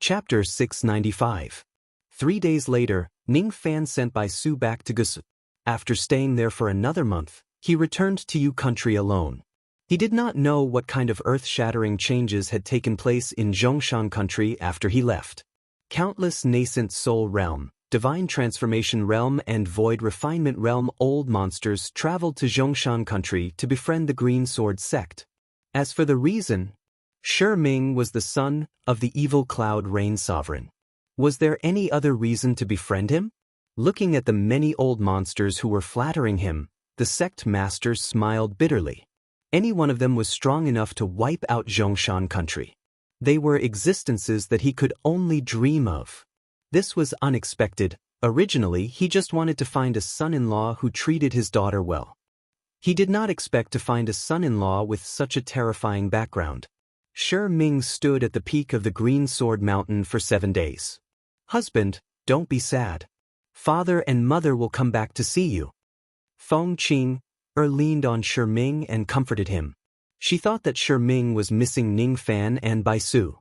Chapter 695. 3 days later, Ning Fan sent by Su back to Gusu. After staying there for another month, he returned to Yu country alone. He did not know what kind of earth-shattering changes had taken place in Zhongshan country after he left. Countless nascent soul realm, divine transformation realm and void refinement realm old monsters traveled to Zhongshan country to befriend the Green Sword sect. As for the reason, Shi Ming was the son of the evil Cloud Rain Sovereign. Was there any other reason to befriend him? Looking at the many old monsters who were flattering him, the sect master smiled bitterly. Any one of them was strong enough to wipe out Zhongshan country. They were existences that he could only dream of. This was unexpected. Originally, he just wanted to find a son-in-law who treated his daughter well. He did not expect to find a son-in-law with such a terrifying background. Shi Ming stood at the peak of the Green Sword Mountain for 7 days. "Husband, don't be sad. Father and mother will come back to see you." Feng Qing leaned on Shi Ming and comforted him. She thought that Shi Ming was missing Ning Fan and Bai Su.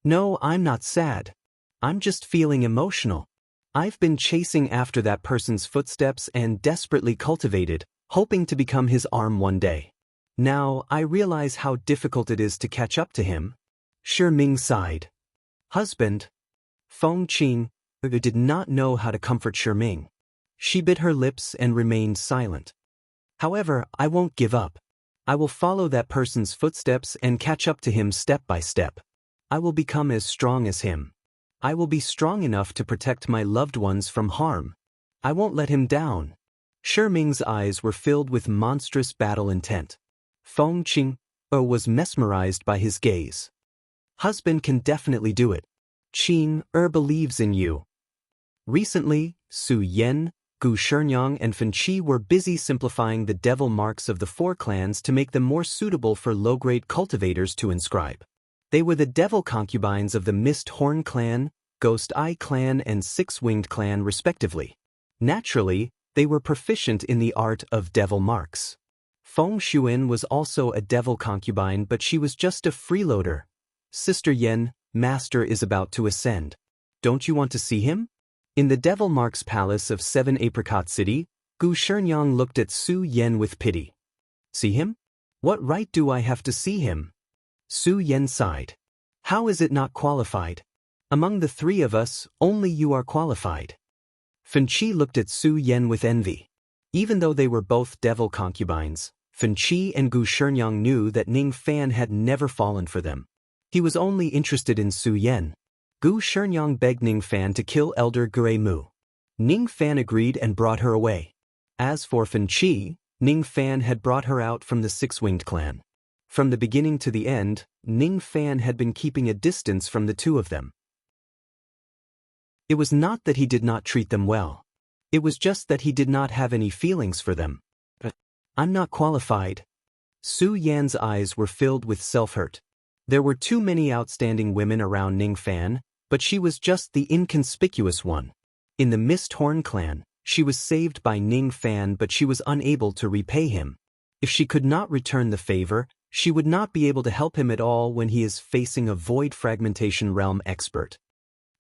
"No, I'm not sad. I'm just feeling emotional. I've been chasing after that person's footsteps and desperately cultivated, hoping to become his arm one day. Now, I realize how difficult it is to catch up to him." Shi Ming sighed. "Husband." Feng Qing did not know how to comfort Shi Ming. She bit her lips and remained silent. "However, I won't give up. I will follow that person's footsteps and catch up to him step by step. I will become as strong as him. I will be strong enough to protect my loved ones from harm. I won't let him down." Shi Ming's eyes were filled with monstrous battle intent. Feng Qing was mesmerized by his gaze. "Husband can definitely do it. Qing believes in you." Recently, Su Yan, Gu Shenyang and Fen Qi were busy simplifying the devil marks of the 4 clans to make them more suitable for low-grade cultivators to inscribe. They were the devil concubines of the Mist Horn clan, Ghost Eye clan and Six-Winged clan respectively. Naturally, they were proficient in the art of devil marks. Feng Xuan was also a devil concubine, but she was just a freeloader. "Sister Yen, Master is about to ascend. Don't you want to see him?" In the Devil Marks Palace of 7 Apricot City, Gu Shenyang looked at Su Yan with pity. "See him? What right do I have to see him?" Su Yan sighed. "How is it not qualified? Among the 3 of us, only you are qualified." Fen Qi looked at Su Yan with envy. Even though they were both devil concubines, Fen Qi and Gu Shenyang knew that Ning Fan had never fallen for them. He was only interested in Su Yan. Gu Shenyang begged Ning Fan to kill Elder Gui Mu. Ning Fan agreed and brought her away. As for Fen Qi, Ning Fan had brought her out from the Six-Winged clan. From the beginning to the end, Ning Fan had been keeping a distance from the 2 of them. It was not that he did not treat them well. It was just that he did not have any feelings for them. "I'm not qualified." Su Yan's eyes were filled with self-hurt. There were too many outstanding women around Ning Fan, but she was just the inconspicuous one. In the Mist Horn clan, she was saved by Ning Fan, but she was unable to repay him. If she could not return the favor, she would not be able to help him at all when he is facing a void fragmentation realm expert.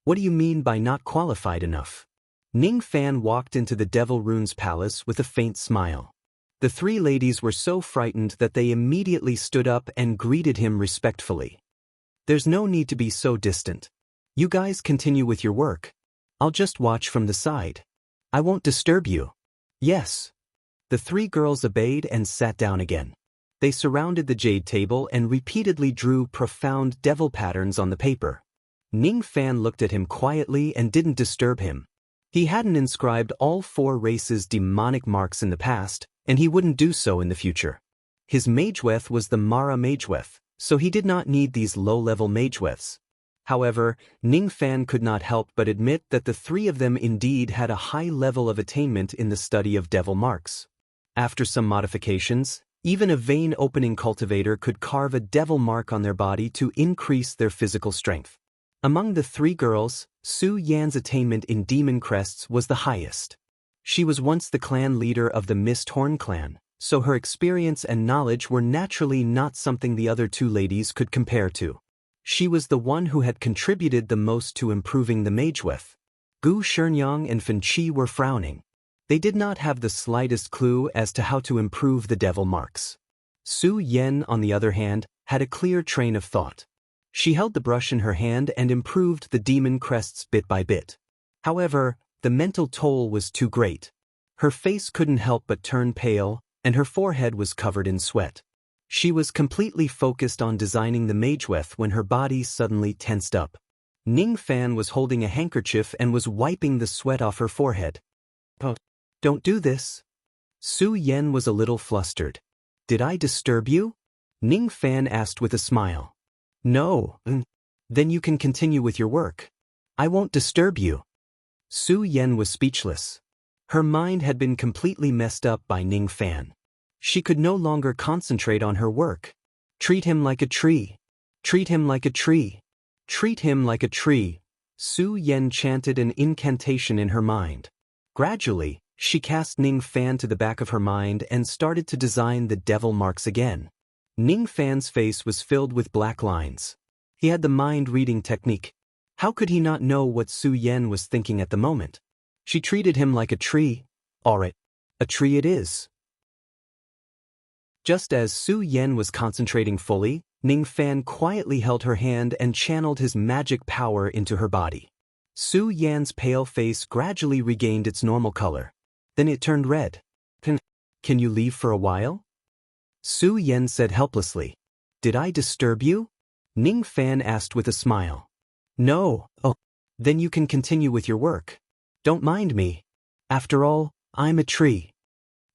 "What do you mean by not qualified enough?" Ning Fan walked into the Devil Runes Palace with a faint smile. The 3 ladies were so frightened that they immediately stood up and greeted him respectfully. "There's no need to be so distant. You guys continue with your work. I'll just watch from the side. I won't disturb you." "Yes." The 3 girls obeyed and sat down again. They surrounded the jade table and repeatedly drew profound devil patterns on the paper. Ning Fan looked at him quietly and didn't disturb him. He hadn't inscribed all 4 races' demonic marks in the past, and he wouldn't do so in the future. His mageweth was the Mara mageweth, so he did not need these low-level mageweths. However, Ning Fan could not help but admit that the 3 of them indeed had a high level of attainment in the study of devil marks. After some modifications, even a vein-opening cultivator could carve a devil mark on their body to increase their physical strength. Among the 3 girls, Su Yan's attainment in demon crests was the highest. She was once the clan leader of the Mist Horn clan, so her experience and knowledge were naturally not something the other 2 ladies could compare to. She was the one who had contributed the most to improving the mageweth. Gu Shenyang and Fan Qi were frowning. They did not have the slightest clue as to how to improve the devil marks. Su Yen, on the other hand, had a clear train of thought. She held the brush in her hand and improved the demon crests bit by bit. However, the mental toll was too great. Her face couldn't help but turn pale, and her forehead was covered in sweat. She was completely focused on designing the mageweth when her body suddenly tensed up. Ning Fan was holding a handkerchief and was wiping the sweat off her forehead. "Oh, don't do this." Su Yen was a little flustered. "Did I disturb you?" Ning Fan asked with a smile. "No." "Then you can continue with your work. I won't disturb you." Su Yen was speechless. Her mind had been completely messed up by Ning Fan. She could no longer concentrate on her work. "Treat him like a tree. Treat him like a tree. Treat him like a tree." Su Yen chanted an incantation in her mind. Gradually, she cast Ning Fan to the back of her mind and started to design the devil marks again. Ning Fan's face was filled with black lines. He had the mind-reading technique. How could he not know what Su Yen was thinking at the moment? She treated him like a tree. All right, a tree it is. Just as Su Yen was concentrating fully, Ning Fan quietly held her hand and channeled his magic power into her body. Su Yan's pale face gradually regained its normal color. Then it turned red. Can you leave for a while?" Su Yen said helplessly. "Did I disturb you?" Ning Fan asked with a smile. "No." "Oh, then you can continue with your work. Don't mind me. After all, I'm a tree."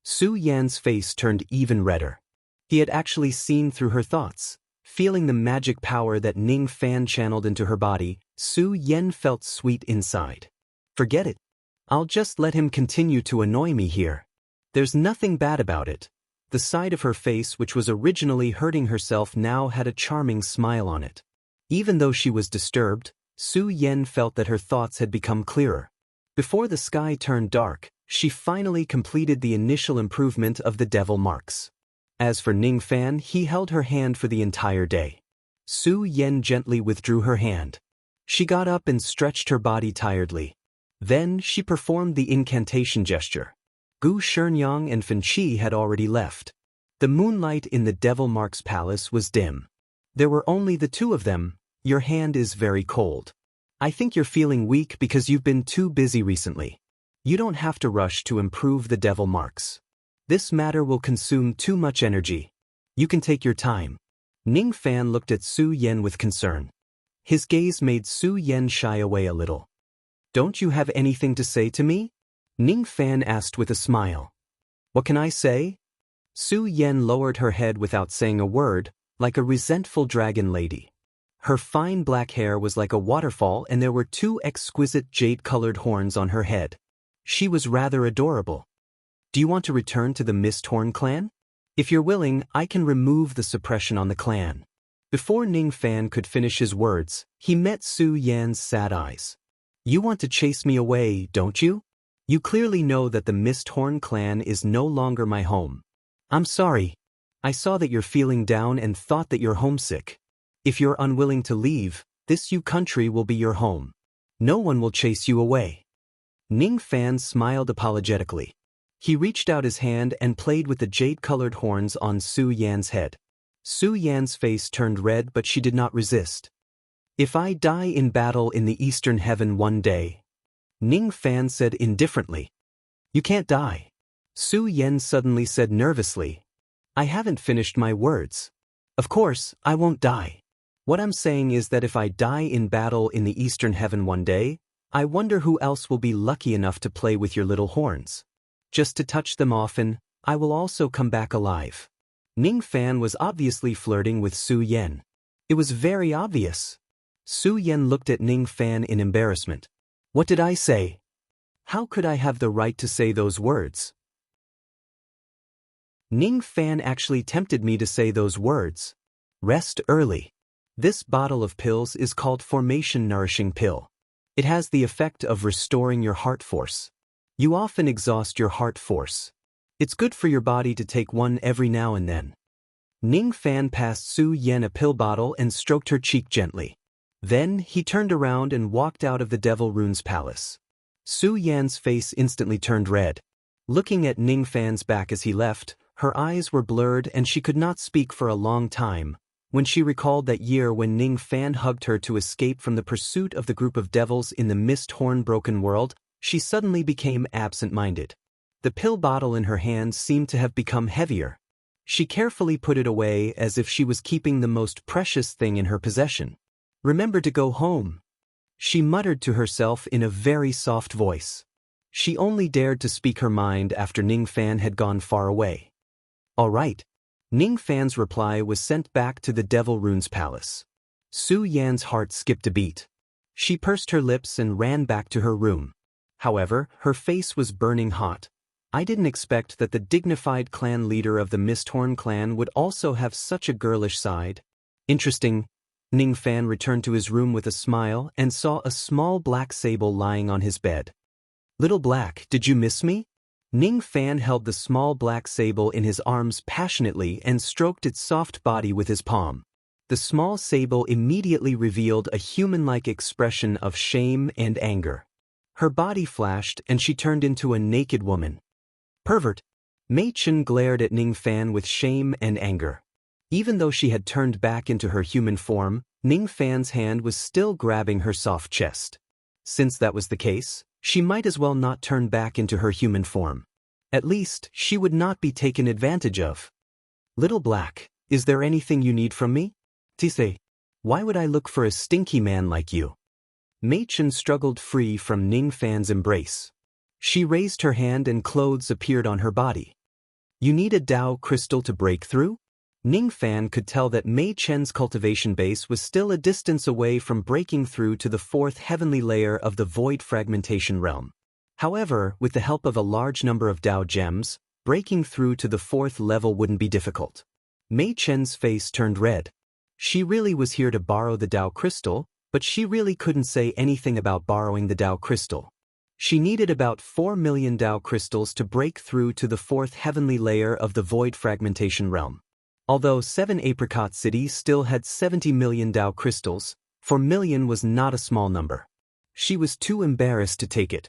Su Yan's face turned even redder. He had actually seen through her thoughts. Feeling the magic power that Ning Fan channeled into her body, Su Yen felt sweet inside. "Forget it. I'll just let him continue to annoy me here. There's nothing bad about it." The side of her face, which was originally hurting herself, now had a charming smile on it. Even though she was disturbed, Su Yen felt that her thoughts had become clearer. Before the sky turned dark, she finally completed the initial improvement of the devil marks. As for Ning Fan, he held her hand for the entire day. Su Yen gently withdrew her hand. She got up and stretched her body tiredly. Then she performed the incantation gesture. Gu Shenyang and Fan Qi had already left. The moonlight in the Devil Marks Palace was dim. There were only the two of them. "Your hand is very cold. I think you're feeling weak because you've been too busy recently. You don't have to rush to improve the devil marks. This matter will consume too much energy. You can take your time." Ning Fan looked at Su Yen with concern. His gaze made Su Yen shy away a little. "Don't you have anything to say to me?" Ning Fan asked with a smile. "What can I say?" Su Yen lowered her head without saying a word, like a resentful dragon lady. Her fine black hair was like a waterfall, and there were two exquisite jade-colored horns on her head. She was rather adorable. "Do you want to return to the Misthorn clan? If you're willing, I can remove the suppression on the clan." Before Ning Fan could finish his words, he met Su Yan's sad eyes. "You want to chase me away, don't you? You clearly know that the Misthorn clan is no longer my home. I'm sorry. I saw that you're feeling down and thought that you're homesick. If you're unwilling to leave, this Yu country will be your home. No one will chase you away." Ning Fan smiled apologetically. He reached out his hand and played with the jade-colored horns on Su Yan's head. Su Yan's face turned red, but she did not resist. "If I die in battle in the Eastern Heaven one day," Ning Fan said indifferently. "You can't die." Su Yen suddenly said nervously. "I haven't finished my words. Of course, I won't die. What I'm saying is that if I die in battle in the Eastern Heaven one day, I wonder who else will be lucky enough to play with your little horns. Just to touch them often, I will also come back alive." Ning Fan was obviously flirting with Su Yen. It was very obvious. Su Yen looked at Ning Fan in embarrassment. "What did I say? How could I have the right to say those words?" Ning Fan actually tempted me to say those words. Rest early. This bottle of pills is called Formation Nourishing Pill. It has the effect of restoring your heart force. You often exhaust your heart force. It's good for your body to take one every now and then. Ning Fan passed Su Yan a pill bottle and stroked her cheek gently. Then, he turned around and walked out of the Devil Rune's palace. Su Yan's face instantly turned red. Looking at Ning Fan's back as he left, her eyes were blurred and she could not speak for a long time. When she recalled that year when Ning Fan hugged her to escape from the pursuit of the group of devils in the mist-horn-broken world, she suddenly became absent-minded. The pill bottle in her hand seemed to have become heavier. She carefully put it away as if she was keeping the most precious thing in her possession. "Remember to go home," she muttered to herself in a very soft voice. She only dared to speak her mind after Ning Fan had gone far away. "All right." Ning Fan's reply was sent back to the Devil Rune's palace. Su Yan's heart skipped a beat. She pursed her lips and ran back to her room. However, her face was burning hot. "I didn't expect that the dignified clan leader of the Misthorn clan would also have such a girlish side." Interesting. Ning Fan returned to his room with a smile and saw a small black sable lying on his bed. "Little Black, did you miss me?" Ning Fan held the small black sable in his arms passionately and stroked its soft body with his palm. The small sable immediately revealed a human-like expression of shame and anger. Her body flashed and she turned into a naked woman. "Pervert!" Mei Chen glared at Ning Fan with shame and anger. Even though she had turned back into her human form, Ning Fan's hand was still grabbing her soft chest. Since that was the case, she might as well not turn back into her human form. At least, she would not be taken advantage of. "Little Black, is there anything you need from me?" "Tise, why would I look for a stinky man like you?" Mei Chen struggled free from Ning Fan's embrace. She raised her hand and clothes appeared on her body. "You need a Dao crystal to break through?" Ning Fan could tell that Mei Chen's cultivation base was still a distance away from breaking through to the fourth heavenly layer of the void fragmentation realm. However, with the help of a large number of Dao gems, breaking through to the fourth level wouldn't be difficult. Mei Chen's face turned red. She really was here to borrow the Dao crystal, but she really couldn't say anything about borrowing the Dao crystal. She needed about 4 million Dao crystals to break through to the fourth heavenly layer of the void fragmentation realm. Although 7 Apricot cities still had 70 million Dao crystals, 4 million was not a small number. She was too embarrassed to take it.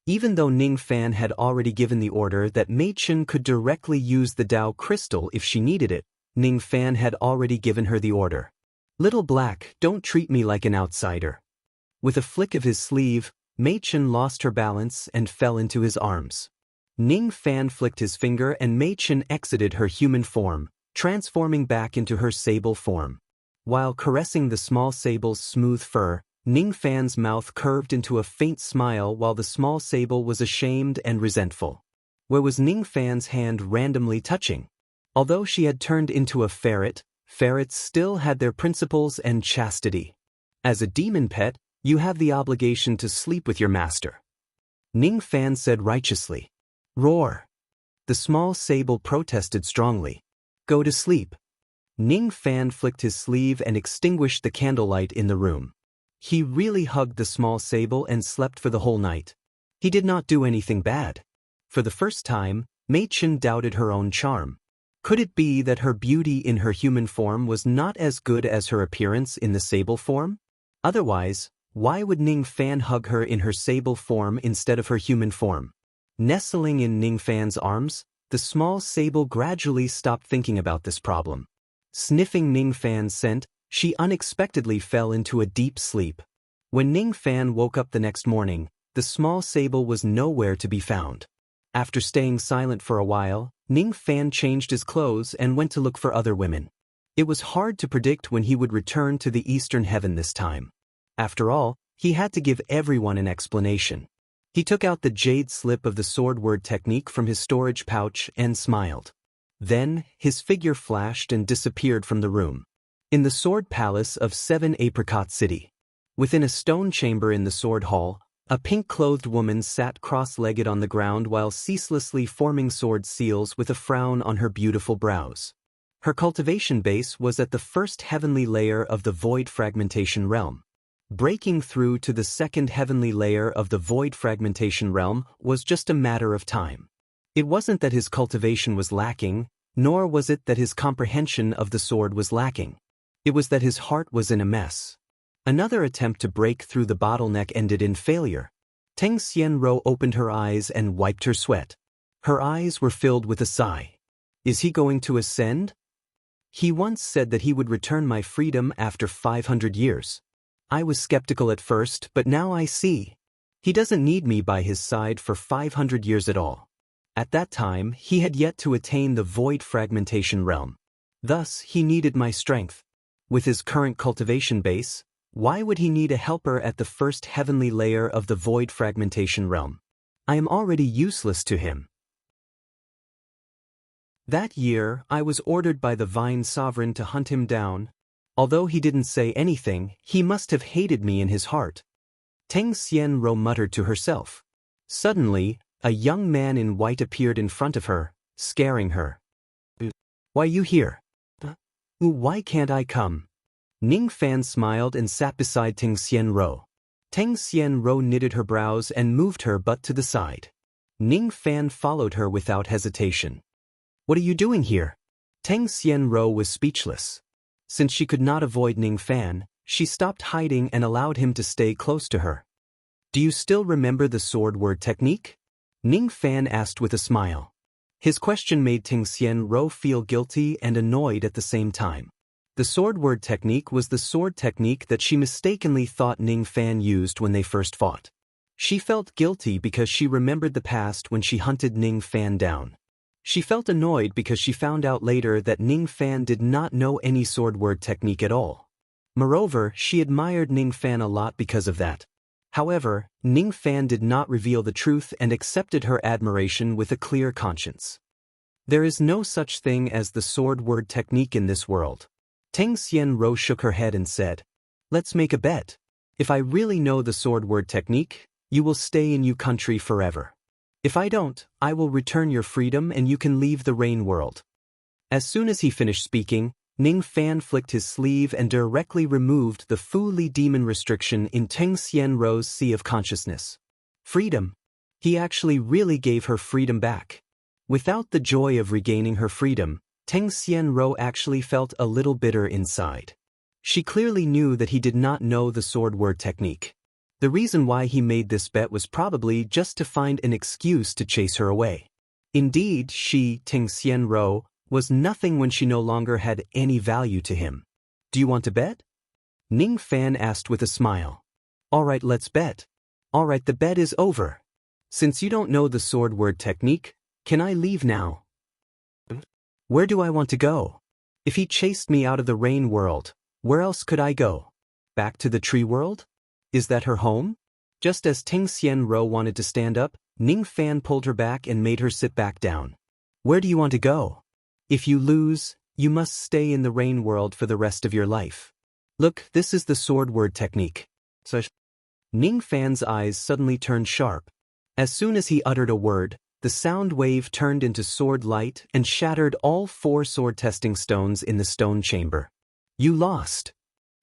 Even though Ning Fan had already given the order that Mei Chen could directly use the Dao crystal if she needed it, Ning Fan had already given her the order. "Little Black, don't treat me like an outsider." With a flick of his sleeve, Mei Chen lost her balance and fell into his arms. Ning Fan flicked his finger and Mei Chen exited her human form, transforming back into her sable form. While caressing the small sable's smooth fur, Ning Fan's mouth curved into a faint smile while the small sable was ashamed and resentful. Where was Ning Fan's hand randomly touching? Although she had turned into a ferret, ferrets still had their principles and chastity. As a demon pet, you have the obligation to sleep with your master. Ning Fan said righteously. "Roar!" The small sable protested strongly. "Go to sleep." Ning Fan flicked his sleeve and extinguished the candlelight in the room. He really hugged the small sable and slept for the whole night. He did not do anything bad. For the first time, Mei Chen doubted her own charm. Could it be that her beauty in her human form was not as good as her appearance in the sable form? Otherwise, why would Ning Fan hug her in her sable form instead of her human form? Nestling in Ning Fan's arms, the small sable gradually stopped thinking about this problem. Sniffing Ning Fan's scent, she unexpectedly fell into a deep sleep. When Ning Fan woke up the next morning, the small sable was nowhere to be found. After staying silent for a while, Ning Fan changed his clothes and went to look for other women. It was hard to predict when he would return to the Eastern Heaven this time. After all, he had to give everyone an explanation. He took out the jade slip of the sword word technique from his storage pouch and smiled. Then, his figure flashed and disappeared from the room. In the Sword Palace of 7 Apricot City. Within a stone chamber in the Sword Hall, a pink-clothed woman sat cross-legged on the ground while ceaselessly forming sword seals with a frown on her beautiful brows. Her cultivation base was at the first heavenly layer of the void fragmentation realm. Breaking through to the second heavenly layer of the void fragmentation realm was just a matter of time. It wasn't that his cultivation was lacking, Nor was it that his comprehension of the sword was lacking. It was that his heart was in a mess. Another attempt to break through the bottleneck ended in failure. Teng Xianro opened her eyes and wiped her sweat. Her eyes were filled with a sigh. Is he going to ascend? He once said that he would return my freedom after 500 years. I was skeptical at first, but now I see. He doesn't need me by his side for 500 years at all. At that time, he had yet to attain the void fragmentation realm. Thus, he needed my strength. With his current cultivation base, why would he need a helper at the first heavenly layer of the void fragmentation realm? I am already useless to him. That year, I was ordered by the Vine Sovereign to hunt him down. Although he didn't say anything, he must have hated me in his heart. Teng Xianro muttered to herself. Suddenly, a young man in white appeared in front of her, scaring her. Why you here? Why can't I come? Ning Fan smiled and sat beside Teng Xianro. Teng Xianro knitted her brows and moved her butt to the side. Ning Fan followed her without hesitation. What are you doing here? Teng Xianro was speechless. Since she could not avoid Ning Fan, she stopped hiding and allowed him to stay close to her. Do you still remember the sword word technique? Ning Fan asked with a smile. His question made Teng Xianro feel guilty and annoyed at the same time. The sword word technique was the sword technique that she mistakenly thought Ning Fan used when they first fought. She felt guilty because she remembered the past when she hunted Ning Fan down. She felt annoyed because she found out later that Ning Fan did not know any sword word technique at all. Moreover, she admired Ning Fan a lot because of that. However, Ning Fan did not reveal the truth and accepted her admiration with a clear conscience. There is no such thing as the sword word technique in this world. Teng Xianro shook her head and said, Let's make a bet. If I really know the sword word technique, you will stay in Yu country forever. If I don't, I will return your freedom and you can leave the rain world. As soon as he finished speaking, Ning Fan flicked his sleeve and directly removed the Fu Li demon restriction in Teng Xianro's sea of consciousness. Freedom. He actually really gave her freedom back. Without the joy of regaining her freedom, Teng Xianro actually felt a little bitter inside. She clearly knew that he did not know the sword word technique. The reason why he made this bet was probably just to find an excuse to chase her away. Indeed, she, Teng Xianro, was nothing when she no longer had any value to him. Do you want to bet? Ning Fan asked with a smile. All right, let's bet. All right, the bet is over. Since you don't know the sword word technique, can I leave now? Where do I want to go? If he chased me out of the rain world, where else could I go? Back to the tree world? Is that her home? Just as Teng Xianro wanted to stand up, Ning Fan pulled her back and made her sit back down. Where do you want to go? If you lose, you must stay in the rain world for the rest of your life. Look, this is the sword word technique. Ning Fan's eyes suddenly turned sharp. As soon as he uttered a word, the sound wave turned into sword light and shattered all 4 sword testing stones in the stone chamber. You lost.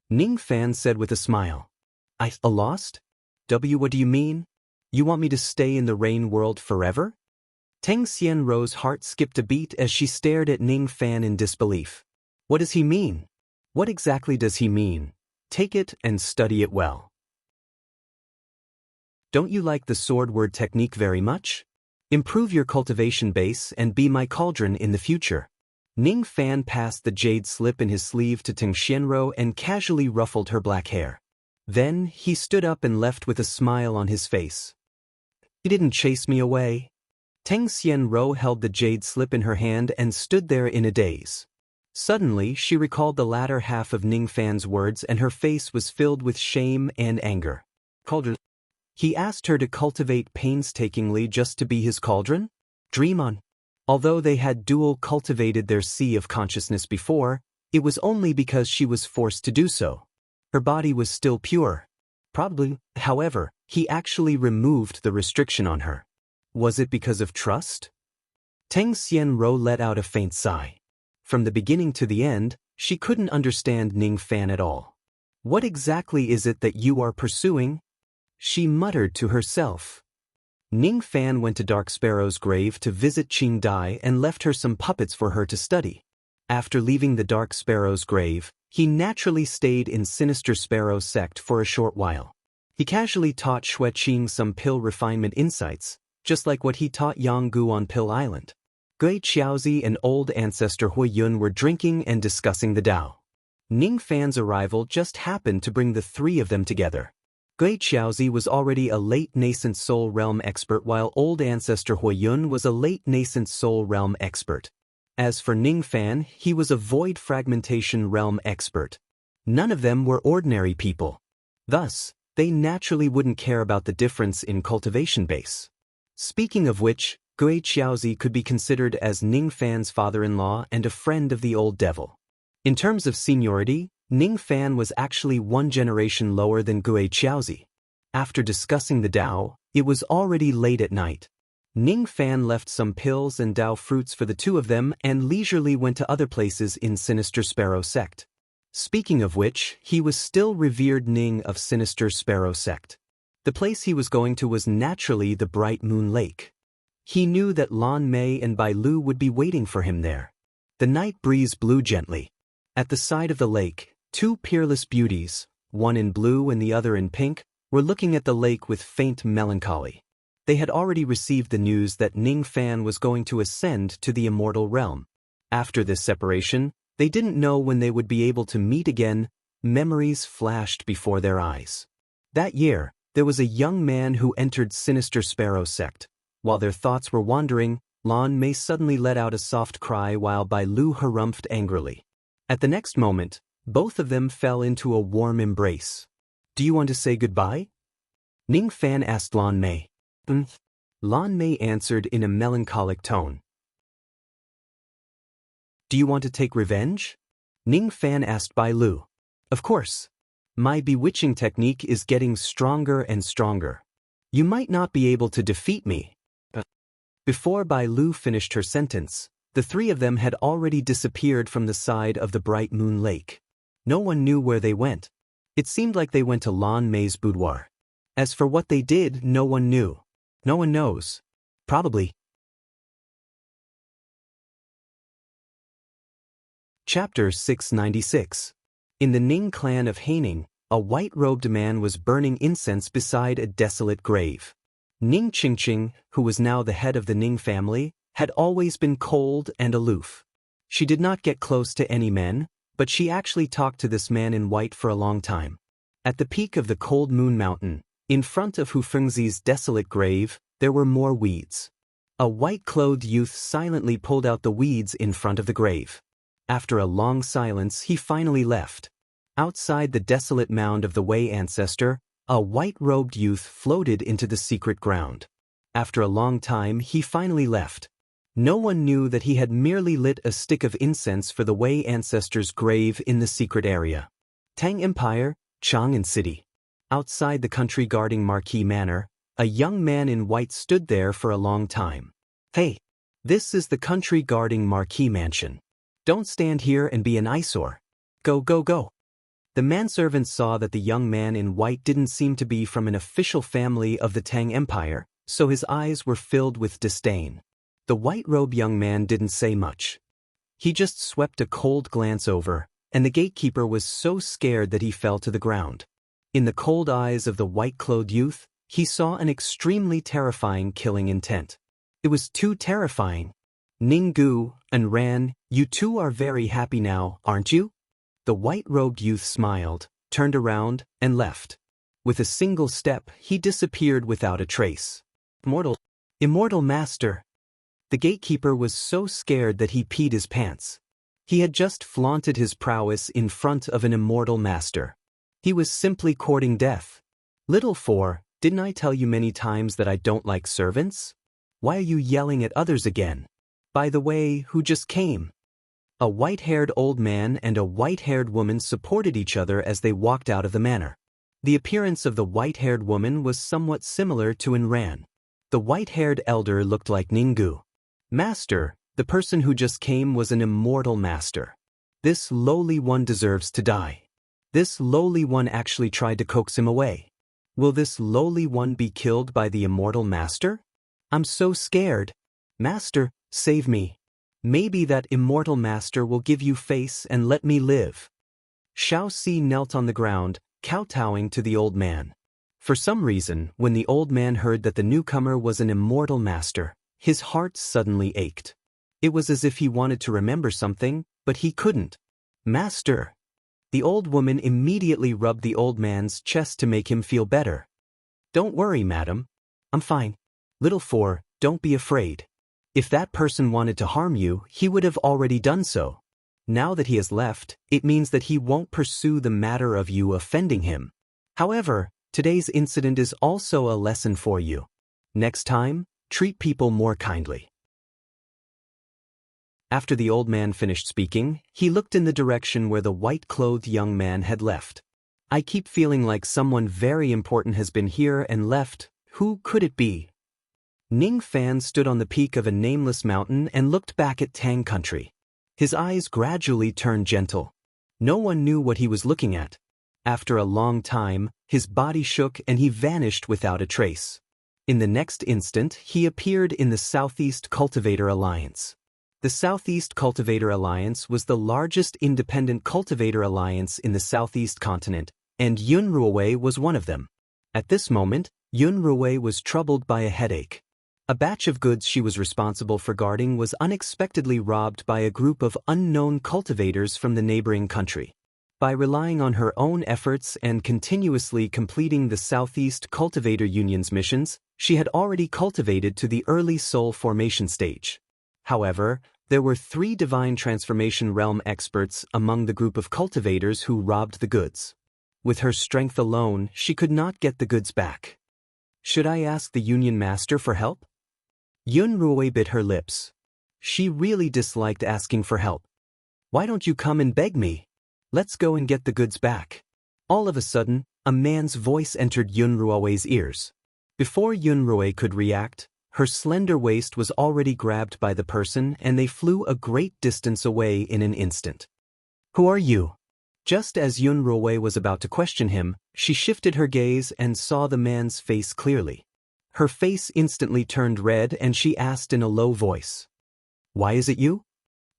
Ning Fan said with a smile. I lost? What do you mean? You want me to stay in the rain world forever? Teng Xianro's heart skipped a beat as she stared at Ning Fan in disbelief. What does he mean? What exactly does he mean? Take it and study it well. Don't you like the sword word technique very much? Improve your cultivation base and be my cauldron in the future. Ning Fan passed the jade slip in his sleeve to Teng Xianro and casually ruffled her black hair. Then, he stood up and left with a smile on his face. He didn't chase me away. Teng Xianro held the jade slip in her hand and stood there in a daze. Suddenly, she recalled the latter half of Ning Fan's words and her face was filled with shame and anger. Cauldron. He asked her to cultivate painstakingly just to be his cauldron? Dream on. Although they had dual cultivated their sea of consciousness before, it was only because she was forced to do so. Her body was still pure. Probably, however, he actually removed the restriction on her. Was it because of trust? Teng Xianro let out a faint sigh. From the beginning to the end, she couldn't understand Ning Fan at all. What exactly is it that you are pursuing? She muttered to herself. Ning Fan went to Dark Sparrow's grave to visit Qing Dai and left her some puppets for her to study. After leaving the Dark Sparrow's grave, he naturally stayed in Sinister Sparrow's sect for a short while. He casually taught Xue Qing some pill refinement insights, just like what he taught Yang Gu on Pill Island. Gui Qiaozi and old ancestor Hui Yun were drinking and discussing the Tao. Ning Fan's arrival just happened to bring the three of them together. Gui Qiaozi was already a late nascent soul realm expert while old ancestor Hui Yun was a late nascent soul realm expert. As for Ning Fan, he was a void fragmentation realm expert. None of them were ordinary people. Thus, they naturally wouldn't care about the difference in cultivation base. Speaking of which, Gui Qiaozi could be considered as Ning Fan's father-in-law and a friend of the old devil. In terms of seniority, Ning Fan was actually one generation lower than Gui Qiaozi. After discussing the Tao, it was already late at night. Ning Fan left some pills and Tao fruits for the two of them and leisurely went to other places in Sinister Sparrow sect. Speaking of which, he was still revered Ning of Sinister Sparrow sect. The place he was going to was naturally the Bright Moon Lake. He knew that Lan Mei and Bai Lu would be waiting for him there. The night breeze blew gently. At the side of the lake, two peerless beauties, one in blue and the other in pink, were looking at the lake with faint melancholy. They had already received the news that Ning Fan was going to ascend to the immortal realm. After this separation, they didn't know when they would be able to meet again. Memories flashed before their eyes. That year, there was a young man who entered Sinister Sparrow sect. While their thoughts were wandering, Lan Mei suddenly let out a soft cry while Bai Lu harumphed angrily. At the next moment, both of them fell into a warm embrace. "Do you want to say goodbye?" Ning Fan asked Lan Mei. Lan Mei answered in a melancholic tone. "Do you want to take revenge?" Ning Fan asked Bai Lu. "Of course. My bewitching technique is getting stronger and stronger. You might not be able to defeat me." Before Bai Lu finished her sentence, the three of them had already disappeared from the side of the Bright Moon Lake. No one knew where they went. It seemed like they went to Lan Mei's boudoir. As for what they did, no one knew. No one knows. Probably. Chapter 696. In the Ning clan of Haining, a white-robed man was burning incense beside a desolate grave. Ning Qingqing, who was now the head of the Ning family, had always been cold and aloof. She did not get close to any men, but she actually talked to this man in white for a long time. At the peak of the Cold Moon Mountain, in front of Hu Fengzi's desolate grave, there were more weeds. A white-clothed youth silently pulled out the weeds in front of the grave. After a long silence, he finally left. Outside the desolate mound of the Wei ancestor, a white-robed youth floated into the secret ground. After a long time, he finally left. No one knew that he had merely lit a stick of incense for the Wei ancestor's grave in the secret area. Tang Empire, Chang'an City. Outside the country guarding Marquis Manor, a young man in white stood there for a long time. "Hey, this is the country guarding Marquis Mansion. Don't stand here and be an eyesore. Go, go, go." The manservant saw that the young man in white didn't seem to be from an official family of the Tang Empire, so his eyes were filled with disdain. The white-robed young man didn't say much. He just swept a cold glance over, and the gatekeeper was so scared that he fell to the ground. In the cold eyes of the white-clothed youth, he saw an extremely terrifying killing intent. It was too terrifying. "Ninggu and Ran, you two are very happy now, aren't you?" The white-robed youth smiled, turned around, and left. With a single step, he disappeared without a trace. Immortal Master. The gatekeeper was so scared that he peed his pants. He had just flaunted his prowess in front of an immortal master. He was simply courting death. "Little four, didn't I tell you many times that I don't like servants? Why are you yelling at others again? By the way, who just came?" A white-haired old man and a white-haired woman supported each other as they walked out of the manor. The appearance of the white-haired woman was somewhat similar to Ran. The white-haired elder looked like Ninggu. "Master, the person who just came was an immortal master. This lowly one deserves to die. This lowly one actually tried to coax him away. Will this lowly one be killed by the immortal master? I'm so scared. Master, save me. Maybe that immortal master will give you face and let me live. Xiao Si knelt on the ground, kowtowing to the old man. For some reason, when the old man heard that the newcomer was an immortal master, his heart suddenly ached. It was as if he wanted to remember something, but he couldn't. Master! The old woman immediately rubbed the old man's chest to make him feel better. Don't worry, madam. I'm fine. Little four, don't be afraid. If that person wanted to harm you, he would have already done so. Now that he has left, it means that he won't pursue the matter of you offending him. However, today's incident is also a lesson for you. Next time, treat people more kindly. After the old man finished speaking, he looked in the direction where the white-clothed young man had left. I keep feeling like someone very important has been here and left. Who could it be? Ning Fan stood on the peak of a nameless mountain and looked back at Tang country. His eyes gradually turned gentle. No one knew what he was looking at. After a long time, his body shook and he vanished without a trace. In the next instant, he appeared in the Southeast Cultivator Alliance. The Southeast Cultivator Alliance was the largest independent cultivator alliance in the Southeast continent, and Yun Ruowei was one of them. At this moment, Yun Ruowei was troubled by a headache. A batch of goods she was responsible for guarding was unexpectedly robbed by a group of unknown cultivators from the neighboring country. By relying on her own efforts and continuously completing the Southeast Cultivator Union's missions, she had already cultivated to the early soul formation stage. However, there were 3 divine transformation realm experts among the group of cultivators who robbed the goods. With her strength alone, she could not get the goods back. Should I ask the Union Master for help? Yun Ruowei bit her lips. She really disliked asking for help. Why don't you come and beg me? Let's go and get the goods back. All of a sudden, a man's voice entered Yun Ruowei's ears. Before Yun Ruowei could react, her slender waist was already grabbed by the person and they flew a great distance away in an instant. Who are you? Just as Yun Ruowei was about to question him, she shifted her gaze and saw the man's face clearly. Her face instantly turned red and she asked in a low voice. Why is it you?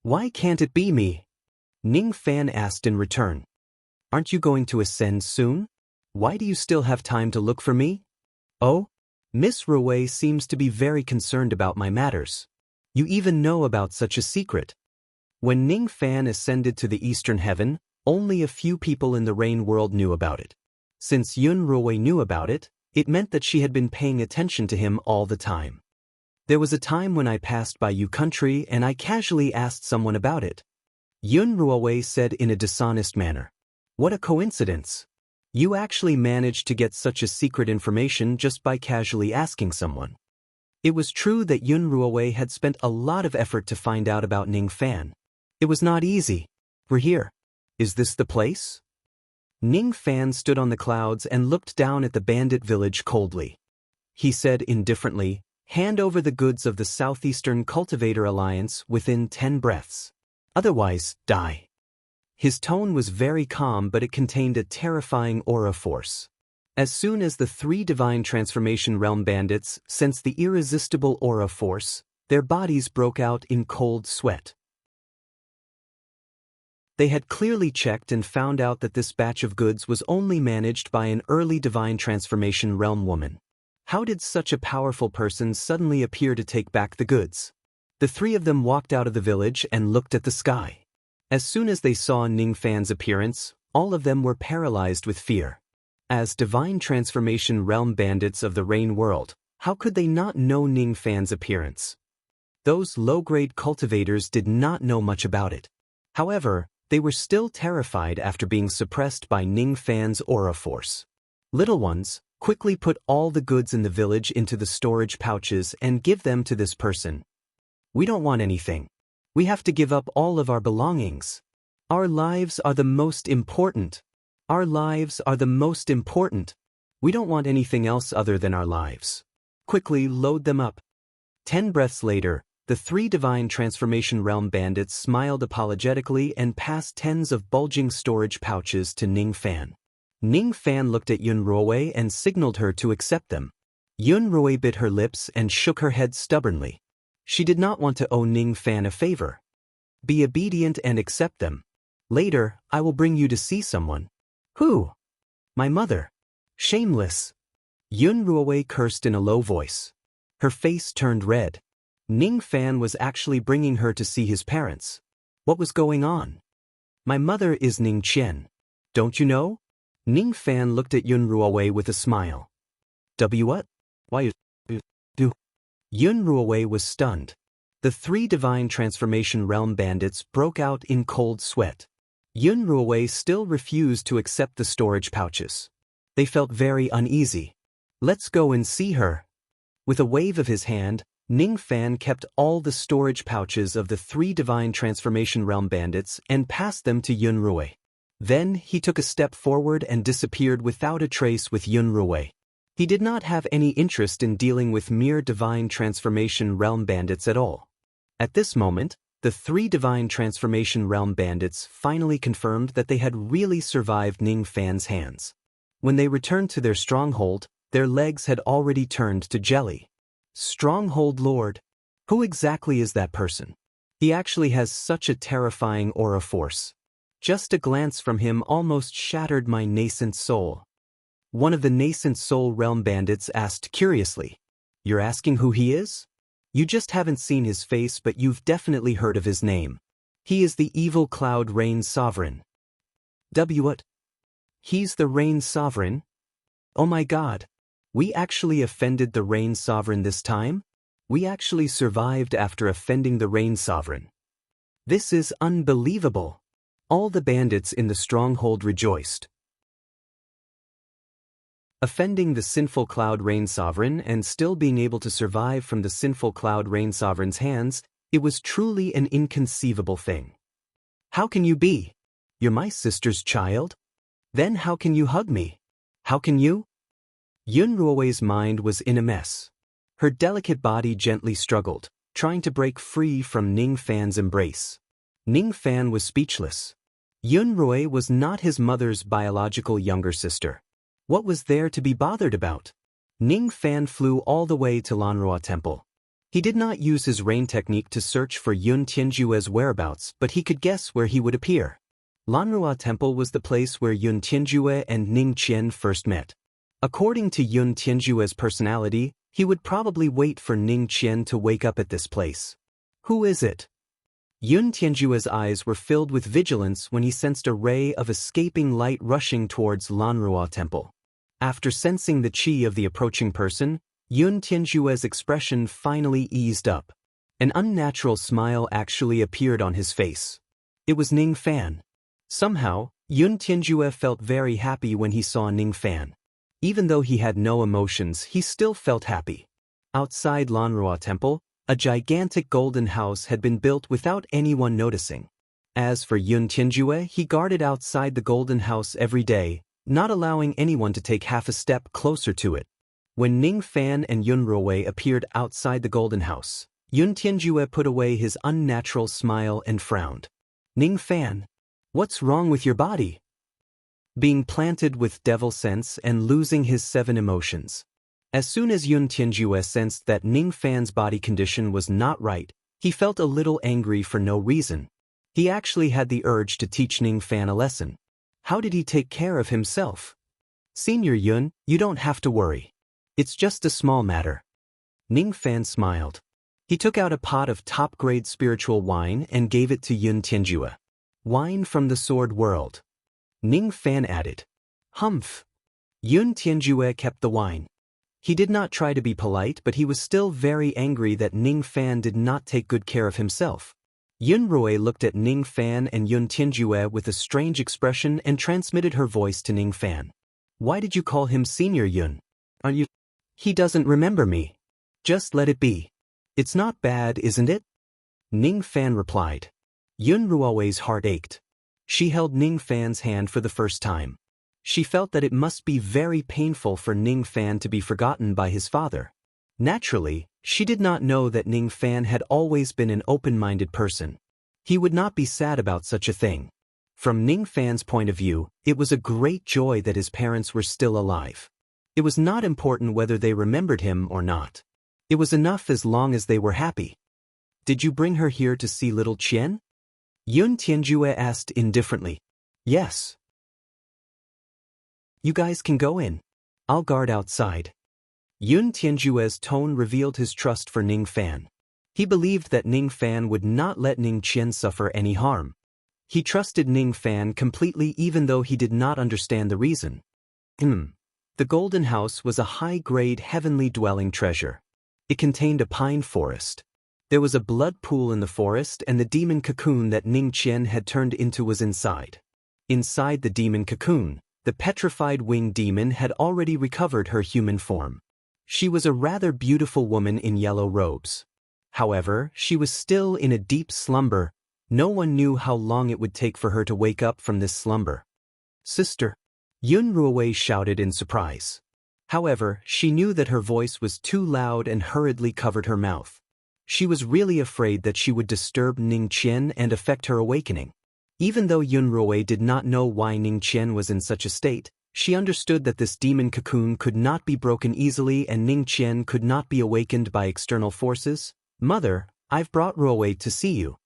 Why can't it be me? Ning Fan asked in return. Aren't you going to ascend soon? Why do you still have time to look for me? Oh? Miss Ruowei seems to be very concerned about my matters. You even know about such a secret. When Ning Fan ascended to the eastern heaven, only a few people in the rain world knew about it. Since Yun Ruowei knew about it, it meant that she had been paying attention to him all the time. There was a time when I passed by Yu country and I casually asked someone about it. Yun Ruowei said in a dishonest manner. What a coincidence. You actually managed to get such a secret information just by casually asking someone. It was true that Yun Ruowei had spent a lot of effort to find out about Ning Fan. It was not easy. We're here. Is this the place? Ning Fan stood on the clouds and looked down at the bandit village coldly. He said indifferently, hand over the goods of the Southeastern Cultivator Alliance within 10 breaths. Otherwise, die. His tone was very calm, but it contained a terrifying aura force. As soon as the 3 divine transformation realm bandits sensed the irresistible aura force, their bodies broke out in cold sweat. They had clearly checked and found out that this batch of goods was only managed by an early divine transformation realm woman. How did such a powerful person suddenly appear to take back the goods? The 3 of them walked out of the village and looked at the sky. As soon as they saw Ning Fan's appearance, all of them were paralyzed with fear. As divine transformation realm bandits of the rain world, how could they not know Ning Fan's appearance? Those low-grade cultivators did not know much about it. However, they were still terrified after being suppressed by Ning Fan's aura force. Little ones, quickly put all the goods in the village into the storage pouches and give them to this person. We don't want anything. We have to give up all of our belongings. Our lives are the most important. Our lives are the most important. We don't want anything else other than our lives. Quickly load them up. 10 breaths later, the 3 divine transformation realm bandits smiled apologetically and passed tens of bulging storage pouches to Ning Fan. Ning Fan looked at Yun Ruowei and signaled her to accept them. Yun Ruowei bit her lips and shook her head stubbornly. She did not want to owe Ning Fan a favor. Be obedient and accept them. Later, I will bring you to see someone. Who? My mother. Shameless. Yun Ruowei cursed in a low voice. Her face turned red. Ning Fan was actually bringing her to see his parents. What was going on? My mother is Ning Qian. Don't you know? Ning Fan looked at Yun Ruowei with a smile. What? Why do? Yun Ruowei was stunned. The 3 divine transformation realm bandits broke out in cold sweat. Yun Ruowei still refused to accept the storage pouches. They felt very uneasy. Let's go and see her. With a wave of his hand, Ning Fan kept all the storage pouches of the 3 divine transformation realm bandits and passed them to Yun Ruowei. Then he took a step forward and disappeared without a trace with Yun Ruowei. He did not have any interest in dealing with mere divine transformation realm bandits at all. At this moment, the 3 divine transformation realm bandits finally confirmed that they had really survived Ning Fan's hands. When they returned to their stronghold, their legs had already turned to jelly. Stronghold Lord? Who exactly is that person? He actually has such a terrifying aura force. Just a glance from him almost shattered my nascent soul. One of the nascent soul realm bandits asked curiously. You're asking who he is? You just haven't seen his face, but you've definitely heard of his name. He is the evil cloud rain sovereign. What? He's the rain sovereign? Oh my god. We actually offended the rain sovereign this time? We actually survived after offending the rain sovereign. This is unbelievable. All the bandits in the stronghold rejoiced. Offending the sinful cloud rain sovereign and still being able to survive from the sinful cloud rain sovereign's hands, it was truly an inconceivable thing. How can you be? You're my sister's child? Then how can you hug me? How can you? Yun Ruowei's mind was in a mess. Her delicate body gently struggled, trying to break free from Ning Fan's embrace. Ning Fan was speechless. Yun Ruowei was not his mother's biological younger sister. What was there to be bothered about? Ning Fan flew all the way to Lanrua Temple. He did not use his rain technique to search for Yun Tianjue's whereabouts, but he could guess where he would appear. Lanrua Temple was the place where Yun Tianjue and Ning Qian first met. According to Yun Tianjue's personality, he would probably wait for Ning Qian to wake up at this place. Who is it? Yun Tianjue's eyes were filled with vigilance when he sensed a ray of escaping light rushing towards Lanrua Temple. After sensing the qi of the approaching person, Yun Tianjue's expression finally eased up. An unnatural smile actually appeared on his face. It was Ning Fan. Somehow, Yun Tianjue felt very happy when he saw Ning Fan. Even though he had no emotions, he still felt happy. Outside Lanrua Temple, a gigantic golden house had been built without anyone noticing. As for Yun Tianjue, he guarded outside the golden house every day, not allowing anyone to take half a step closer to it. When Ning Fan and Yun Ruowei appeared outside the golden house, Yun Tianjue put away his unnatural smile and frowned. Ning Fan, what's wrong with your body? Being planted with devil sense and losing his 7 emotions. As soon as Yun Tianjue sensed that Ning Fan's body condition was not right, he felt a little angry for no reason. He actually had the urge to teach Ning Fan a lesson. How did he take care of himself? Senior Yun, you don't have to worry. It's just a small matter. Ning Fan smiled. He took out a pot of top-grade spiritual wine and gave it to Yun Tianjue. Wine from the sword world. Ning Fan added. Humph. Yun Tianjue kept the wine. He did not try to be polite, but he was still very angry that Ning Fan did not take good care of himself. Yun Ruowei looked at Ning Fan and Yun Tianjue with a strange expression and transmitted her voice to Ning Fan. Why did you call him Senior Yun? Are you? He doesn't remember me. Just let it be. It's not bad, isn't it? Ning Fan replied. Yun Ruowei's heart ached. She held Ning Fan's hand for the first time. She felt that it must be very painful for Ning Fan to be forgotten by his father. Naturally, she did not know that Ning Fan had always been an open-minded person. He would not be sad about such a thing. From Ning Fan's point of view, it was a great joy that his parents were still alive. It was not important whether they remembered him or not. It was enough as long as they were happy. Did you bring her here to see little Qian? Yun Tianjue asked indifferently. Yes. You guys can go in. I'll guard outside. Yun Tianjue's tone revealed his trust for Ning Fan. He believed that Ning Fan would not let Ning Qian suffer any harm. He trusted Ning Fan completely even though he did not understand the reason. The Golden House was a high-grade heavenly dwelling treasure. It contained a pine forest. There was a blood pool in the forest and the demon cocoon that Ning Qian had turned into was inside. Inside the demon cocoon, the petrified winged demon had already recovered her human form. She was a rather beautiful woman in yellow robes. However, she was still in a deep slumber. No one knew how long it would take for her to wake up from this slumber. Sister, Yun Ruowei shouted in surprise. However, she knew that her voice was too loud and hurriedly covered her mouth. She was really afraid that she would disturb Ning Qian and affect her awakening. Even though Yun Ruowei did not know why Ning Qian was in such a state, she understood that this demon cocoon could not be broken easily and Ning Qian could not be awakened by external forces. Mother, I've brought Ruowei to see you.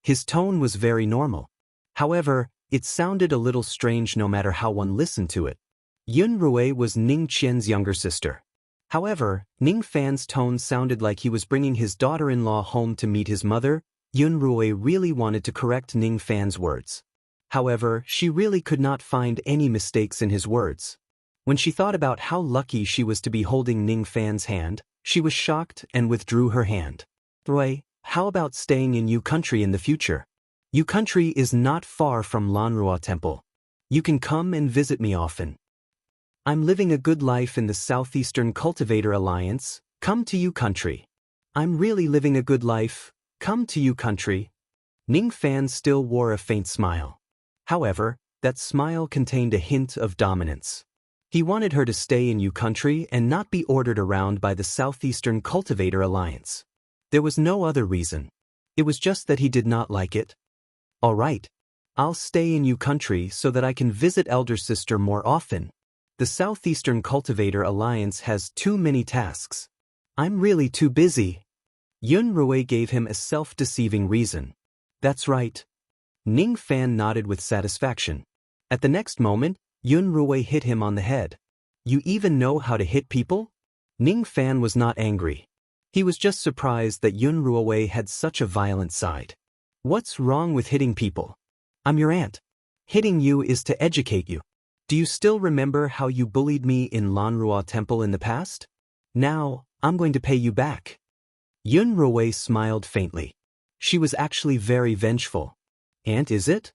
His tone was very normal. However, it sounded a little strange no matter how one listened to it. Yun Ruowei was Ning Qian's younger sister. However, Ning Fan's tone sounded like he was bringing his daughter-in-law home to meet his mother. Yun Ruowei really wanted to correct Ning Fan's words. However, she really could not find any mistakes in his words. When she thought about how lucky she was to be holding Ning Fan's hand, she was shocked and withdrew her hand. Ruowei, how about staying in Yu Country in the future? Yu Country is not far from Lanrua Temple. You can come and visit me often. I'm living a good life in the Southeastern Cultivator Alliance. Come to Yu Country. I'm really living a good life. Come to Yu Country. Ning Fan still wore a faint smile. However, that smile contained a hint of dominance. He wanted her to stay in Yu Country and not be ordered around by the Southeastern Cultivator Alliance. There was no other reason. It was just that he did not like it. All right. I'll stay in Yu Country so that I can visit elder sister more often. The Southeastern Cultivator Alliance has too many tasks. I'm really too busy. Yun Ruowei gave him a self-deceiving reason. That's right. Ning Fan nodded with satisfaction. At the next moment, Yun Ruowei hit him on the head. You even know how to hit people? Ning Fan was not angry. He was just surprised that Yun Ruowei had such a violent side. What's wrong with hitting people? I'm your aunt. Hitting you is to educate you. Do you still remember how you bullied me in Lanrua Temple in the past? Now, I'm going to pay you back. Yun Ruowei smiled faintly. She was actually very vengeful. Aunt, is it?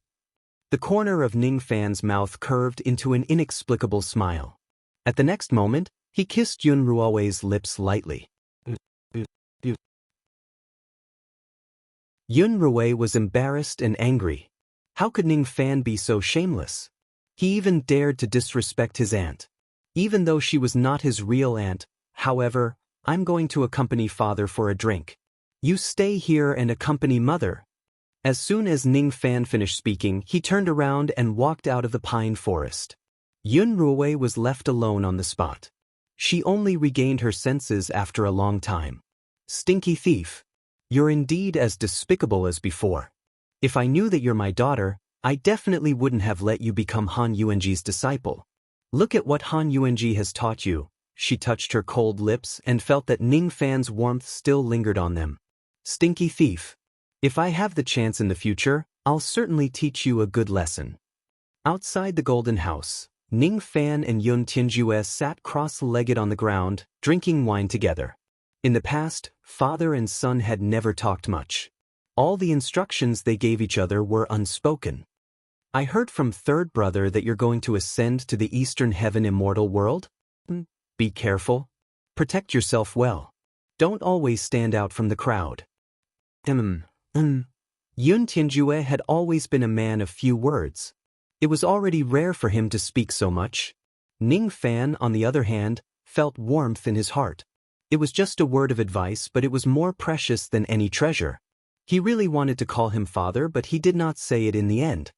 The corner of Ning Fan's mouth curved into an inexplicable smile. At the next moment, he kissed Yun Ruowei's lips lightly. Yun Ruowei was embarrassed and angry. How could Ning Fan be so shameless? He even dared to disrespect his aunt. Even though she was not his real aunt, however, I'm going to accompany father for a drink. You stay here and accompany mother. As soon as Ning Fan finished speaking, he turned around and walked out of the pine forest. Yun Ruowei was left alone on the spot. She only regained her senses after a long time. Stinky thief. You're indeed as despicable as before. If I knew that you're my daughter, I definitely wouldn't have let you become Han Yuanji's disciple. Look at what Han Yuanji has taught you. She touched her cold lips and felt that Ning Fan's warmth still lingered on them. Stinky thief. If I have the chance in the future, I'll certainly teach you a good lesson. Outside the Golden House, Ning Fan and Yun Tianjue sat cross-legged on the ground, drinking wine together. In the past, father and son had never talked much. All the instructions they gave each other were unspoken. I heard from third brother that you're going to ascend to the Eastern Heaven Immortal World? Be careful. Protect yourself well. Don't always stand out from the crowd. Yun Tianjue had always been a man of few words. It was already rare for him to speak so much. Ning Fan, on the other hand, felt warmth in his heart. It was just a word of advice, but it was more precious than any treasure. He really wanted to call him father, but he did not say it in the end.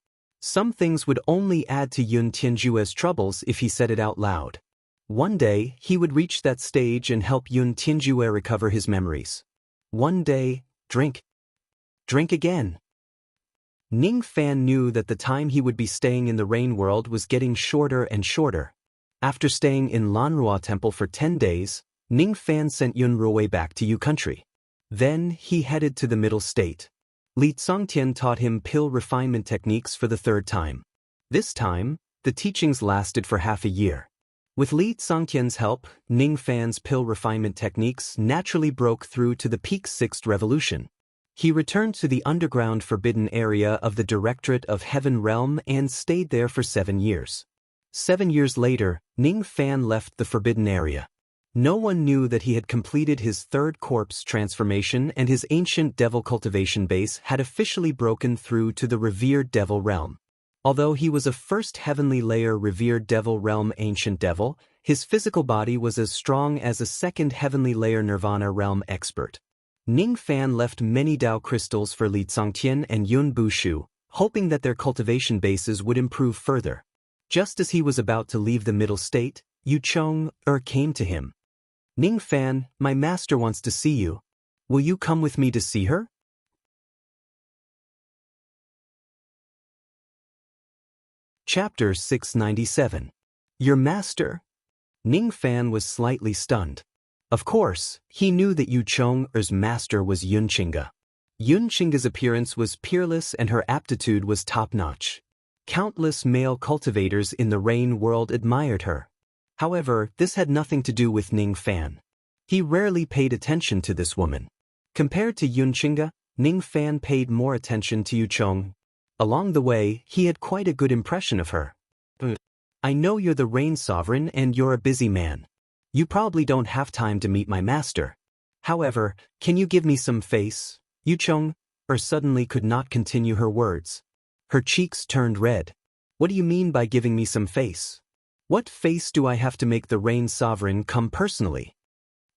Some things would only add to Yun Tianjue's troubles if he said it out loud. One day, he would reach that stage and help Yun Tianjue recover his memories. One day, drink. Drink again. Ning Fan knew that the time he would be staying in the rain world was getting shorter and shorter. After staying in Lanrua Temple for 10 days, Ning Fan sent Yun Ruowei back to Yu Country. Then, he headed to the middle state. Li Tsongtian taught him pill refinement techniques for the 3rd time. This time, the teachings lasted for half a year. With Li Tsongtian's help, Ning Fan's pill refinement techniques naturally broke through to the peak 6th revolution. He returned to the underground forbidden area of the Directorate of Heaven Realm and stayed there for 7 years. 7 years later, Ning Fan left the forbidden area. No one knew that he had completed his 3rd corpse transformation and his ancient devil cultivation base had officially broken through to the revered devil realm. Although he was a 1st heavenly layer revered devil realm ancient devil, his physical body was as strong as a 2nd heavenly layer nirvana realm expert. Ning Fan left many Dao crystals for Li Tsongtian and Yun Bushu, hoping that their cultivation bases would improve further. Just as he was about to leave the middle state, Yu Chong came to him. Ning Fan, my master wants to see you. Will you come with me to see her? Chapter 697. Your master? Ning Fan was slightly stunned. Of course, he knew that Yu Chong's master was Yun Qingge. Yun Qingge's appearance was peerless and her aptitude was top-notch. Countless male cultivators in the rain world admired her. However, this had nothing to do with Ning Fan. He rarely paid attention to this woman. Compared to Yun Qingge, Ning Fan paid more attention to Yu Chong. Along the way, he had quite a good impression of her. I know you're the Rain Sovereign and you're a busy man. You probably don't have time to meet my master. However, can you give me some face? Yu Chong suddenly could not continue her words. Her cheeks turned red. What do you mean by giving me some face? What face do I have to make the Rain Sovereign come personally?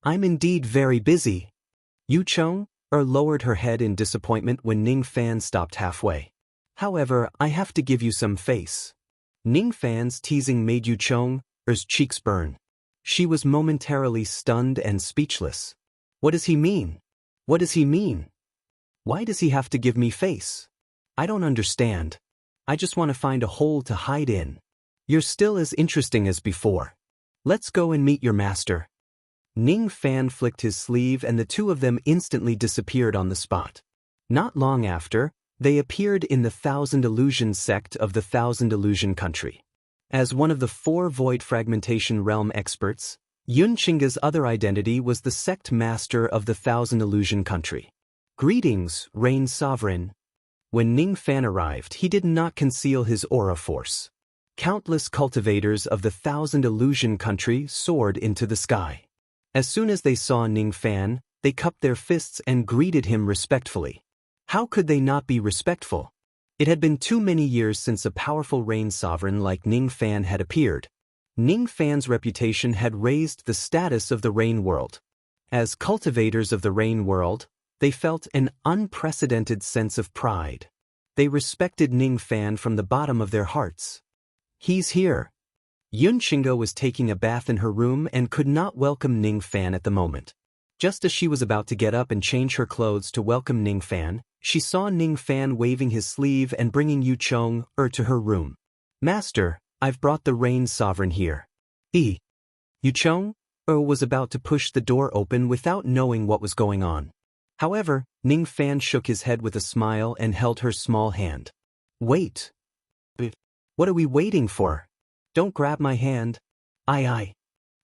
I'm indeed very busy. Yu Chong lowered her head in disappointment when Ning Fan stopped halfway. However, I have to give you some face. Ning Fan's teasing made Yu Chong's cheeks burn. She was momentarily stunned and speechless. What does he mean? What does he mean? Why does he have to give me face? I don't understand. I just want to find a hole to hide in. You're still as interesting as before. Let's go and meet your master. Ning Fan flicked his sleeve and the two of them instantly disappeared on the spot. Not long after, they appeared in the Thousand Illusion sect of the Thousand Illusion country. As one of the 4 void fragmentation realm experts, Yun Qingge's other identity was the sect master of the Thousand Illusion country. Greetings, Rain Sovereign. When Ning Fan arrived, he did not conceal his aura force. Countless cultivators of the Thousand Illusion country soared into the sky. As soon as they saw Ning Fan, they cupped their fists and greeted him respectfully. How could they not be respectful? It had been too many years since a powerful Rain Sovereign like Ning Fan had appeared. Ning Fan's reputation had raised the status of the Rain world. As cultivators of the Rain world, they felt an unprecedented sense of pride. They respected Ning Fan from the bottom of their hearts. He's here. Yun Qingge was taking a bath in her room and could not welcome Ning Fan at the moment. Just as she was about to get up and change her clothes to welcome Ning Fan, she saw Ning Fan waving his sleeve and bringing Yu Chong to her room. Master, I've brought the Rain Sovereign here. Yu Chong was about to push the door open without knowing what was going on. However, Ning Fan shook his head with a smile and held her small hand. Wait. What are we waiting for? Don't grab my hand. Aye.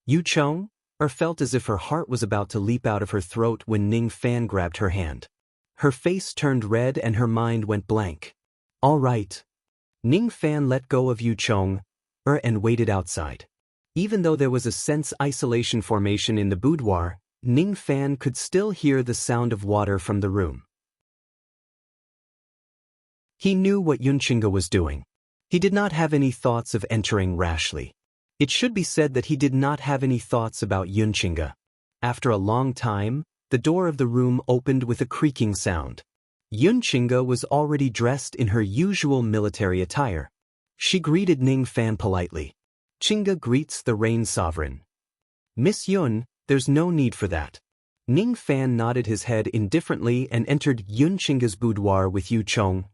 Yu Chong felt as if her heart was about to leap out of her throat when Ning Fan grabbed her hand. Her face turned red and her mind went blank. All right. Ning Fan let go of Yu Chong and waited outside. Even though there was a sense isolation formation in the boudoir, Ning Fan could still hear the sound of water from the room. He knew what Yun Qingge was doing. He did not have any thoughts of entering rashly. It should be said that he did not have any thoughts about Yun Qingge. After a long time, the door of the room opened with a creaking sound. Yun Qingge was already dressed in her usual military attire. She greeted Ning Fan politely. Qingge greets the Rain Sovereign. Miss Yun, there's no need for that. Ning Fan nodded his head indifferently and entered Yun Qingge's boudoir with Yu Chong.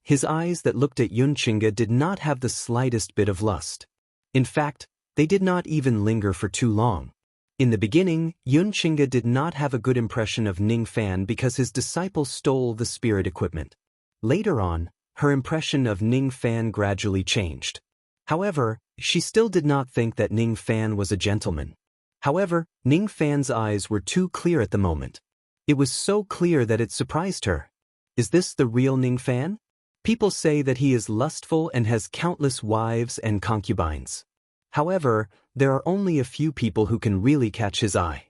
His eyes that looked at Yun Qingge did not have the slightest bit of lust. In fact, they did not even linger for too long. In the beginning, Yun Qingge did not have a good impression of Ning Fan because his disciple stole the spirit equipment. Later on, her impression of Ning Fan gradually changed. However, she still did not think that Ning Fan was a gentleman. However, Ning Fan's eyes were too clear at the moment. It was so clear that it surprised her. Is this the real Ning Fan? People say that he is lustful and has countless wives and concubines. However, there are only a few people who can really catch his eye.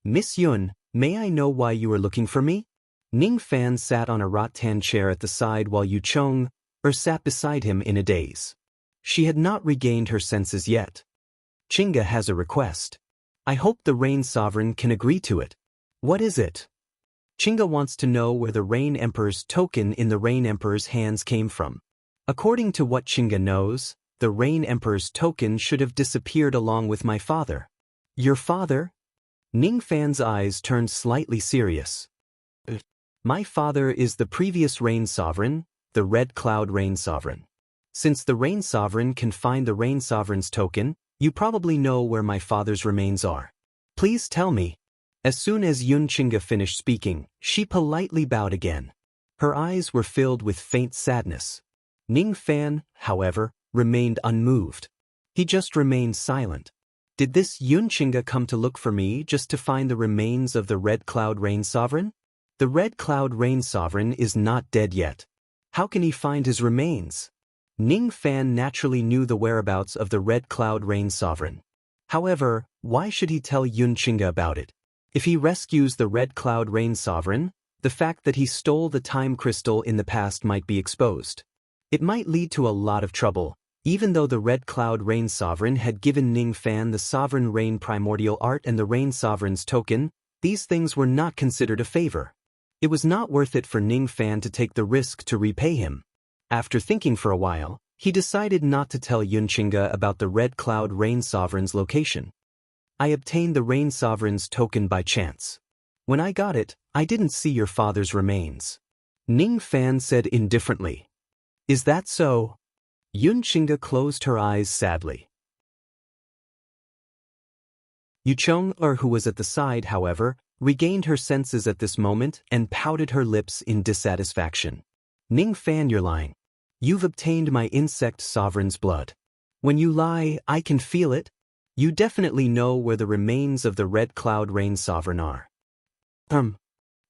Miss Yun, may I know why you are looking for me? Ning Fan sat on a rattan chair at the side while Yu Chong sat beside him in a daze. She had not regained her senses yet. Qingge has a request. I hope the Rain Sovereign can agree to it. What is it? Qingge wants to know where the Rain Emperor's token in the Rain Emperor's hands came from. According to what Qingge knows, the Rain Emperor's token should have disappeared along with my father. Your father? Ning Fan's eyes turned slightly serious. My father is the previous Rain Sovereign, the Red Cloud Rain Sovereign. Since the Rain Sovereign can find the Rain Sovereign's token, you probably know where my father's remains are. Please tell me. As soon as Yun Qingge finished speaking, she politely bowed again. Her eyes were filled with faint sadness. Ning Fan, however, remained unmoved. He just remained silent. Did this Yun Qingge come to look for me just to find the remains of the Red Cloud Rain Sovereign? The Red Cloud Rain Sovereign is not dead yet. How can he find his remains? Ning Fan naturally knew the whereabouts of the Red Cloud Rain Sovereign. However, why should he tell Yun Qingge about it? If he rescues the Red Cloud Rain Sovereign, the fact that he stole the time crystal in the past might be exposed. It might lead to a lot of trouble. Even though the Red Cloud Rain Sovereign had given Ning Fan the Sovereign Rain Primordial Art and the Rain Sovereign's token, these things were not considered a favor. It was not worth it for Ning Fan to take the risk to repay him. After thinking for a while, he decided not to tell Yun Qingge about the Red Cloud Rain Sovereign's location. I obtained the Rain Sovereign's token by chance. When I got it, I didn't see your father's remains. Ning Fan said indifferently. Is that so? Yun Qingge closed her eyes sadly. Yu Chong, who was at the side, however, regained her senses at this moment and pouted her lips in dissatisfaction. Ning Fan, you're lying. You've obtained my insect sovereign's blood. When you lie, I can feel it. You definitely know where the remains of the Red Cloud Rain Sovereign are.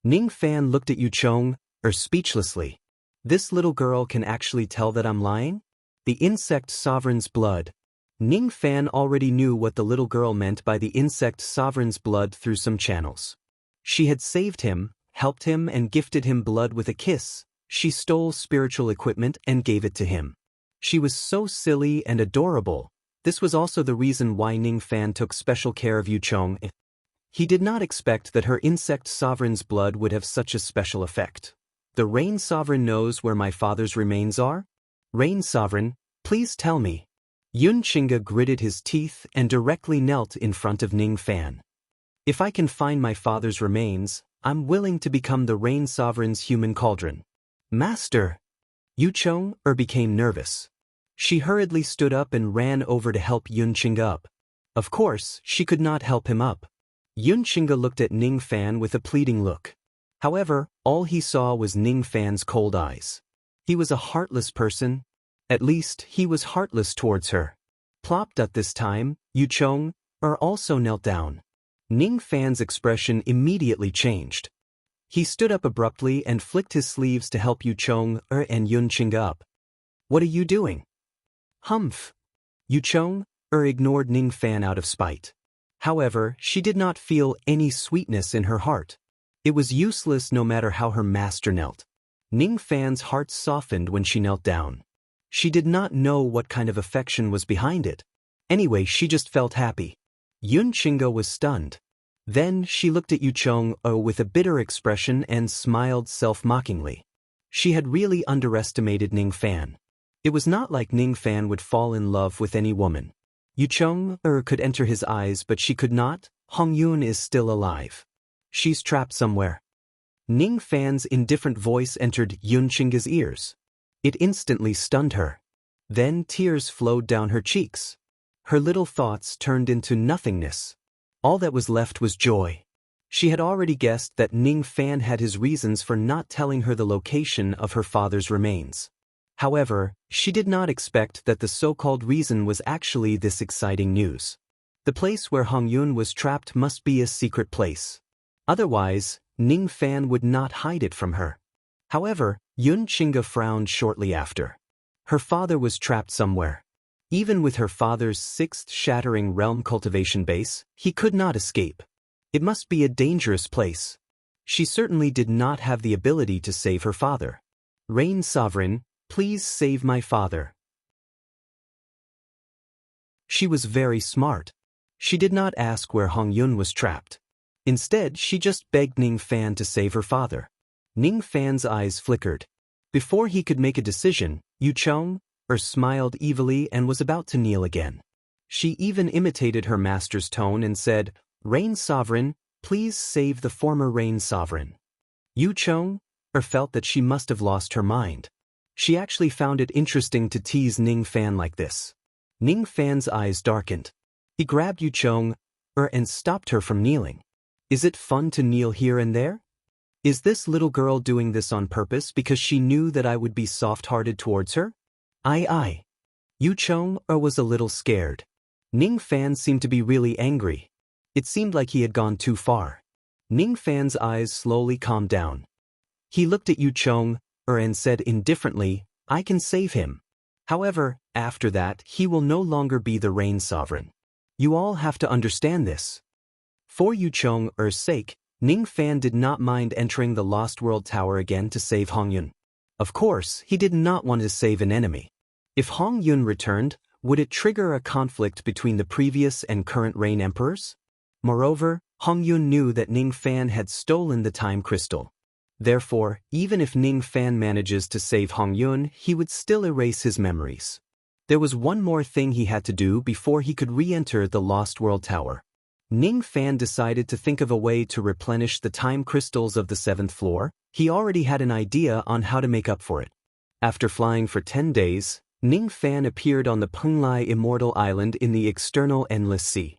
Ning Fan looked at Yu Chong, speechlessly. This little girl can actually tell that I'm lying? The insect sovereign's blood. Ning Fan already knew what the little girl meant by the insect sovereign's blood through some channels. She had saved him, helped him, and gifted him blood with a kiss. She stole spiritual equipment and gave it to him. She was so silly and adorable. This was also the reason why Ning Fan took special care of Yu Chong. He did not expect that her insect sovereign's blood would have such a special effect. The Rain Sovereign knows where my father's remains are? Rain Sovereign, please tell me. Yun Qingge gritted his teeth and directly knelt in front of Ning Fan. If I can find my father's remains, I'm willing to become the Rain Sovereign's human cauldron. Master! Yu Chong became nervous. She hurriedly stood up and ran over to help Yun Qingge up. Of course, she could not help him up. Yun Qingge looked at Ning Fan with a pleading look. However, all he saw was Ning Fan's cold eyes. He was a heartless person. At least, he was heartless towards her. Plopped at this time, Yu Chong also knelt down. Ning Fan's expression immediately changed. He stood up abruptly and flicked his sleeves to help Yu Chong and Yun Qingge up. What are you doing? Humph. Yu Chong ignored Ning Fan out of spite. However, she did not feel any sweetness in her heart. It was useless no matter how her master knelt. Ning Fan's heart softened when she knelt down. She did not know what kind of affection was behind it. Anyway, she just felt happy. Yun Qingge was stunned. Then she looked at Yu Chong with a bitter expression and smiled self-mockingly. She had really underestimated Ning Fan. It was not like Ning Fan would fall in love with any woman. Yu Chong could enter his eyes, but she could not. Hong Yun is still alive. She's trapped somewhere. Ning Fan's indifferent voice entered Yun Chinga's ears. It instantly stunned her. Then tears flowed down her cheeks. Her little thoughts turned into nothingness. All that was left was joy. She had already guessed that Ning Fan had his reasons for not telling her the location of her father's remains. However, she did not expect that the so-called reason was actually this exciting news. The place where Hong Yun was trapped must be a secret place. Otherwise, Ning Fan would not hide it from her. However, Yun Chinga frowned shortly after. Her father was trapped somewhere. Even with her father's sixth shattering realm cultivation base, he could not escape. It must be a dangerous place. She certainly did not have the ability to save her father. Rain Sovereign, please save my father. She was very smart. She did not ask where Hong Yun was trapped. Instead, she just begged Ning Fan to save her father. Ning Fan's eyes flickered. Before he could make a decision, Yu Chong smiled evilly and was about to kneel again. She even imitated her master's tone and said, Rain Sovereign, please save the former Rain Sovereign. Yu Chong felt that she must have lost her mind. She actually found it interesting to tease Ning Fan like this. Ning Fan's eyes darkened. He grabbed Yu Chong and stopped her from kneeling. Is it fun to kneel here and there? Is this little girl doing this on purpose because she knew that I would be soft-hearted towards her? Aye. Yu Chong was a little scared. Ning Fan seemed to be really angry. It seemed like he had gone too far. Ning Fan's eyes slowly calmed down. He looked at Yu Chong and said indifferently, I can save him. However, after that, he will no longer be the Rain Sovereign. You all have to understand this. For Yu Chong's sake, Ning Fan did not mind entering the Lost World Tower again to save Hong Yun. Of course, he did not want to save an enemy. If Hong Yun returned, would it trigger a conflict between the previous and current Rain Emperors? Moreover, Hong Yun knew that Ning Fan had stolen the time crystal. Therefore, even if Ning Fan manages to save Hong Yun, he would still erase his memories. There was one more thing he had to do before he could re-enter the Lost World Tower. Ning Fan decided to think of a way to replenish the time crystals of the 7th floor. He already had an idea on how to make up for it. After flying for 10 days, Ning Fan appeared on the Penglai Immortal Island in the external Endless Sea.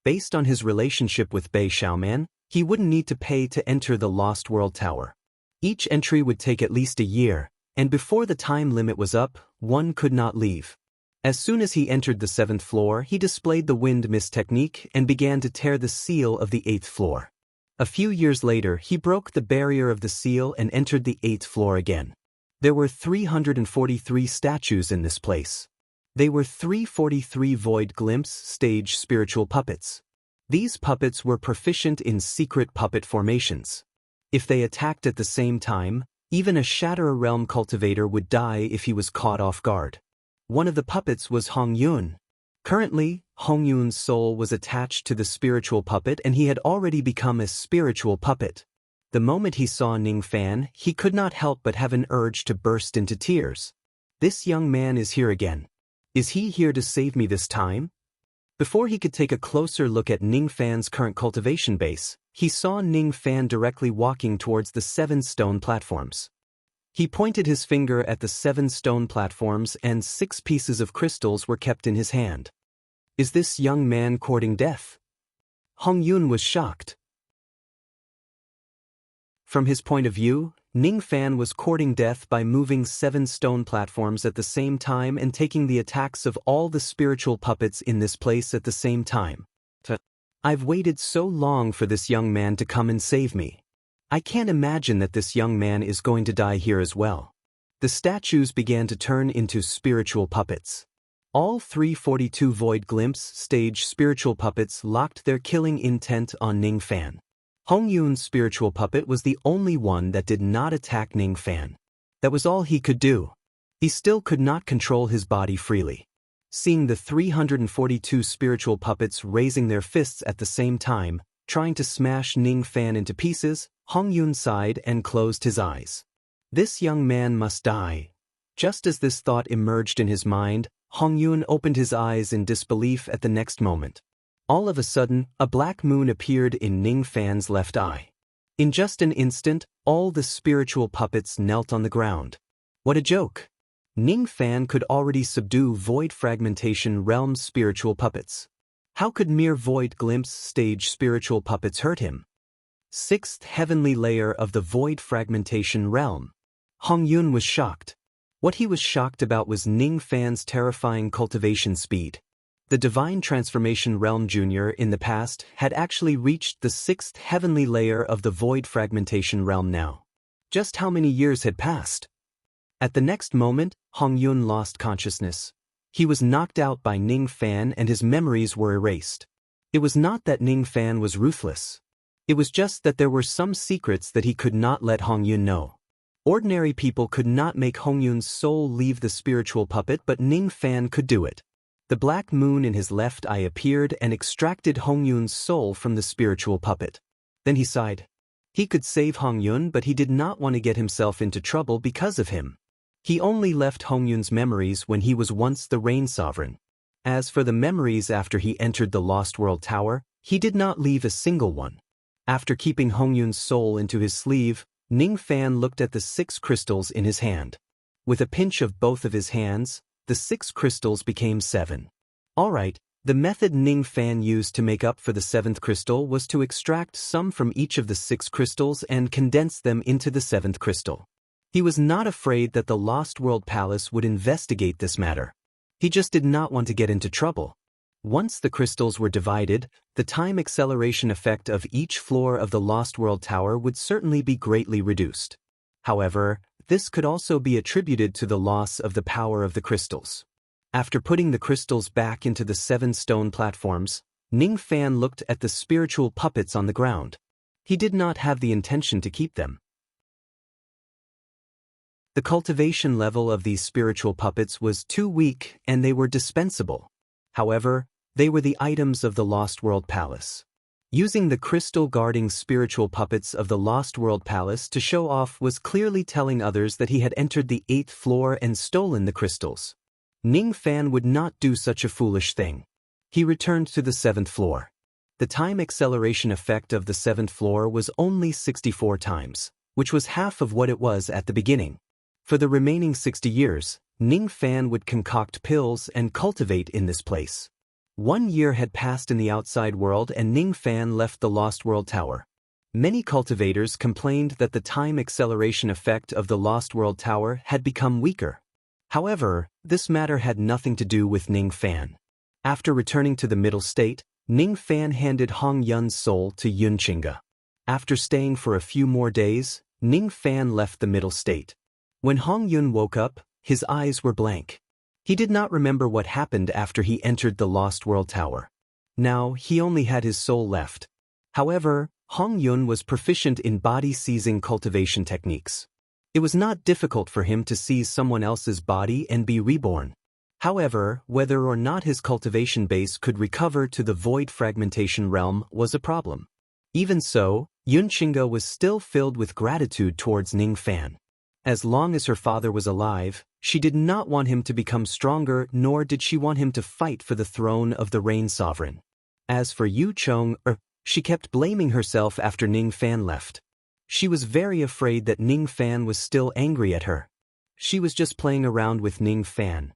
Based on his relationship with Bei Xiaoman, he wouldn't need to pay to enter the Lost World Tower. Each entry would take at least a year, and before the time limit was up, one could not leave. As soon as he entered the 7th floor, he displayed the wind mist technique and began to tear the seal of the 8th floor. A few years later, he broke the barrier of the seal and entered the 8th floor again. There were 343 statues in this place. They were 343 void glimpse stage spiritual puppets. These puppets were proficient in secret puppet formations. If they attacked at the same time, even a Shatter Realm cultivator would die if he was caught off guard. One of the puppets was Hong Yun. Currently, Hong Yun's soul was attached to the spiritual puppet and he had already become a spiritual puppet. The moment he saw Ning Fan, he could not help but have an urge to burst into tears. This young man is here again. Is he here to save me this time? Before he could take a closer look at Ning Fan's current cultivation base, he saw Ning Fan directly walking towards the 7 stone platforms. He pointed his finger at the 7 stone platforms and 6 pieces of crystals were kept in his hand. Is this young man courting death? Hong Yun was shocked. From his point of view, Ning Fan was courting death by moving 7 stone platforms at the same time and taking the attacks of all the spiritual puppets in this place at the same time. I've waited so long for this young man to come and save me. I can't imagine that this young man is going to die here as well. The statues began to turn into spiritual puppets. All 342 void glimpse stage spiritual puppets locked their killing intent on Ning Fan. Hong Yun's spiritual puppet was the only one that did not attack Ning Fan. That was all he could do. He still could not control his body freely. Seeing the 342 spiritual puppets raising their fists at the same time, trying to smash Ning Fan into pieces, Hong Yun sighed and closed his eyes. This young man must die. Just as this thought emerged in his mind, Hong Yun opened his eyes in disbelief at the next moment. All of a sudden, a black moon appeared in Ning Fan's left eye. In just an instant, all the spiritual puppets knelt on the ground. What a joke! Ning Fan could already subdue Void Fragmentation Realm's spiritual puppets. How could mere Void Glimpse stage spiritual puppets hurt him? Sixth heavenly layer of the Void Fragmentation Realm. Hong Yun was shocked. What he was shocked about was Ning Fan's terrifying cultivation speed. The Divine Transformation Realm Jr. in the past had actually reached the sixth heavenly layer of the Void Fragmentation Realm now. Just how many years had passed? At the next moment, Hong Yun lost consciousness. He was knocked out by Ning Fan and his memories were erased. It was not that Ning Fan was ruthless. It was just that there were some secrets that he could not let Hong Yun know. Ordinary people could not make Hong Yun's soul leave the spiritual puppet, but Ning Fan could do it. The black moon in his left eye appeared and extracted Hong Yun's soul from the spiritual puppet. Then he sighed. He could save Hong Yun, but he did not want to get himself into trouble because of him. He only left Hong Yun's memories when he was once the Rain Sovereign. As for the memories after he entered the Lost World Tower, he did not leave a single one. After keeping Hong Yun's soul into his sleeve, Ning Fan looked at the 6 crystals in his hand. With a pinch of both of his hands, the 6 crystals became 7. Alright, the method Ning Fan used to make up for the 7th crystal was to extract some from each of the 6 crystals and condense them into the 7th crystal. He was not afraid that the Lost World Palace would investigate this matter. He just did not want to get into trouble. Once the crystals were divided, the time acceleration effect of each floor of the Lost World Tower would certainly be greatly reduced. However, this could also be attributed to the loss of the power of the crystals. After putting the crystals back into the 7 stone platforms, Ning Fan looked at the spiritual puppets on the ground. He did not have the intention to keep them. The cultivation level of these spiritual puppets was too weak and they were dispensable. However, they were the items of the Lost World Palace. Using the crystal-guarding spiritual puppets of the Lost World Palace to show off was clearly telling others that he had entered the 8th floor and stolen the crystals. Ning Fan would not do such a foolish thing. He returned to the 7th floor. The time acceleration effect of the 7th floor was only 64 times, which was half of what it was at the beginning. For the remaining 60 years, Ning Fan would concoct pills and cultivate in this place. 1 year had passed in the outside world and Ning Fan left the Lost World Tower. Many cultivators complained that the time acceleration effect of the Lost World Tower had become weaker. However, this matter had nothing to do with Ning Fan. After returning to the middle state, Ning Fan handed Hong Yun's soul to Yun Qingge. After staying for a few more days, Ning Fan left the middle state. When Hong Yun woke up, his eyes were blank. He did not remember what happened after he entered the Lost World Tower. Now, he only had his soul left. However, Hong Yun was proficient in body-seizing cultivation techniques. It was not difficult for him to seize someone else's body and be reborn. However, whether or not his cultivation base could recover to the Void Fragmentation Realm was a problem. Even so, Yun Qingge was still filled with gratitude towards Ning Fan. As long as her father was alive, she did not want him to become stronger, nor did she want him to fight for the throne of the Rain Sovereign. As for Yu Chong, she kept blaming herself after Ning Fan left. She was very afraid that Ning Fan was still angry at her. She was just playing around with Ning Fan.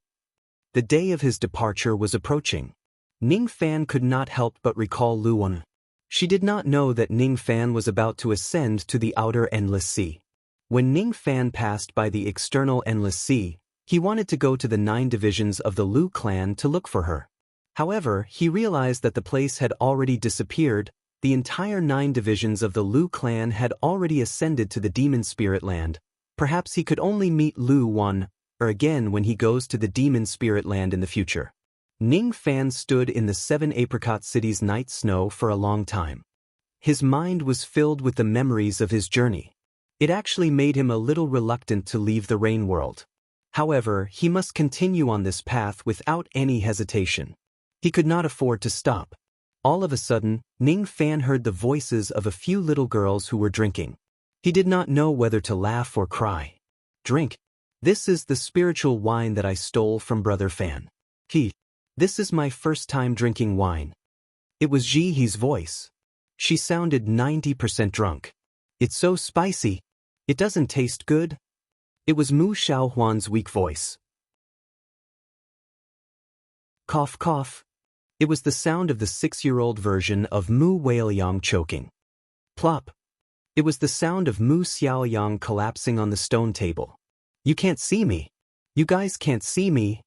The day of his departure was approaching. Ning Fan could not help but recall Luan. She did not know that Ning Fan was about to ascend to the outer Endless Sea. When Ning Fan passed by the external Endless Sea, he wanted to go to the 9 divisions of the Lu clan to look for her. However, he realized that the place had already disappeared. The entire 9 divisions of the Lu clan had already ascended to the Demon Spirit Land. Perhaps he could only meet Lu Wan again when he goes to the Demon Spirit Land in the future. Ning Fan stood in the 7 Apricot City's night snow for a long time. His mind was filled with the memories of his journey. It actually made him a little reluctant to leave the Rain World. However, he must continue on this path without any hesitation. He could not afford to stop. All of a sudden, Ning Fan heard the voices of a few little girls who were drinking. He did not know whether to laugh or cry. Drink. This is the spiritual wine that I stole from Brother Fan. This is my first time drinking wine. It was Ji He's voice. She sounded 90% drunk. It's so spicy. It doesn't taste good. It was Mu Xiaohuan's weak voice. Cough cough. It was the sound of the 6-year-old version of Mu Weiliang choking. Plop. It was the sound of Mu Xiaoyang collapsing on the stone table. You can't see me. You guys can't see me.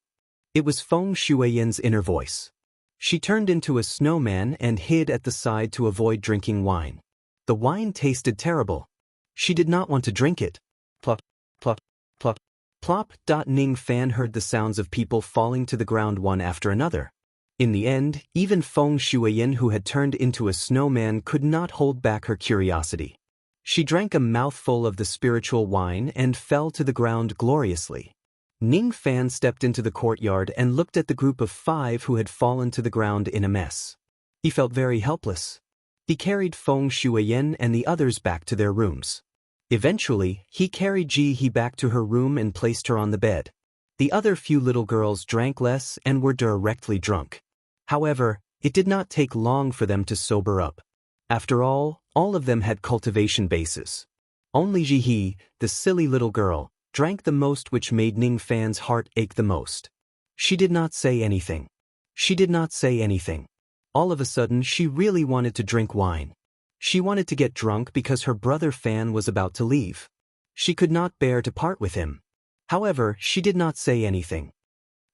It was Feng Shuiyan's inner voice. She turned into a snowman and hid at the side to avoid drinking wine. The wine tasted terrible. She did not want to drink it. Plop, plop, plop, plop. Ning Fan heard the sounds of people falling to the ground one after another. In the end, even Feng Shuiyan, who had turned into a snowman, could not hold back her curiosity. She drank a mouthful of the spiritual wine and fell to the ground gloriously. Ning Fan stepped into the courtyard and looked at the group of 5 who had fallen to the ground in a mess. He felt very helpless. He carried Feng Shuiyan and the others back to their rooms. Eventually, he carried Ji He back to her room and placed her on the bed. The other few little girls drank less and were directly drunk. However, it did not take long for them to sober up. After all of them had cultivation bases. Only Ji He, the silly little girl, drank the most, which made Ning Fan's heart ache the most. She did not say anything. She did not say anything. All of a sudden, she really wanted to drink wine. She wanted to get drunk because her brother Fan was about to leave. She could not bear to part with him. However, she did not say anything.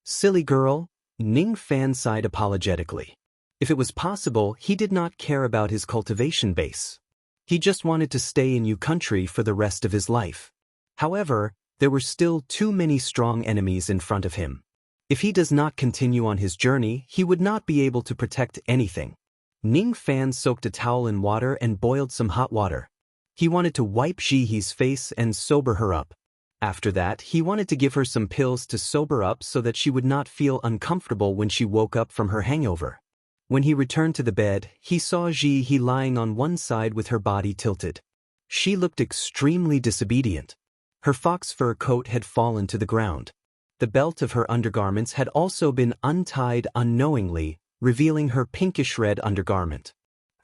Silly girl, Ning Fan sighed apologetically. If it was possible, he did not care about his cultivation base. He just wanted to stay in Yu country for the rest of his life. However, there were still too many strong enemies in front of him. If he does not continue on his journey, he would not be able to protect anything. Ning Fan soaked a towel in water and boiled some hot water. He wanted to wipe Ji He's face and sober her up. After that, he wanted to give her some pills to sober up so that she would not feel uncomfortable when she woke up from her hangover. When he returned to the bed, he saw Ji He lying on one side with her body tilted. She looked extremely disobedient. Her fox fur coat had fallen to the ground. The belt of her undergarments had also been untied unknowingly, revealing her pinkish-red undergarment.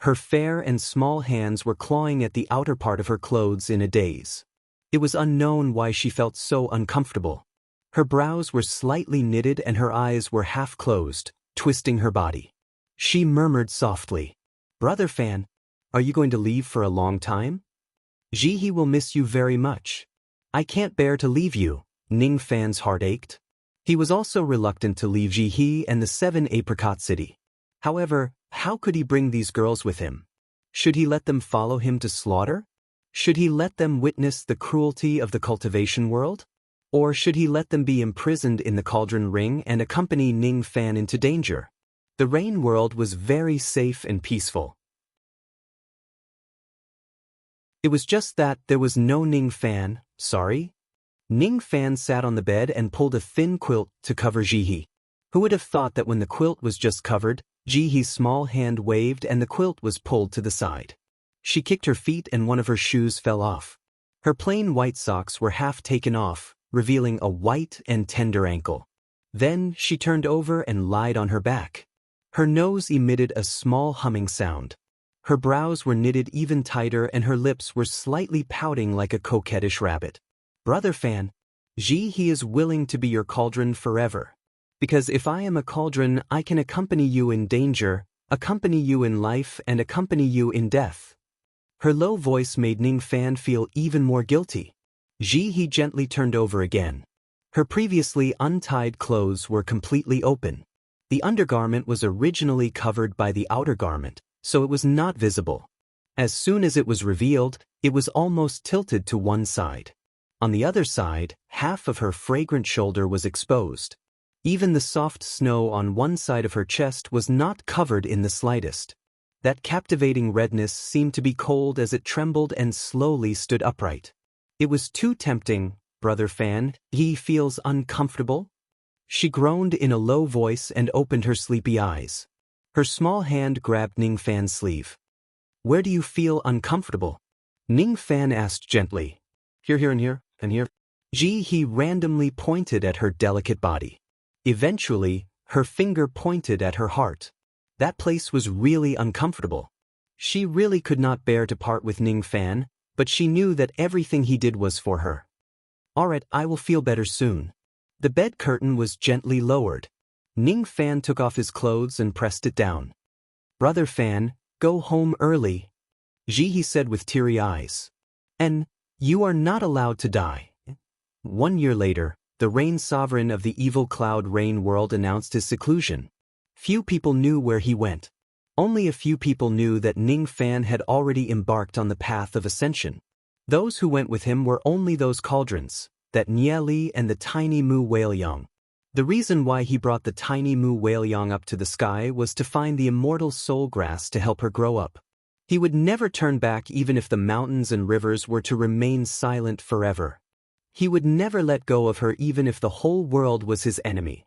Her fair and small hands were clawing at the outer part of her clothes in a daze. It was unknown why she felt so uncomfortable. Her brows were slightly knitted and her eyes were half closed, twisting her body. She murmured softly, "Brother Fan, are you going to leave for a long time? Ji He will miss you very much. I can't bear to leave you." Ning Fan's heart ached. He was also reluctant to leave Ji He and the 7 Apricot City. However, how could he bring these girls with him? Should he let them follow him to slaughter? Should he let them witness the cruelty of the cultivation world? Or should he let them be imprisoned in the cauldron ring and accompany Ning Fan into danger? The rain world was very safe and peaceful. It was just that there was no Ning Fan, sorry. Ning Fan sat on the bed and pulled a thin quilt to cover Ji He. Who would have thought that when the quilt was just covered, Ji He's small hand waved and the quilt was pulled to the side. She kicked her feet and one of her shoes fell off. Her plain white socks were half taken off, revealing a white and tender ankle. Then she turned over and lied on her back. Her nose emitted a small humming sound. Her brows were knitted even tighter and her lips were slightly pouting like a coquettish rabbit. "Brother Fan, Ji He is willing to be your cauldron forever. Because if I am a cauldron, I can accompany you in danger, accompany you in life, and accompany you in death." Her low voice made Ning Fan feel even more guilty. Ji He gently turned over again. Her previously untied clothes were completely open. The undergarment was originally covered by the outer garment, so it was not visible. As soon as it was revealed, it was almost tilted to one side. On the other side, half of her fragrant shoulder was exposed. Even the soft snow on one side of her chest was not covered in the slightest. That captivating redness seemed to be cold as it trembled and slowly stood upright. It was too tempting. "Brother Fan, he feels uncomfortable?" She groaned in a low voice and opened her sleepy eyes. Her small hand grabbed Ning Fan's sleeve. Where do you feel uncomfortable? Ning Fan asked gently. Here, and here, and here. He randomly pointed at her delicate body. Eventually, her finger pointed at her heart. That place was really uncomfortable. She really could not bear to part with Ning Fan, but she knew that everything he did was for her. Alright, I will feel better soon. The bed curtain was gently lowered. Ning Fan took off his clothes and pressed it down. Brother Fan, go home early. He said with teary eyes. And you are not allowed to die. 1 year later, the Rain Sovereign of the evil Cloud Rain world announced his seclusion. Few people knew where he went. Only a few people knew that Ning Fan had already embarked on the path of ascension. Those who went with him were only those cauldrons, that Nye Li and the tiny Mu Whaleyong. The reason why he brought the tiny Mu Whaleyong up to the sky was to find the immortal soul grass to help her grow up. He would never turn back even if the mountains and rivers were to remain silent forever. He would never let go of her even if the whole world was his enemy.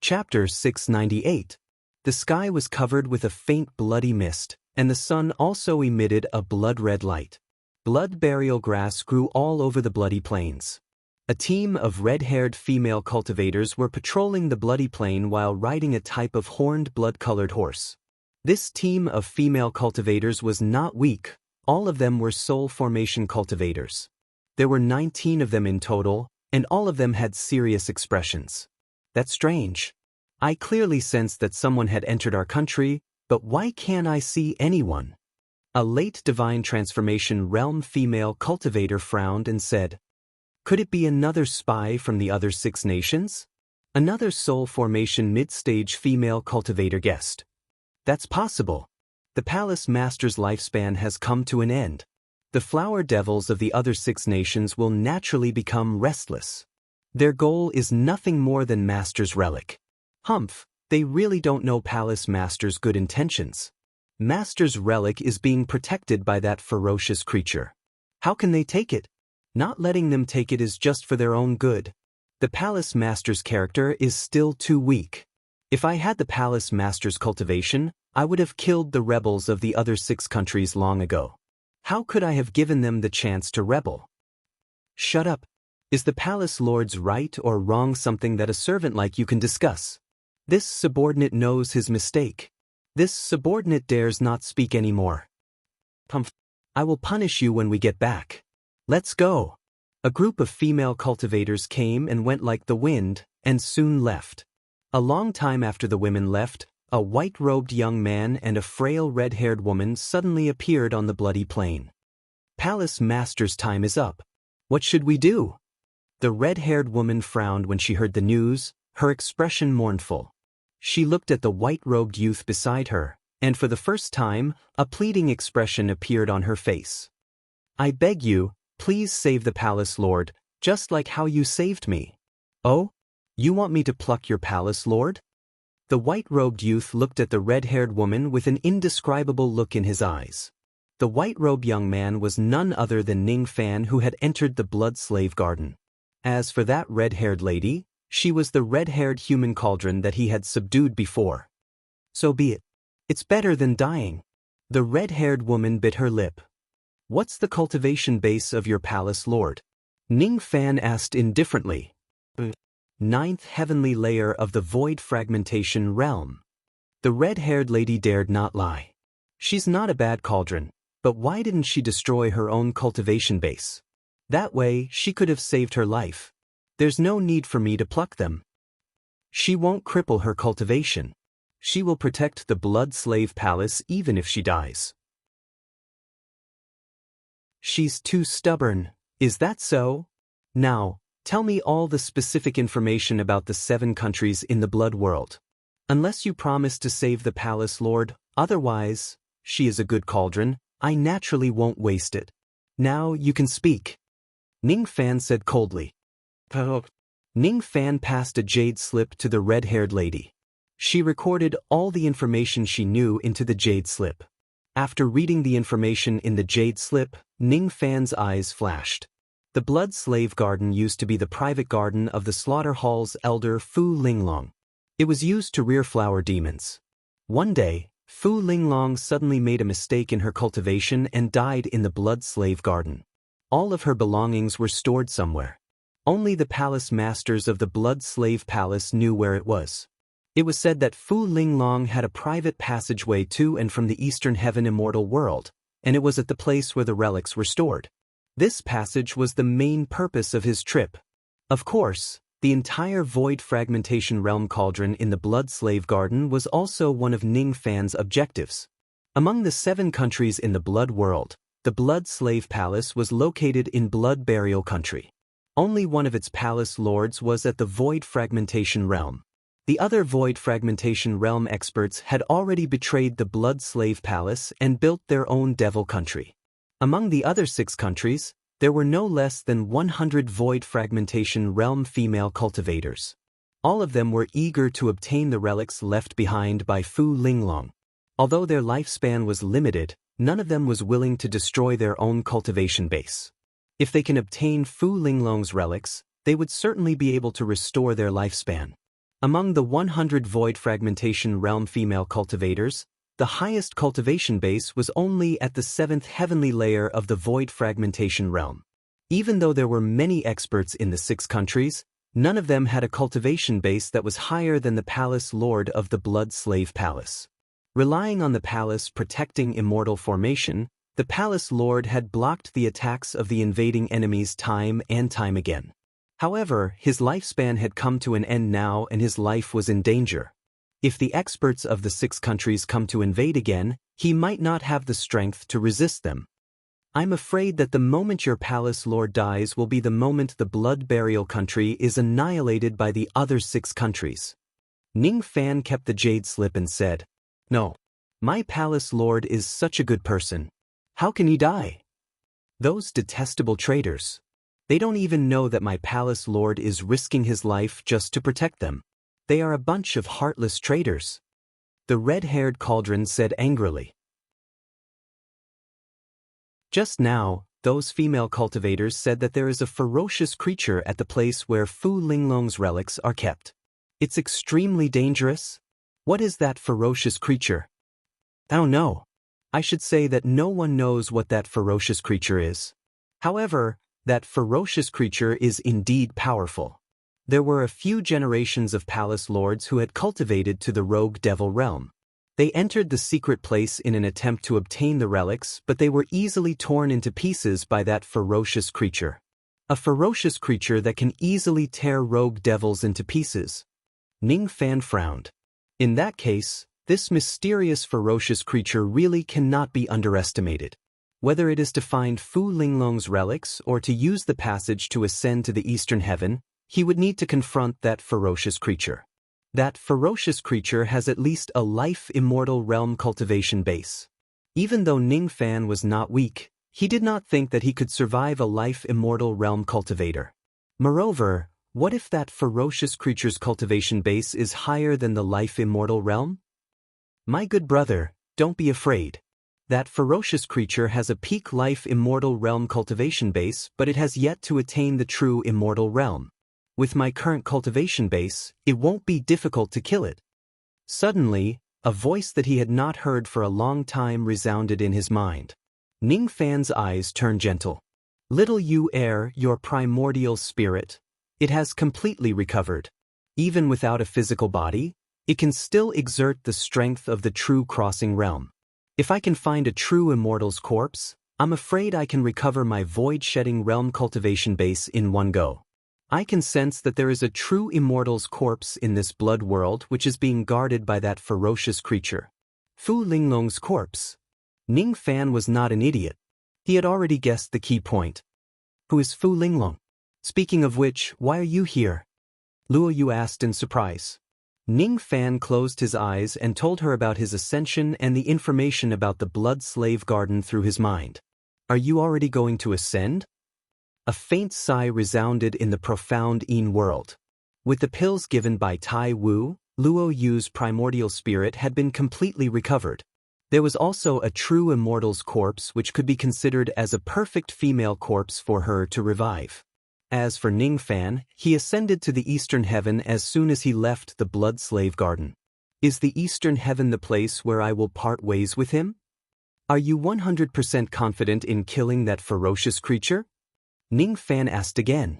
Chapter 698. The sky was covered with a faint bloody mist, and the sun also emitted a blood-red light. Blood burial grass grew all over the bloody plains. A team of red-haired female cultivators were patrolling the bloody plain while riding a type of horned blood-colored horse. This team of female cultivators was not weak, all of them were soul formation cultivators. There were 19 of them in total, and all of them had serious expressions. That's strange. I clearly sensed that someone had entered our country, but why can't I see anyone? A late divine transformation realm female cultivator frowned and said, could it be another spy from the other 6 nations? Another soul formation mid-stage female cultivator guessed. That's possible. The palace master's lifespan has come to an end. The flower devils of the other 6 nations will naturally become restless. Their goal is nothing more than master's relic. Humph, they really don't know palace master's good intentions. Master's relic is being protected by that ferocious creature. How can they take it? Not letting them take it is just for their own good. The palace master's character is still too weak. If I had the palace master's cultivation, I would have killed the rebels of the other 6 countries long ago. How could I have given them the chance to rebel? Shut up. Is the palace lord's right or wrong something that a servant like you can discuss? This subordinate knows his mistake. This subordinate dares not speak anymore. I will punish you when we get back. Let's go. A group of female cultivators came and went like the wind, and soon left. A long time after the women left, a white-robed young man and a frail red-haired woman suddenly appeared on the bloody plain. Palace master's time is up. What should we do? The red-haired woman frowned when she heard the news, her expression mournful. She looked at the white-robed youth beside her, and for the first time, a pleading expression appeared on her face. I beg you, please save the palace lord, just like how you saved me. Oh? You want me to pluck your palace lord? The white-robed youth looked at the red-haired woman with an indescribable look in his eyes. The white-robed young man was none other than Ning Fan, who had entered the blood slave garden. As for that red-haired lady, she was the red-haired human cauldron that he had subdued before. So be it. It's better than dying. The red-haired woman bit her lip. What's the cultivation base of your palace lord? Ning Fan asked indifferently. 9th heavenly layer of the void fragmentation realm. The red-haired lady dared not lie. She's not a bad cauldron, but why didn't she destroy her own cultivation base? That way, she could have saved her life. There's no need for me to pluck them. She won't cripple her cultivation. She will protect the blood slave palace even if she dies. She's too stubborn, is that so? Now, tell me all the specific information about the 7 countries in the blood world. Unless you promise to save the palace lord, otherwise, she is a good cauldron, I naturally won't waste it. Now you can speak. Ning Fan said coldly. Ning Fan passed a jade slip to the red-haired lady. She recorded all the information she knew into the jade slip. After reading the information in the jade slip, Ning Fan's eyes flashed. The blood slave garden used to be the private garden of the slaughter hall's elder Fu Linglong. It was used to rear flower demons. One day, Fu Linglong suddenly made a mistake in her cultivation and died in the blood slave garden. All of her belongings were stored somewhere. Only the palace masters of the blood slave palace knew where it was. It was said that Fu Linglong had a private passageway to and from the Eastern Heaven immortal world, and it was at the place where the relics were stored. This passage was the main purpose of his trip. Of course, the entire void fragmentation realm cauldron in the blood slave garden was also one of Ning Fan's objectives. Among the 7 countries in the blood world, the blood slave palace was located in blood burial country. Only one of its palace lords was at the void fragmentation realm. The other void fragmentation realm experts had already betrayed the blood slave palace and built their own devil country. Among the other 6 countries, there were no less than 100 void fragmentation realm female cultivators. All of them were eager to obtain the relics left behind by Fu Linglong. Although their lifespan was limited, none of them was willing to destroy their own cultivation base. If they can obtain Fu Linglong's relics, they would certainly be able to restore their lifespan. Among the 100 void fragmentation realm female cultivators, the highest cultivation base was only at the 7th heavenly layer of the void fragmentation realm. Even though there were many experts in the 6 countries, none of them had a cultivation base that was higher than the palace lord of the blood slave palace. Relying on the palace protecting immortal formation, the palace lord had blocked the attacks of the invading enemies time and time again. However, his lifespan had come to an end now and his life was in danger. If the experts of the 6 countries come to invade again, he might not have the strength to resist them. I'm afraid that the moment your palace lord dies will be the moment the blood burial country is annihilated by the other 6 countries. Ning Fan kept the jade slip and said, "No. My palace lord is such a good person. How can he die? Those detestable traitors. They don't even know that my palace lord is risking his life just to protect them. They are a bunch of heartless traitors." The red-haired cauldron said angrily. Just now, those female cultivators said that there is a ferocious creature at the place where Fu Linglong's relics are kept. It's extremely dangerous? What is that ferocious creature? I don't know. I should say that no one knows what that ferocious creature is. However, that ferocious creature is indeed powerful. There were a few generations of palace lords who had cultivated to the rogue devil realm. They entered the secret place in an attempt to obtain the relics, but they were easily torn into pieces by that ferocious creature. A ferocious creature that can easily tear rogue devils into pieces. Ning Fan frowned. In that case, this mysterious ferocious creature really cannot be underestimated. Whether it is to find Fu Linglong's relics or to use the passage to ascend to the Eastern Heaven, he would need to confront that ferocious creature. That ferocious creature has at least a life-immortal realm cultivation base. Even though Ning Fan was not weak, he did not think that he could survive a life-immortal realm cultivator. Moreover, what if that ferocious creature's cultivation base is higher than the life-immortal realm? My good brother, don't be afraid. That ferocious creature has a peak life-immortal realm cultivation base, but it has yet to attain the true immortal realm. With my current cultivation base, it won't be difficult to kill it. Suddenly, a voice that he had not heard for a long time resounded in his mind. Ning Fan's eyes turned gentle. Little you heir, your primordial spirit. It has completely recovered. Even without a physical body, it can still exert the strength of the true crossing realm. If I can find a true immortal's corpse, I'm afraid I can recover my void-shedding realm cultivation base in one go. I can sense that there is a true immortal's corpse in this blood world which is being guarded by that ferocious creature. Fu Linglong's corpse. Ning Fan was not an idiot. He had already guessed the key point. Who is Fu Linglong? Speaking of which, why are you here? Luo Yu asked in surprise. Ning Fan closed his eyes and told her about his ascension and the information about the blood slave garden through his mind. Are you already going to ascend? A faint sigh resounded in the profound Yin world. With the pills given by Tai Wu, Luo Yu's primordial spirit had been completely recovered. There was also a true immortal's corpse which could be considered as a perfect female corpse for her to revive. As for Ning Fan, he ascended to the Eastern Heaven as soon as he left the Blood Slave Garden. Is the Eastern Heaven the place where I will part ways with him? Are you 100% confident in killing that ferocious creature? Ning Fan asked again.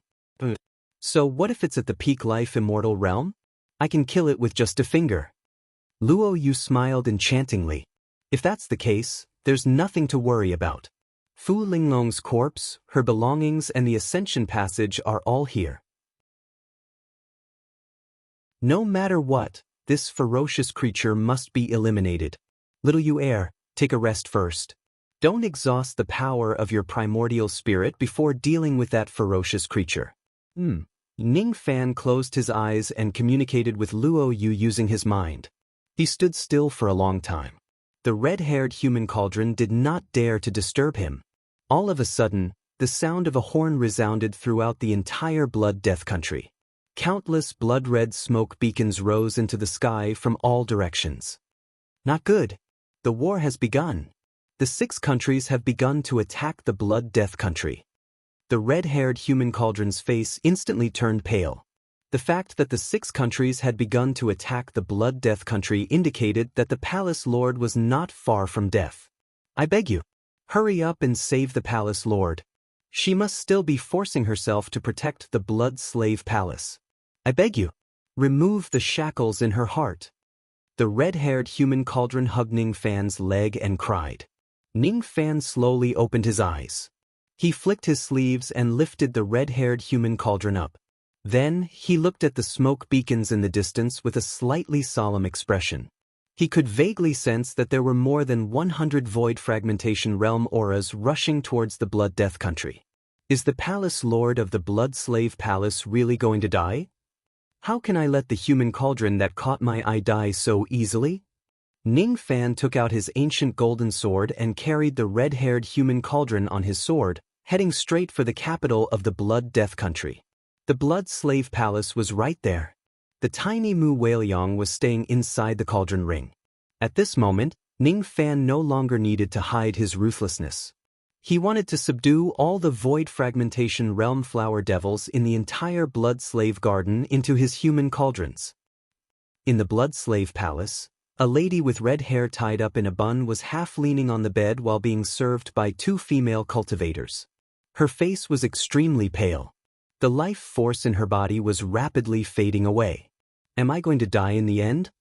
So what if it's at the peak life immortal realm? I can kill it with just a finger. Luo Yu smiled enchantingly. If that's the case, there's nothing to worry about. Fu Linglong's corpse, her belongings and the ascension passage are all here. No matter what, this ferocious creature must be eliminated. Little Yu Air, take a rest first. Don't exhaust the power of your primordial spirit before dealing with that ferocious creature. Ning Fan closed his eyes and communicated with Luo Yu using his mind. He stood still for a long time. The red-haired human cauldron did not dare to disturb him. All of a sudden, the sound of a horn resounded throughout the entire Blood Death Country. Countless blood-red smoke beacons rose into the sky from all directions. Not good. The war has begun. The 6 countries have begun to attack the Blood Death Country. The red-haired human cauldron's face instantly turned pale. The fact that the 6 countries had begun to attack the Blood Death Country indicated that the Palace Lord was not far from death. I beg you, hurry up and save the Palace Lord. She must still be forcing herself to protect the Blood Slave Palace. I beg you, remove the shackles in her heart. The red-haired human cauldron hugged Ning Fan's leg and cried. Ning Fan slowly opened his eyes. He flicked his sleeves and lifted the red-haired human cauldron up. Then, he looked at the smoke beacons in the distance with a slightly solemn expression. He could vaguely sense that there were more than 100 void fragmentation realm auras rushing towards the Blood Death Country. Is the Palace Lord of the Blood Slave Palace really going to die? How can I let the human cauldron that caught my eye die so easily? Ning Fan took out his ancient golden sword and carried the red-haired human cauldron on his sword, heading straight for the capital of the Blood Death Country. The Blood Slave Palace was right there. The tiny Mu Whaleyong was staying inside the cauldron ring. At this moment, Ning Fan no longer needed to hide his ruthlessness. He wanted to subdue all the void fragmentation realm flower devils in the entire Blood Slave Garden into his human cauldrons. In the Blood Slave Palace, a lady with red hair tied up in a bun was half leaning on the bed while being served by 2 female cultivators. Her face was extremely pale. The life force in her body was rapidly fading away. Am I going to die in the end?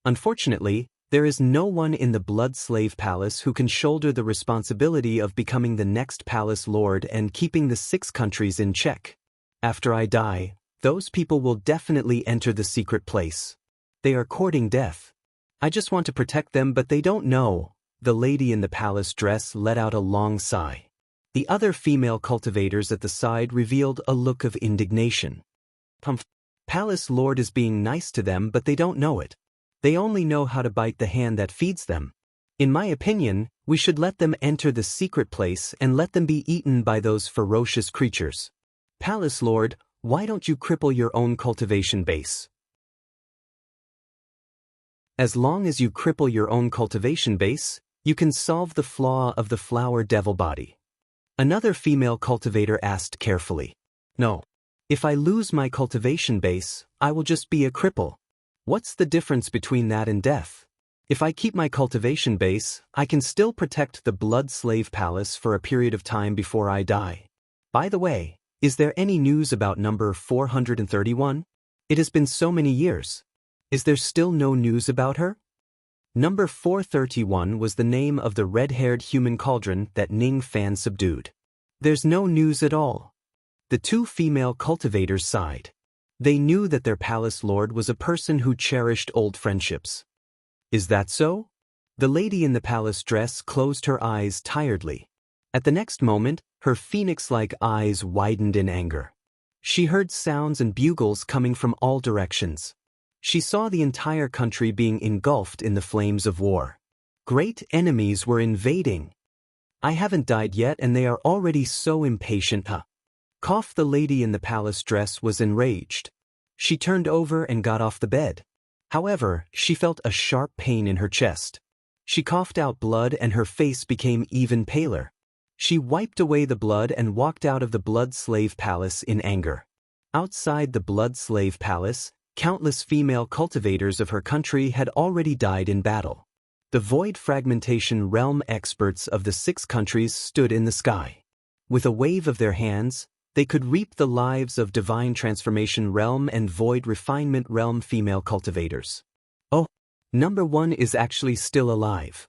Unfortunately, there is no one in the Blood Slave Palace who can shoulder the responsibility of becoming the next Palace Lord and keeping the 6 countries in check. After I die, those people will definitely enter the secret place. They are courting death. I just want to protect them, but they don't know. The lady in the palace dress let out a long sigh. The other female cultivators at the side revealed a look of indignation. Palace Lord is being nice to them, but they don't know it. They only know how to bite the hand that feeds them. In my opinion, we should let them enter the secret place and let them be eaten by those ferocious creatures. Palace Lord, why don't you cripple your own cultivation base? As long as you cripple your own cultivation base, you can solve the flaw of the flower devil body. Another female cultivator asked carefully. No. If I lose my cultivation base, I will just be a cripple. What's the difference between that and death? If I keep my cultivation base, I can still protect the Blood Slave Palace for a period of time before I die. By the way, is there any news about number 431? It has been so many years. Is there still no news about her? Number 431 was the name of the red-haired human cauldron that Ning Fan subdued. There's no news at all. The 2 female cultivators sighed. They knew that their palace lord was a person who cherished old friendships. Is that so? The lady in the palace dress closed her eyes tiredly. At the next moment, her phoenix-like eyes widened in anger. She heard sounds and bugles coming from all directions. She saw the entire country being engulfed in the flames of war. Great enemies were invading. I haven't died yet and they are already so impatient, huh? Cough. The lady in the palace dress was enraged. She turned over and got off the bed. However, she felt a sharp pain in her chest. She coughed out blood and her face became even paler. She wiped away the blood and walked out of the Blood Slave Palace in anger. Outside the Blood Slave Palace, countless female cultivators of her country had already died in battle. The Void Fragmentation Realm experts of the 6 countries stood in the sky. With a wave of their hands, they could reap the lives of Divine Transformation Realm and Void Refinement Realm female cultivators. Oh, number 1 is actually still alive.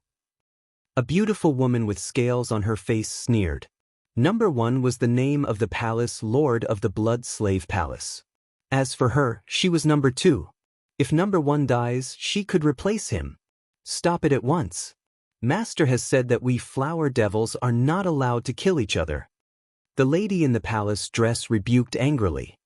A beautiful woman with scales on her face sneered. Number 1 was the name of the palace lord of the Blood Slave Palace. As for her, she was number 2. If number 1 dies, she could replace him. Stop it at once. Master has said that we flower devils are not allowed to kill each other. The lady in the palace dress rebuked angrily.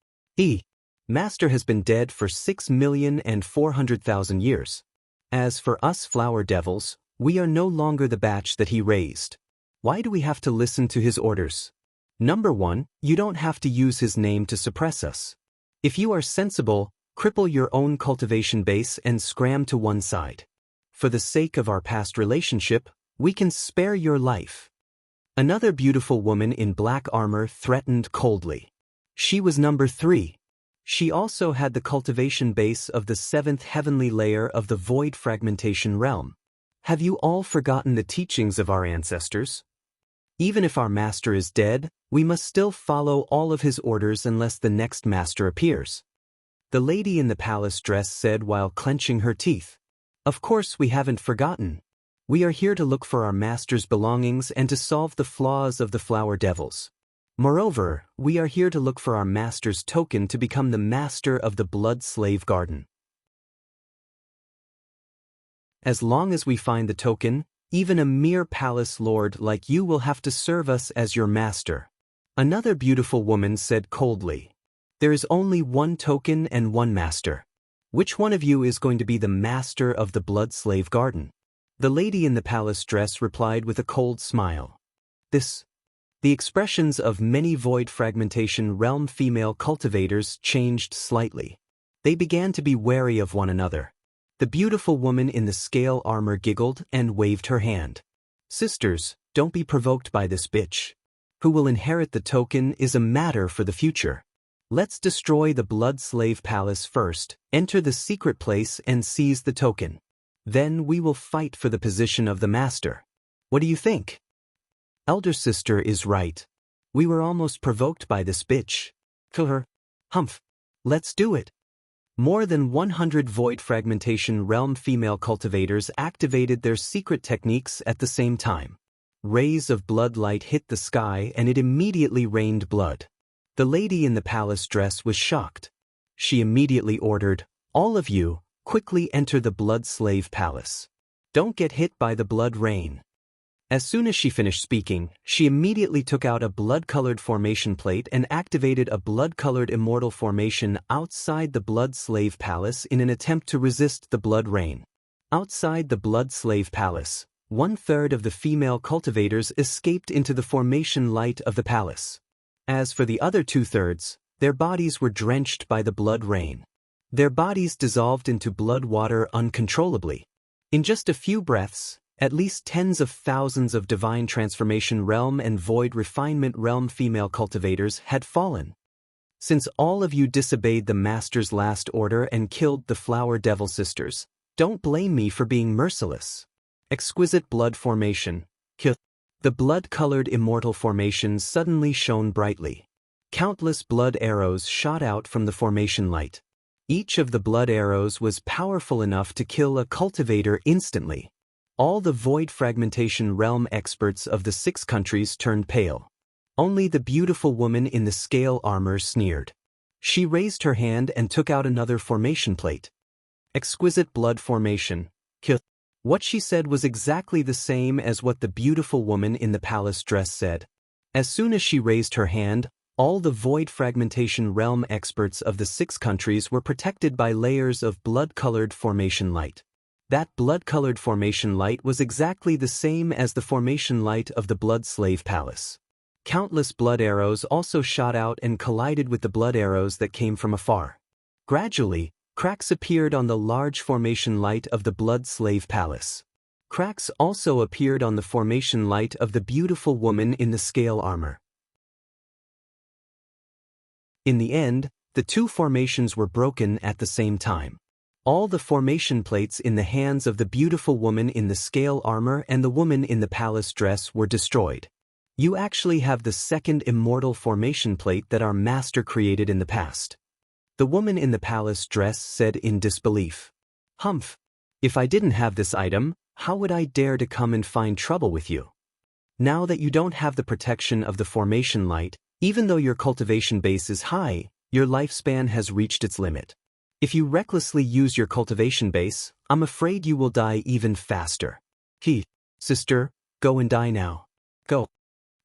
Master has been dead for 6,400,000 years. As for us flower devils, we are no longer the batch that he raised. Why do we have to listen to his orders? Number 1, you don't have to use his name to suppress us. If you are sensible, cripple your own cultivation base and scram to one side. For the sake of our past relationship, we can spare your life. Another beautiful woman in black armor threatened coldly. She was number 3. She also had the cultivation base of the 7th heavenly layer of the Void Fragmentation Realm. Have you all forgotten the teachings of our ancestors? Even if our master is dead, we must still follow all of his orders unless the next master appears. The lady in the palace dress said while clenching her teeth. Of course we haven't forgotten. We are here to look for our master's belongings and to solve the flaws of the flower devils. Moreover, we are here to look for our master's token to become the master of the Blood Slave Garden. As long as we find the token, even a mere palace lord like you will have to serve us as your master. Another beautiful woman said coldly. There is only one token and one master. Which one of you is going to be the master of the Blood Slave Garden? The lady in the palace dress replied with a cold smile. The expressions of many Void Fragmentation Realm female cultivators changed slightly. They began to be wary of one another. The beautiful woman in the scale armor giggled and waved her hand. Sisters, don't be provoked by this bitch. Who will inherit the token is a matter for the future. Let's destroy the Blood Slave Palace first, enter the secret place and seize the token. Then we will fight for the position of the master. What do you think? Elder sister is right. We were almost provoked by this bitch. Kill her. Humph. Let's do it. More than 100 Void Fragmentation Realm female cultivators activated their secret techniques at the same time. Rays of blood light hit the sky and it immediately rained blood. The lady in the palace dress was shocked. She immediately ordered, all of you, quickly enter the Blood Slave Palace. Don't get hit by the blood rain. As soon as she finished speaking, she immediately took out a blood-colored formation plate and activated a blood-colored immortal formation outside the Blood Slave Palace in an attempt to resist the blood rain. Outside the Blood Slave Palace, 1/3 of the female cultivators escaped into the formation light of the palace. As for the other 2/3, their bodies were drenched by the blood rain. Their bodies dissolved into blood water uncontrollably. In just a few breaths, at least tens of thousands of Divine Transformation Realm and Void Refinement Realm female cultivators had fallen. Since all of you disobeyed the Master's last order and killed the Flower Devil Sisters, don't blame me for being merciless. Exquisite blood formation. Kill. The blood-colored immortal formation suddenly shone brightly. Countless blood arrows shot out from the formation light. Each of the blood arrows was powerful enough to kill a cultivator instantly. All the Void Fragmentation Realm experts of the 6 countries turned pale. Only the beautiful woman in the scale armor sneered. She raised her hand and took out another formation plate. Exquisite blood formation. Kill. What she said was exactly the same as what the beautiful woman in the palace dress said. As soon as she raised her hand, all the Void Fragmentation Realm experts of the 6 countries were protected by layers of blood-colored formation light. That blood-colored formation light was exactly the same as the formation light of the Blood Slave Palace. Countless blood arrows also shot out and collided with the blood arrows that came from afar. Gradually, cracks appeared on the large formation light of the Blood Slave Palace. Cracks also appeared on the formation light of the beautiful woman in the scale armor. In the end, the two formations were broken at the same time. All the formation plates in the hands of the beautiful woman in the scale armor and the woman in the palace dress were destroyed. You actually have the second immortal formation plate that our master created in the past. The woman in the palace dress said in disbelief. Humph! If I didn't have this item, how would I dare to come and find trouble with you? Now that you don't have the protection of the formation light, even though your cultivation base is high, your lifespan has reached its limit. If you recklessly use your cultivation base, I'm afraid you will die even faster. Sister, go and die now. Go.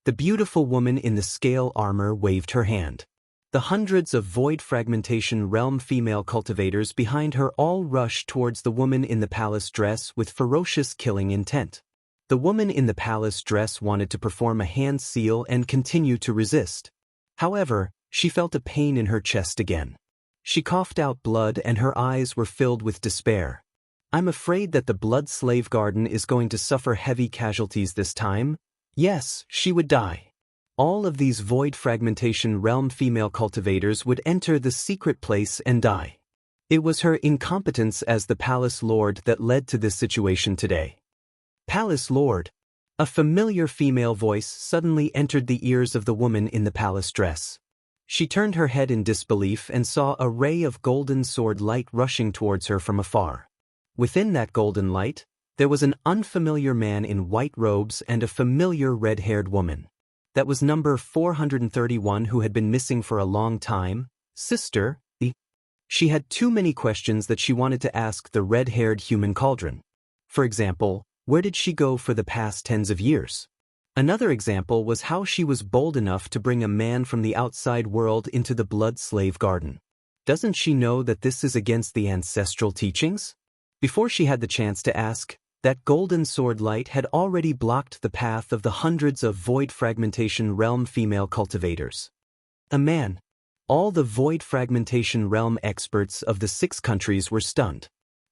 The beautiful woman in the scale armor waved her hand. The hundreds of void fragmentation realm female cultivators behind her all rushed towards the woman in the palace dress with ferocious killing intent. The woman in the palace dress wanted to perform a hand seal and continue to resist. However, she felt a pain in her chest again. She coughed out blood and her eyes were filled with despair. I'm afraid that the blood slave garden is going to suffer heavy casualties this time. Yes, she would die. All of these void fragmentation realm female cultivators would enter the secret place and die. It was her incompetence as the palace lord that led to this situation today. Palace lord. A familiar female voice suddenly entered the ears of the woman in the palace dress. She turned her head in disbelief and saw a ray of golden sword light rushing towards her from afar. Within that golden light, there was an unfamiliar man in white robes and a familiar red-haired woman. That was number 431 who had been missing for a long time. Sister, she had too many questions that she wanted to ask the red-haired human cauldron. For example, where did she go for the past tens of years? Another example was how she was bold enough to bring a man from the outside world into the blood slave garden. Doesn't she know that this is against the ancestral teachings? Before she had the chance to ask, that golden sword light had already blocked the path of the hundreds of void fragmentation realm female cultivators. A man. All the void fragmentation realm experts of the 6 countries were stunned.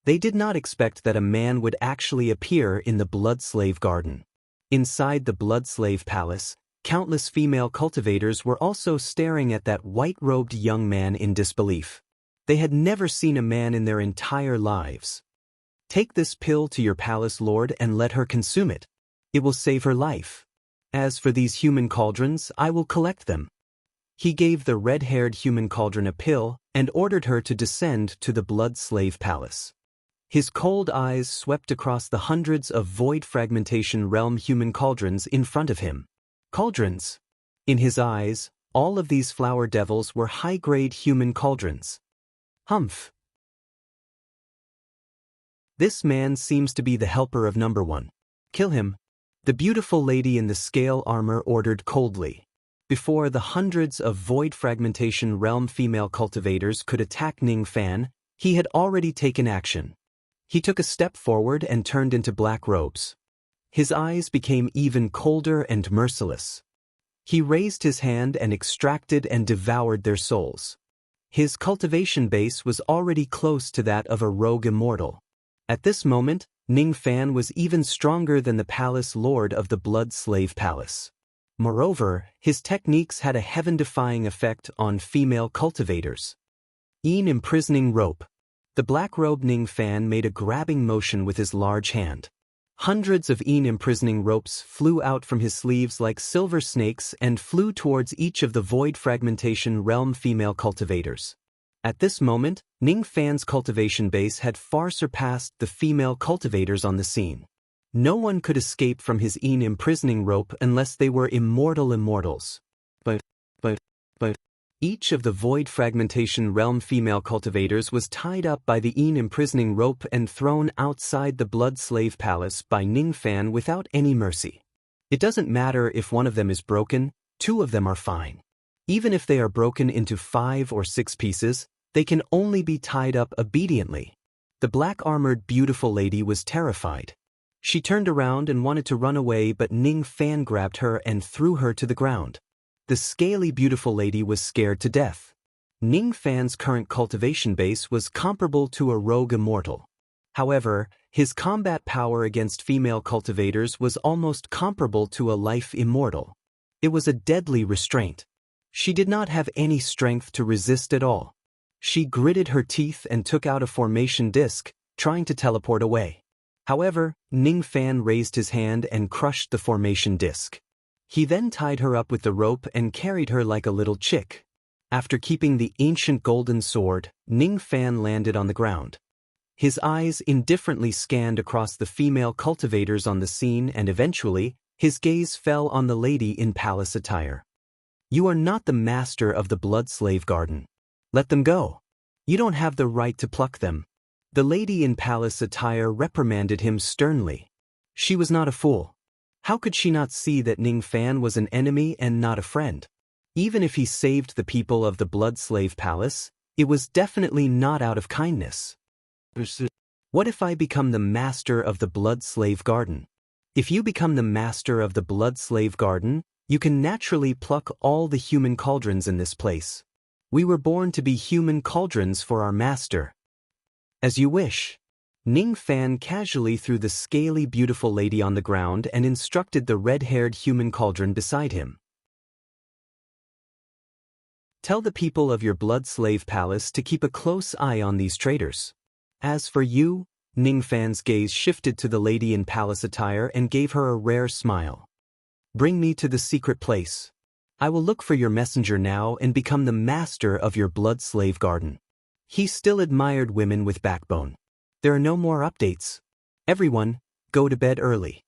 They did not expect that a man would actually appear in the blood slave garden. Inside the blood slave palace, countless female cultivators were also staring at that white-robed young man in disbelief. They had never seen a man in their entire lives. Take this pill to your palace lord and let her consume it. It will save her life. As for these human cauldrons, I will collect them. He gave the red-haired human cauldron a pill and ordered her to descend to the blood slave palace. His cold eyes swept across the hundreds of void fragmentation realm human cauldrons in front of him. Cauldrons. In his eyes, all of these flower devils were high-grade human cauldrons. Humph. This man seems to be the helper of number 1. Kill him. The beautiful lady in the scale armor ordered coldly. Before the hundreds of void fragmentation realm female cultivators could attack Ning Fan, he had already taken action. He took a step forward and turned into black robes. His eyes became even colder and merciless. He raised his hand and extracted and devoured their souls. His cultivation base was already close to that of a rogue immortal. At this moment, Ning Fan was even stronger than the palace lord of the blood slave palace. Moreover, his techniques had a heaven-defying effect on female cultivators. Imprisoning rope. The black-robed Ning Fan made a grabbing motion with his large hand. Hundreds of imprisoning ropes flew out from his sleeves like silver snakes and flew towards each of the void fragmentation realm female cultivators. At this moment, Ning Fan's cultivation base had far surpassed the female cultivators on the scene. No one could escape from his imprisoning rope unless they were immortal immortals. But each of the void fragmentation realm female cultivators was tied up by the imprisoning rope and thrown outside the blood slave palace by Ning Fan without any mercy. It doesn't matter if one of them is broken, 2 of them are fine. Even if they are broken into 5 or 6 pieces, they can only be tied up obediently. The black-armored beautiful lady was terrified. She turned around and wanted to run away, but Ning Fan grabbed her and threw her to the ground. The scaly beautiful lady was scared to death. Ning Fan's current cultivation base was comparable to a rogue immortal. However, his combat power against female cultivators was almost comparable to a life immortal. It was a deadly restraint. She did not have any strength to resist at all. She gritted her teeth and took out a formation disc, trying to teleport away. However, Ning Fan raised his hand and crushed the formation disc. He then tied her up with the rope and carried her like a little chick. After keeping the ancient golden sword, Ning Fan landed on the ground. His eyes indifferently scanned across the female cultivators on the scene, and eventually, his gaze fell on the lady in palace attire. "You are not the master of the blood slave garden. Let them go. You don't have the right to pluck them." The lady in palace attire reprimanded him sternly. She was not a fool. How could she not see that Ning Fan was an enemy and not a friend? Even if he saved the people of the blood slave palace, it was definitely not out of kindness. What if I become the master of the blood slave garden? If you become the master of the blood slave garden, you can naturally pluck all the human cauldrons in this place. We were born to be human cauldrons for our master. As you wish. Ning Fan casually threw the scaly beautiful lady on the ground and instructed the red-haired human cauldron beside him. Tell the people of your blood slave palace to keep a close eye on these traitors. As for you, Ning Fan's gaze shifted to the lady in palace attire and gave her a rare smile. Bring me to the secret place. I will look for your messenger now and become the master of your blood slave garden. He still admired women with backbone. There are no more updates. Everyone, go to bed early.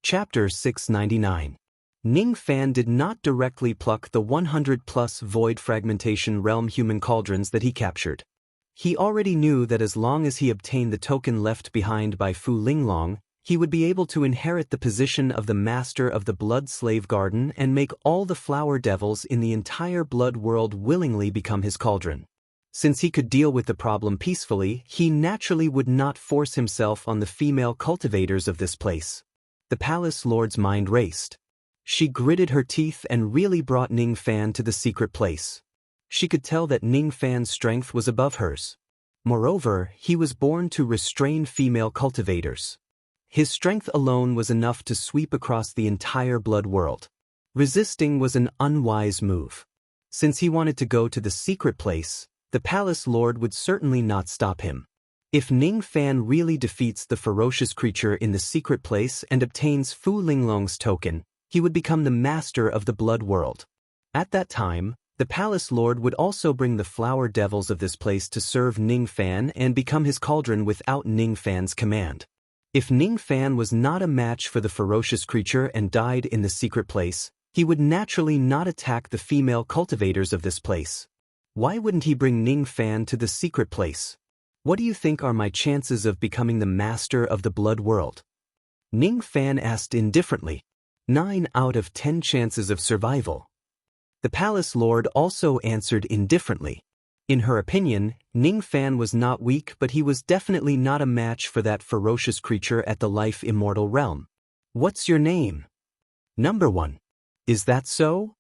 Chapter 699. Ning Fan did not directly pluck the 100-plus void fragmentation realm human cauldrons that he captured. He already knew that as long as he obtained the token left behind by Fu Linglong, he would be able to inherit the position of the master of the blood slave garden and make all the flower devils in the entire blood world willingly become his cauldron. Since he could deal with the problem peacefully, he naturally would not force himself on the female cultivators of this place. The palace lord's mind raced. She gritted her teeth and really brought Ning Fan to the secret place. She could tell that Ning Fan's strength was above hers. Moreover, he was born to restrain female cultivators. His strength alone was enough to sweep across the entire blood world. Resisting was an unwise move. Since he wanted to go to the secret place, the palace lord would certainly not stop him. If Ning Fan really defeats the ferocious creature in the secret place and obtains Fu Linglong's token, he would become the master of the blood world. At that time, the palace lord would also bring the flower devils of this place to serve Ning Fan and become his cauldron without Ning Fan's command. If Ning Fan was not a match for the ferocious creature and died in the secret place, he would naturally not attack the female cultivators of this place. Why wouldn't he bring Ning Fan to the secret place? What do you think are my chances of becoming the master of the blood world? Ning Fan asked indifferently. 9 out of 10 chances of survival. The palace lord also answered indifferently. In her opinion, Ning Fan was not weak, but he was definitely not a match for that ferocious creature at the life immortal realm. What's your name? Number 1. Is that so?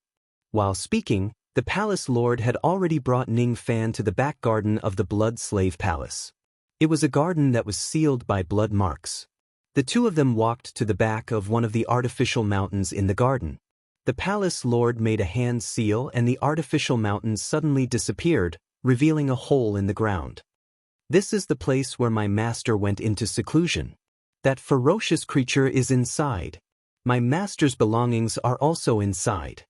While speaking, the palace lord had already brought Ning Fan to the back garden of the blood slave palace. It was a garden that was sealed by blood marks. The two of them walked to the back of one of the artificial mountains in the garden. The palace lord made a hand seal and the artificial mountains suddenly disappeared, revealing a hole in the ground. This is the place where my master went into seclusion. That ferocious creature is inside. My master's belongings are also inside.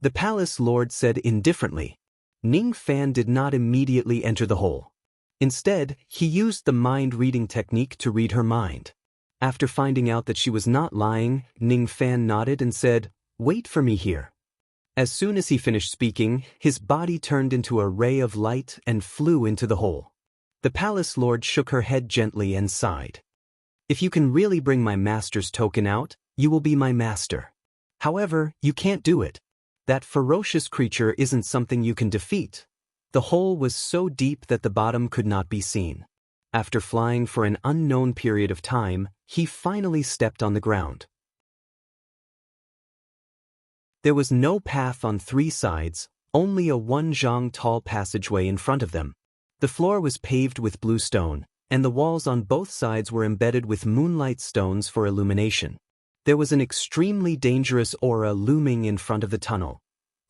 The palace lord said indifferently. Ning Fan did not immediately enter the hole. Instead, he used the mind-reading technique to read her mind. After finding out that she was not lying, Ning Fan nodded and said, "Wait for me here." As soon as he finished speaking, his body turned into a ray of light and flew into the hole. The palace lord shook her head gently and sighed. "If you can really bring my master's token out, you will be my master. However, you can't do it. That ferocious creature isn't something you can defeat." The hole was so deep that the bottom could not be seen. After flying for an unknown period of time, he finally stepped on the ground. There was no path on 3 sides, only a one-zhang tall passageway in front of them. The floor was paved with blue stone, and the walls on both sides were embedded with moonlight stones for illumination. There was an extremely dangerous aura looming in front of the tunnel.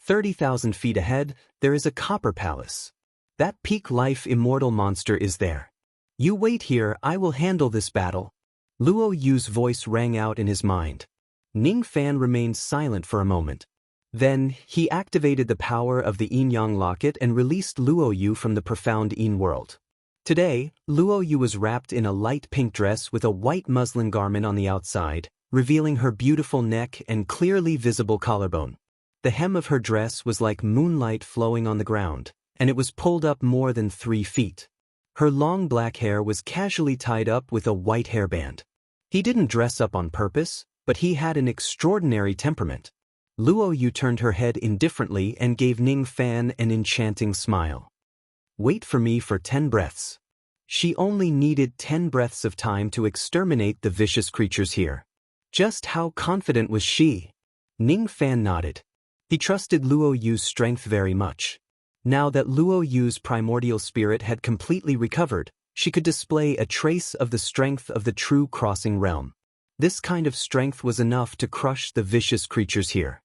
30,000 feet ahead, there is a copper palace. That peak life immortal monster is there. You wait here, I will handle this battle. Luo Yu's voice rang out in his mind. Ning Fan remained silent for a moment. Then, he activated the power of the Yin-Yang locket and released Luo Yu from the profound Yin world. Today, Luo Yu was wrapped in a light pink dress with a white muslin garment on the outside, revealing her beautiful neck and clearly visible collarbone. The hem of her dress was like moonlight flowing on the ground, and it was pulled up more than 3 feet. Her long black hair was casually tied up with a white hairband. He didn't dress up on purpose, but he had an extraordinary temperament. Luo Yu turned her head indifferently and gave Ning Fan an enchanting smile. Wait for me for 10 breaths. She only needed 10 breaths of time to exterminate the vicious creatures here. Just how confident was she? Ning Fan nodded. He trusted Luo Yu's strength very much. Now that Luo Yu's primordial spirit had completely recovered, she could display a trace of the strength of the true crossing realm. This kind of strength was enough to crush the vicious creatures here.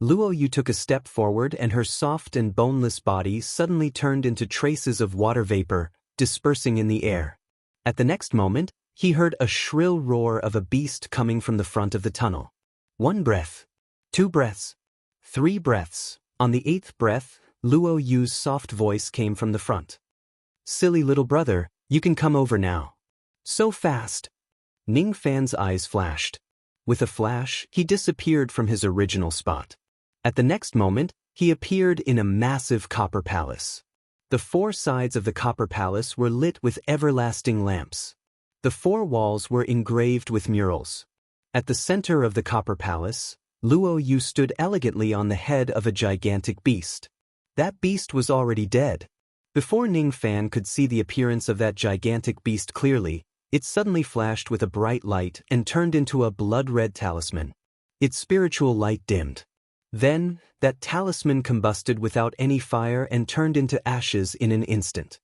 Luo Yu took a step forward and her soft and boneless body suddenly turned into traces of water vapor, dispersing in the air. At the next moment, he heard a shrill roar of a beast coming from the front of the tunnel. 1 breath. 2 breaths. 3 breaths. On the 8th breath, Luo Yu's soft voice came from the front. Silly little brother, you can come over now. So fast. Ning Fan's eyes flashed. With a flash, he disappeared from his original spot. At the next moment, he appeared in a massive copper palace. The 4 sides of the copper palace were lit with everlasting lamps. The 4 walls were engraved with murals. At the center of the copper palace, Luo Yu stood elegantly on the head of a gigantic beast. That beast was already dead. Before Ning Fan could see the appearance of that gigantic beast clearly, it suddenly flashed with a bright light and turned into a blood-red talisman. Its spiritual light dimmed. Then, that talisman combusted without any fire and turned into ashes in an instant.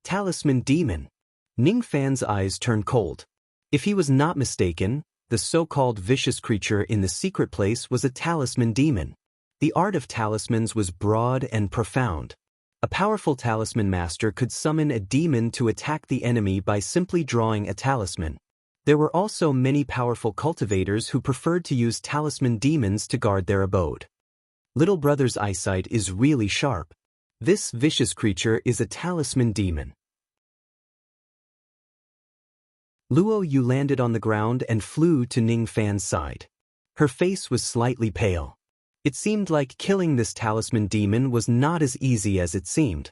Talisman demon. Ning Fan's eyes turned cold. If he was not mistaken, the so-called vicious creature in the secret place was a talisman demon. The art of talismans was broad and profound. A powerful talisman master could summon a demon to attack the enemy by simply drawing a talisman. There were also many powerful cultivators who preferred to use talisman demons to guard their abode. Little brother's eyesight is really sharp. This vicious creature is a talisman demon. Luo Yu landed on the ground and flew to Ning Fan's side. Her face was slightly pale. It seemed like killing this talisman demon was not as easy as it seemed.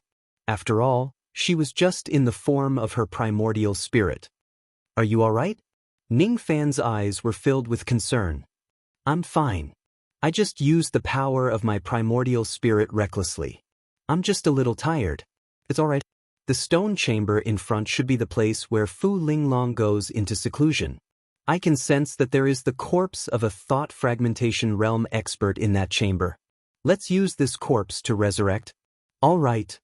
After all, she was just in the form of her primordial spirit. Are you all right? Ning Fan's eyes were filled with concern. I'm fine. I just used the power of my primordial spirit recklessly. I'm just a little tired. It's all right. The stone chamber in front should be the place where Fu Linglong goes into seclusion. I can sense that there is the corpse of a thought fragmentation realm expert in that chamber. Let's use this corpse to resurrect. All right.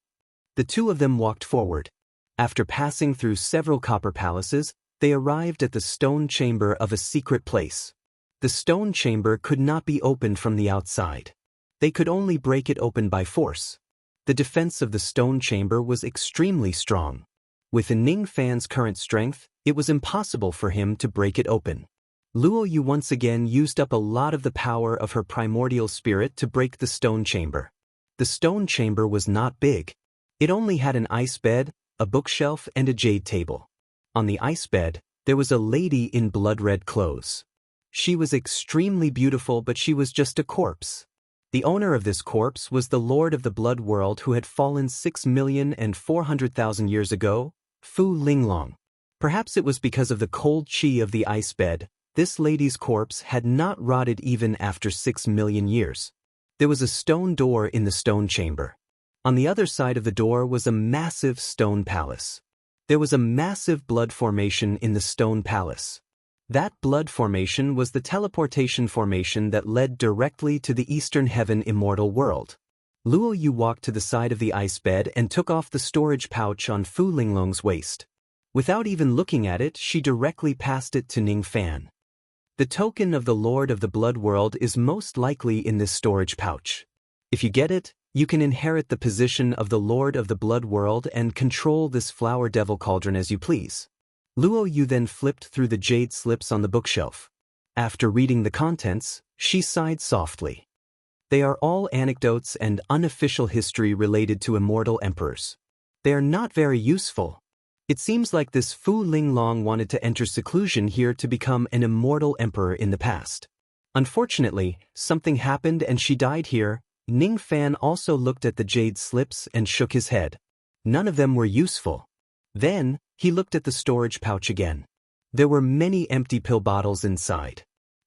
The 2 of them walked forward. After passing through several copper palaces, they arrived at the stone chamber of a secret place. The stone chamber could not be opened from the outside. They could only break it open by force. The defense of the stone chamber was extremely strong. With Ning Fan's current strength, it was impossible for him to break it open. Luo Yu once again used up a lot of the power of her primordial spirit to break the stone chamber. The stone chamber was not big. It only had an ice bed, a bookshelf, and a jade table. On the ice bed, there was a lady in blood-red clothes. She was extremely beautiful, but she was just a corpse. The owner of this corpse was the Lord of the Blood World who had fallen 6,400,000 years ago, Fu Linglong. Perhaps it was because of the cold chi of the ice bed, this lady's corpse had not rotted even after 6 million years. There was a stone door in the stone chamber. On the other side of the door was a massive stone palace. There was a massive blood formation in the stone palace. That blood formation was the teleportation formation that led directly to the Eastern Heaven immortal world. Luo Yu walked to the side of the ice bed and took off the storage pouch on Fu Linglong's waist. Without even looking at it, she directly passed it to Ning Fan. The token of the Lord of the Blood World is most likely in this storage pouch. If you get it, you can inherit the position of the Lord of the Blood World and control this flower devil cauldron as you please. Luo Yu then flipped through the jade slips on the bookshelf. After reading the contents, she sighed softly. They are all anecdotes and unofficial history related to immortal emperors. They are not very useful. It seems like this Fu Linglong wanted to enter seclusion here to become an immortal emperor in the past. Unfortunately, something happened and she died here. Ning Fan also looked at the jade slips and shook his head. None of them were useful. Then, he looked at the storage pouch again. There were many empty pill bottles inside.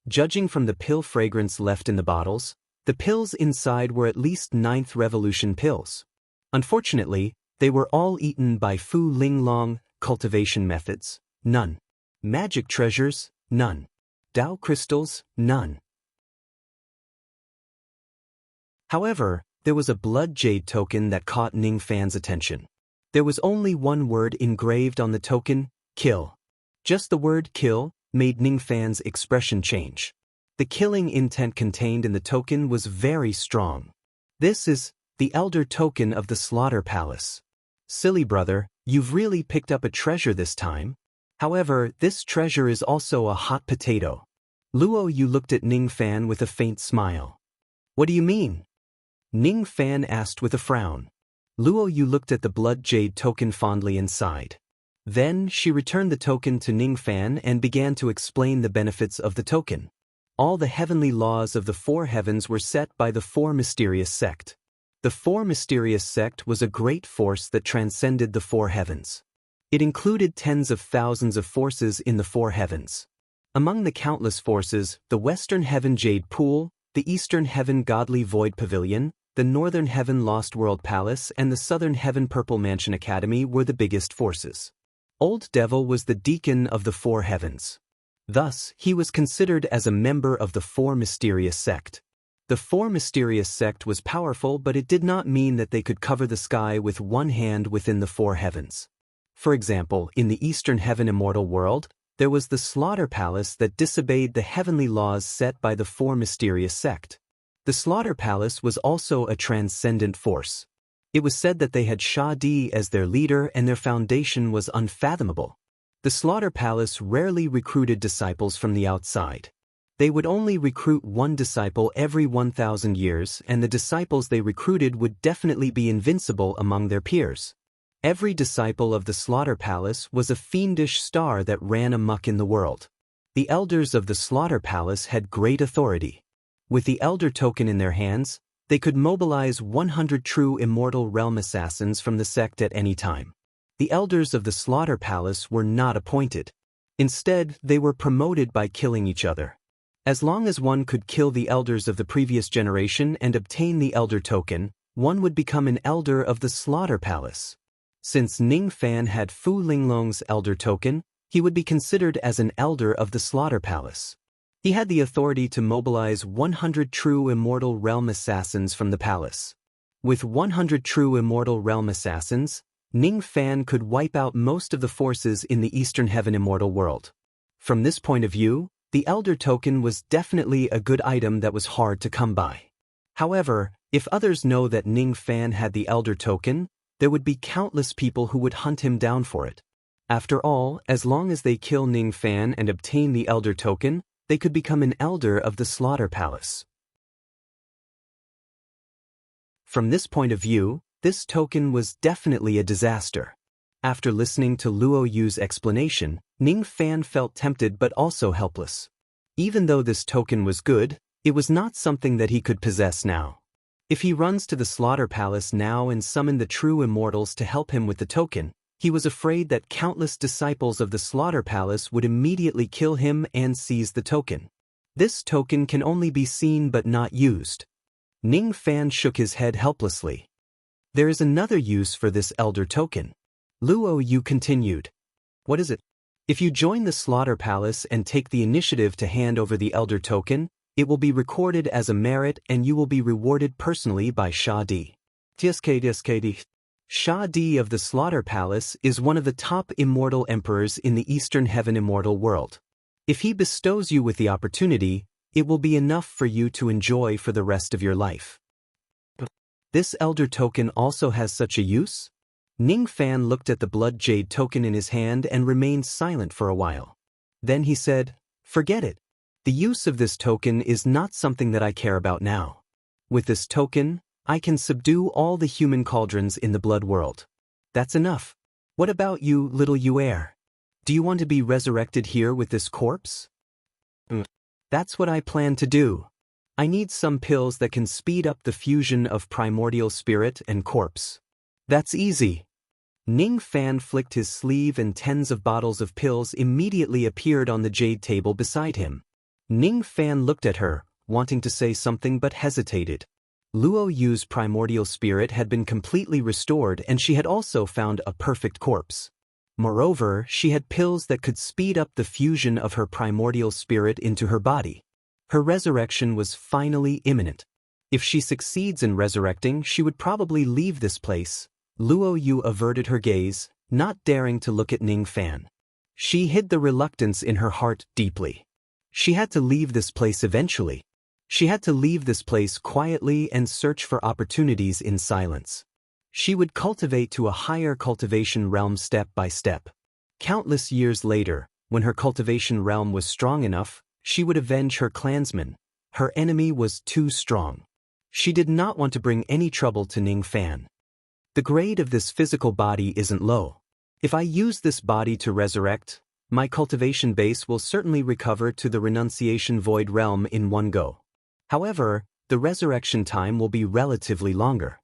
Judging from the pill fragrance left in the bottles, the pills inside were at least 9th Revolution pills. Unfortunately, they were all eaten by Fu Linglong. Cultivation methods, none. Magic treasures, none. Dao crystals, none. However, there was a blood jade token that caught Ning Fan's attention. There was only one word engraved on the token, kill. Just the word kill made Ning Fan's expression change. The killing intent contained in the token was very strong. This is the Elder Token of the Slaughter Palace. Silly brother, you've really picked up a treasure this time. However, this treasure is also a hot potato. Luo Yu looked at Ning Fan with a faint smile. What do you mean? Ning Fan asked with a frown. Luo Yu looked at the blood jade token fondly and sighed. Then she returned the token to Ning Fan and began to explain the benefits of the token. All the heavenly laws of the four heavens were set by the four mysterious sect. The four mysterious sect was a great force that transcended the four heavens. It included tens of thousands of forces in the four heavens. Among the countless forces, the Western Heaven Jade Pool, the Eastern Heaven Godly Void Pavilion, the Northern Heaven Lost World Palace and the Southern Heaven Purple Mansion Academy were the biggest forces. Old Devil was the deacon of the four heavens. Thus, he was considered as a member of the four mysterious sect. The four mysterious sect was powerful, but it did not mean that they could cover the sky with one hand within the four heavens. For example, in the Eastern Heaven Immortal World, there was the Slaughter Palace that disobeyed the heavenly laws set by the four mysterious sect. The Slaughter Palace was also a transcendent force. It was said that they had Sha Di as their leader and their foundation was unfathomable. The Slaughter Palace rarely recruited disciples from the outside. They would only recruit one disciple every 1,000 years, and the disciples they recruited would definitely be invincible among their peers. Every disciple of the Slaughter Palace was a fiendish star that ran amok in the world. The elders of the Slaughter Palace had great authority. With the Elder Token in their hands, they could mobilize 100 true immortal realm assassins from the sect at any time. The elders of the Slaughter Palace were not appointed. Instead, they were promoted by killing each other. As long as one could kill the elders of the previous generation and obtain the Elder Token, one would become an elder of the Slaughter Palace. Since Ning Fan had Fu Linglong's Elder Token, he would be considered as an elder of the Slaughter Palace. He had the authority to mobilize 100 true immortal realm assassins from the palace. With 100 true immortal realm assassins, Ning Fan could wipe out most of the forces in the Eastern Heaven Immortal World. From this point of view, the Elder Token was definitely a good item that was hard to come by. However, if others know that Ning Fan had the Elder Token, there would be countless people who would hunt him down for it. After all, as long as they kill Ning Fan and obtain the Elder Token, they could become an elder of the Slaughter Palace. From this point of view, this token was definitely a disaster. After listening to Luo Yu's explanation, Ning Fan felt tempted but also helpless. Even though this token was good, it was not something that he could possess now. If he runs to the Slaughter Palace now and summon the true immortals to help him with the token, he was afraid that countless disciples of the Slaughter Palace would immediately kill him and seize the token. This token can only be seen but not used. Ning Fan shook his head helplessly. There is another use for this Elder Token. Luo Yu continued. What is it? If you join the Slaughter Palace and take the initiative to hand over the Elder Token, It will be recorded as a merit and you will be rewarded personally by Shah D. Shah D of the Slaughter Palace is one of the top immortal emperors in the Eastern Heaven immortal world. If he bestows you with the opportunity, it will be enough for you to enjoy for the rest of your life. This elder token also has such a use? Ning Fan looked at the blood jade token in his hand and remained silent for a while. Then he said, "Forget it. The use of this token is not something that I care about now. With this token, I can subdue all the human cauldrons in the blood world. That's enough. What about you, little Yuer? Do you want to be resurrected here with this corpse?" That's what I plan to do. I need some pills that can speed up the fusion of primordial spirit and corpse. That's easy. Ning Fan flicked his sleeve and tens of bottles of pills immediately appeared on the jade table beside him. Ning Fan looked at her, wanting to say something but hesitated. Luo Yu's primordial spirit had been completely restored and she had also found a perfect corpse. Moreover, she had pills that could speed up the fusion of her primordial spirit into her body. Her resurrection was finally imminent. If she succeeds in resurrecting, she would probably leave this place. Luo Yu averted her gaze, not daring to look at Ning Fan. She hid the reluctance in her heart deeply. She had to leave this place eventually. She had to leave this place quietly and search for opportunities in silence. She would cultivate to a higher cultivation realm step by step. Countless years later, when her cultivation realm was strong enough, she would avenge her clansmen. Her enemy was too strong. She did not want to bring any trouble to Ning Fan. The grade of this physical body isn't low. If I use this body to resurrect, my cultivation base will certainly recover to the renunciation void realm in one go. However, the resurrection time will be relatively longer.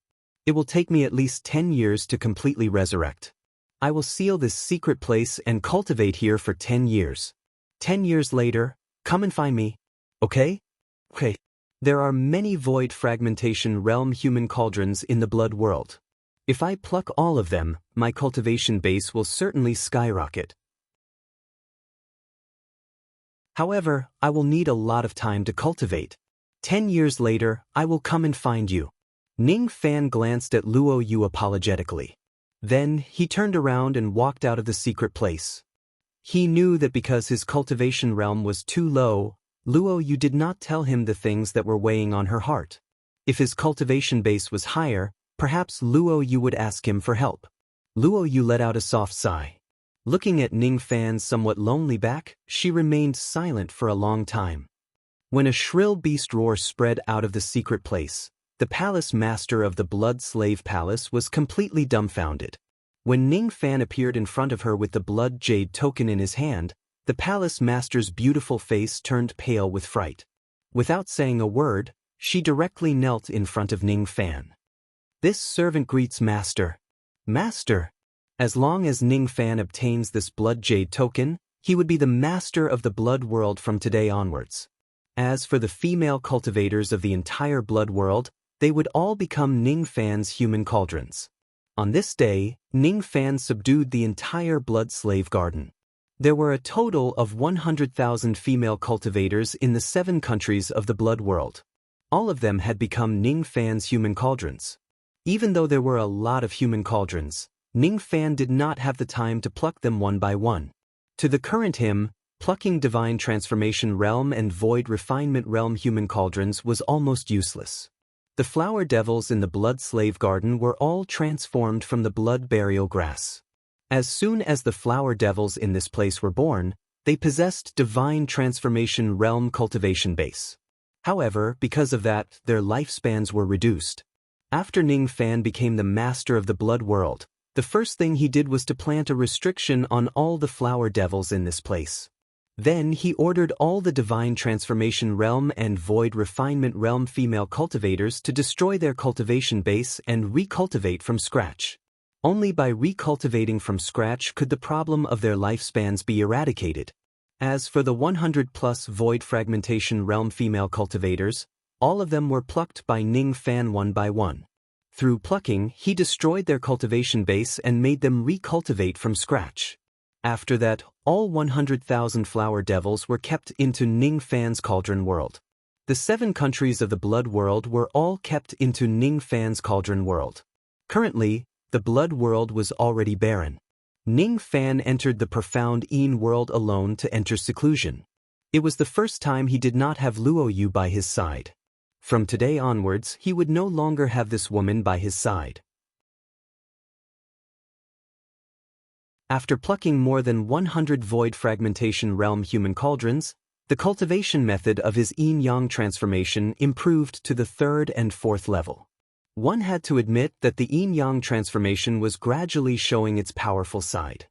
It will take me at least 10 years to completely resurrect. I will seal this secret place and cultivate here for 10 years. 10 years later, come and find me. Okay? Okay. There are many void fragmentation realm human cauldrons in the blood world. If I pluck all of them, my cultivation base will certainly skyrocket. However, I will need a lot of time to cultivate. 10 years later, I will come and find you. Ning Fan glanced at Luo Yu apologetically. Then, he turned around and walked out of the secret place. He knew that because his cultivation realm was too low, Luo Yu did not tell him the things that were weighing on her heart. If his cultivation base was higher, perhaps Luo Yu would ask him for help. Luo Yu let out a soft sigh. Looking at Ning Fan's somewhat lonely back, she remained silent for a long time. When a shrill beast roar spread out of the secret place, the palace master of the Blood Slave Palace was completely dumbfounded. When Ning Fan appeared in front of her with the blood jade token in his hand, the palace master's beautiful face turned pale with fright. Without saying a word, she directly knelt in front of Ning Fan. "This servant greets Master." "Master." As long as Ning Fan obtains this blood jade token, he would be the master of the blood world from today onwards. As for the female cultivators of the entire blood world, they would all become Ning Fan's human cauldrons. On this day, Ning Fan subdued the entire blood slave garden. There were a total of 100,000 female cultivators in the 7 countries of the blood world. All of them had become Ning Fan's human cauldrons. Even though there were a lot of human cauldrons, Ning Fan did not have the time to pluck them one by one. To the current him, plucking Divine Transformation Realm and Void Refinement Realm human cauldrons was almost useless. The flower devils in the blood slave garden were all transformed from the blood burial grass. As soon as the flower devils in this place were born, they possessed Divine Transformation Realm cultivation base. However, because of that, their lifespans were reduced. After Ning Fan became the master of the blood world, the first thing he did was to plant a restriction on all the flower devils in this place. Then he ordered all the Divine Transformation Realm and Void Refinement Realm female cultivators to destroy their cultivation base and recultivate from scratch. Only by recultivating from scratch could the problem of their lifespans be eradicated. As for the 100+ Void Fragmentation Realm female cultivators, all of them were plucked by Ning Fan one by one. Through plucking, he destroyed their cultivation base and made them recultivate from scratch. After that, all 100,000 flower devils were kept into Ning Fan's cauldron world. The 7 countries of the blood world were all kept into Ning Fan's cauldron world. Currently, the blood world was already barren. Ning Fan entered the profound Yin world alone to enter seclusion. It was the first time he did not have Luo Yu by his side. From today onwards, he would no longer have this woman by his side. After plucking more than 100 void fragmentation realm human cauldrons, the cultivation method of his yin-yang transformation improved to the 3rd and 4th level. One had to admit that the yin-yang transformation was gradually showing its powerful side.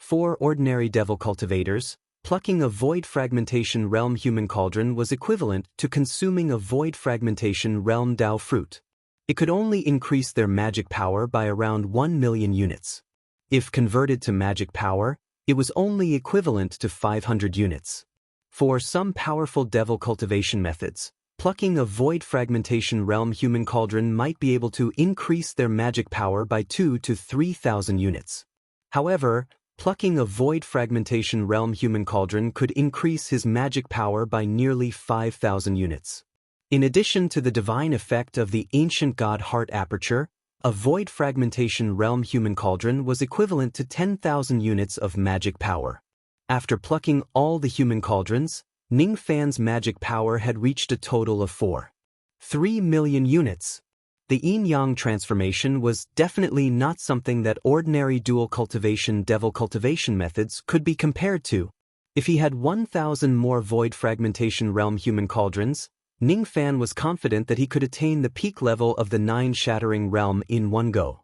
For ordinary devil cultivators, plucking a void fragmentation realm human cauldron was equivalent to consuming a void fragmentation realm Dao fruit. It could only increase their magic power by around 1 million units. If converted to magic power, it was only equivalent to 500 units. For some powerful devil cultivation methods, plucking a void fragmentation realm human cauldron might be able to increase their magic power by 2,000 to 3,000 units. However, plucking a void fragmentation realm human cauldron could increase his magic power by nearly 5,000 units. In addition to the divine effect of the ancient god heart aperture, a void fragmentation realm human cauldron was equivalent to 10,000 units of magic power. After plucking all the human cauldrons, Ning Fan's magic power had reached a total of 4.3 million units. The yin-yang transformation was definitely not something that ordinary dual cultivation devil cultivation methods could be compared to. If he had 1,000 more void fragmentation realm human cauldrons, Ning Fan was confident that he could attain the peak level of the 9 shattering realm in one go.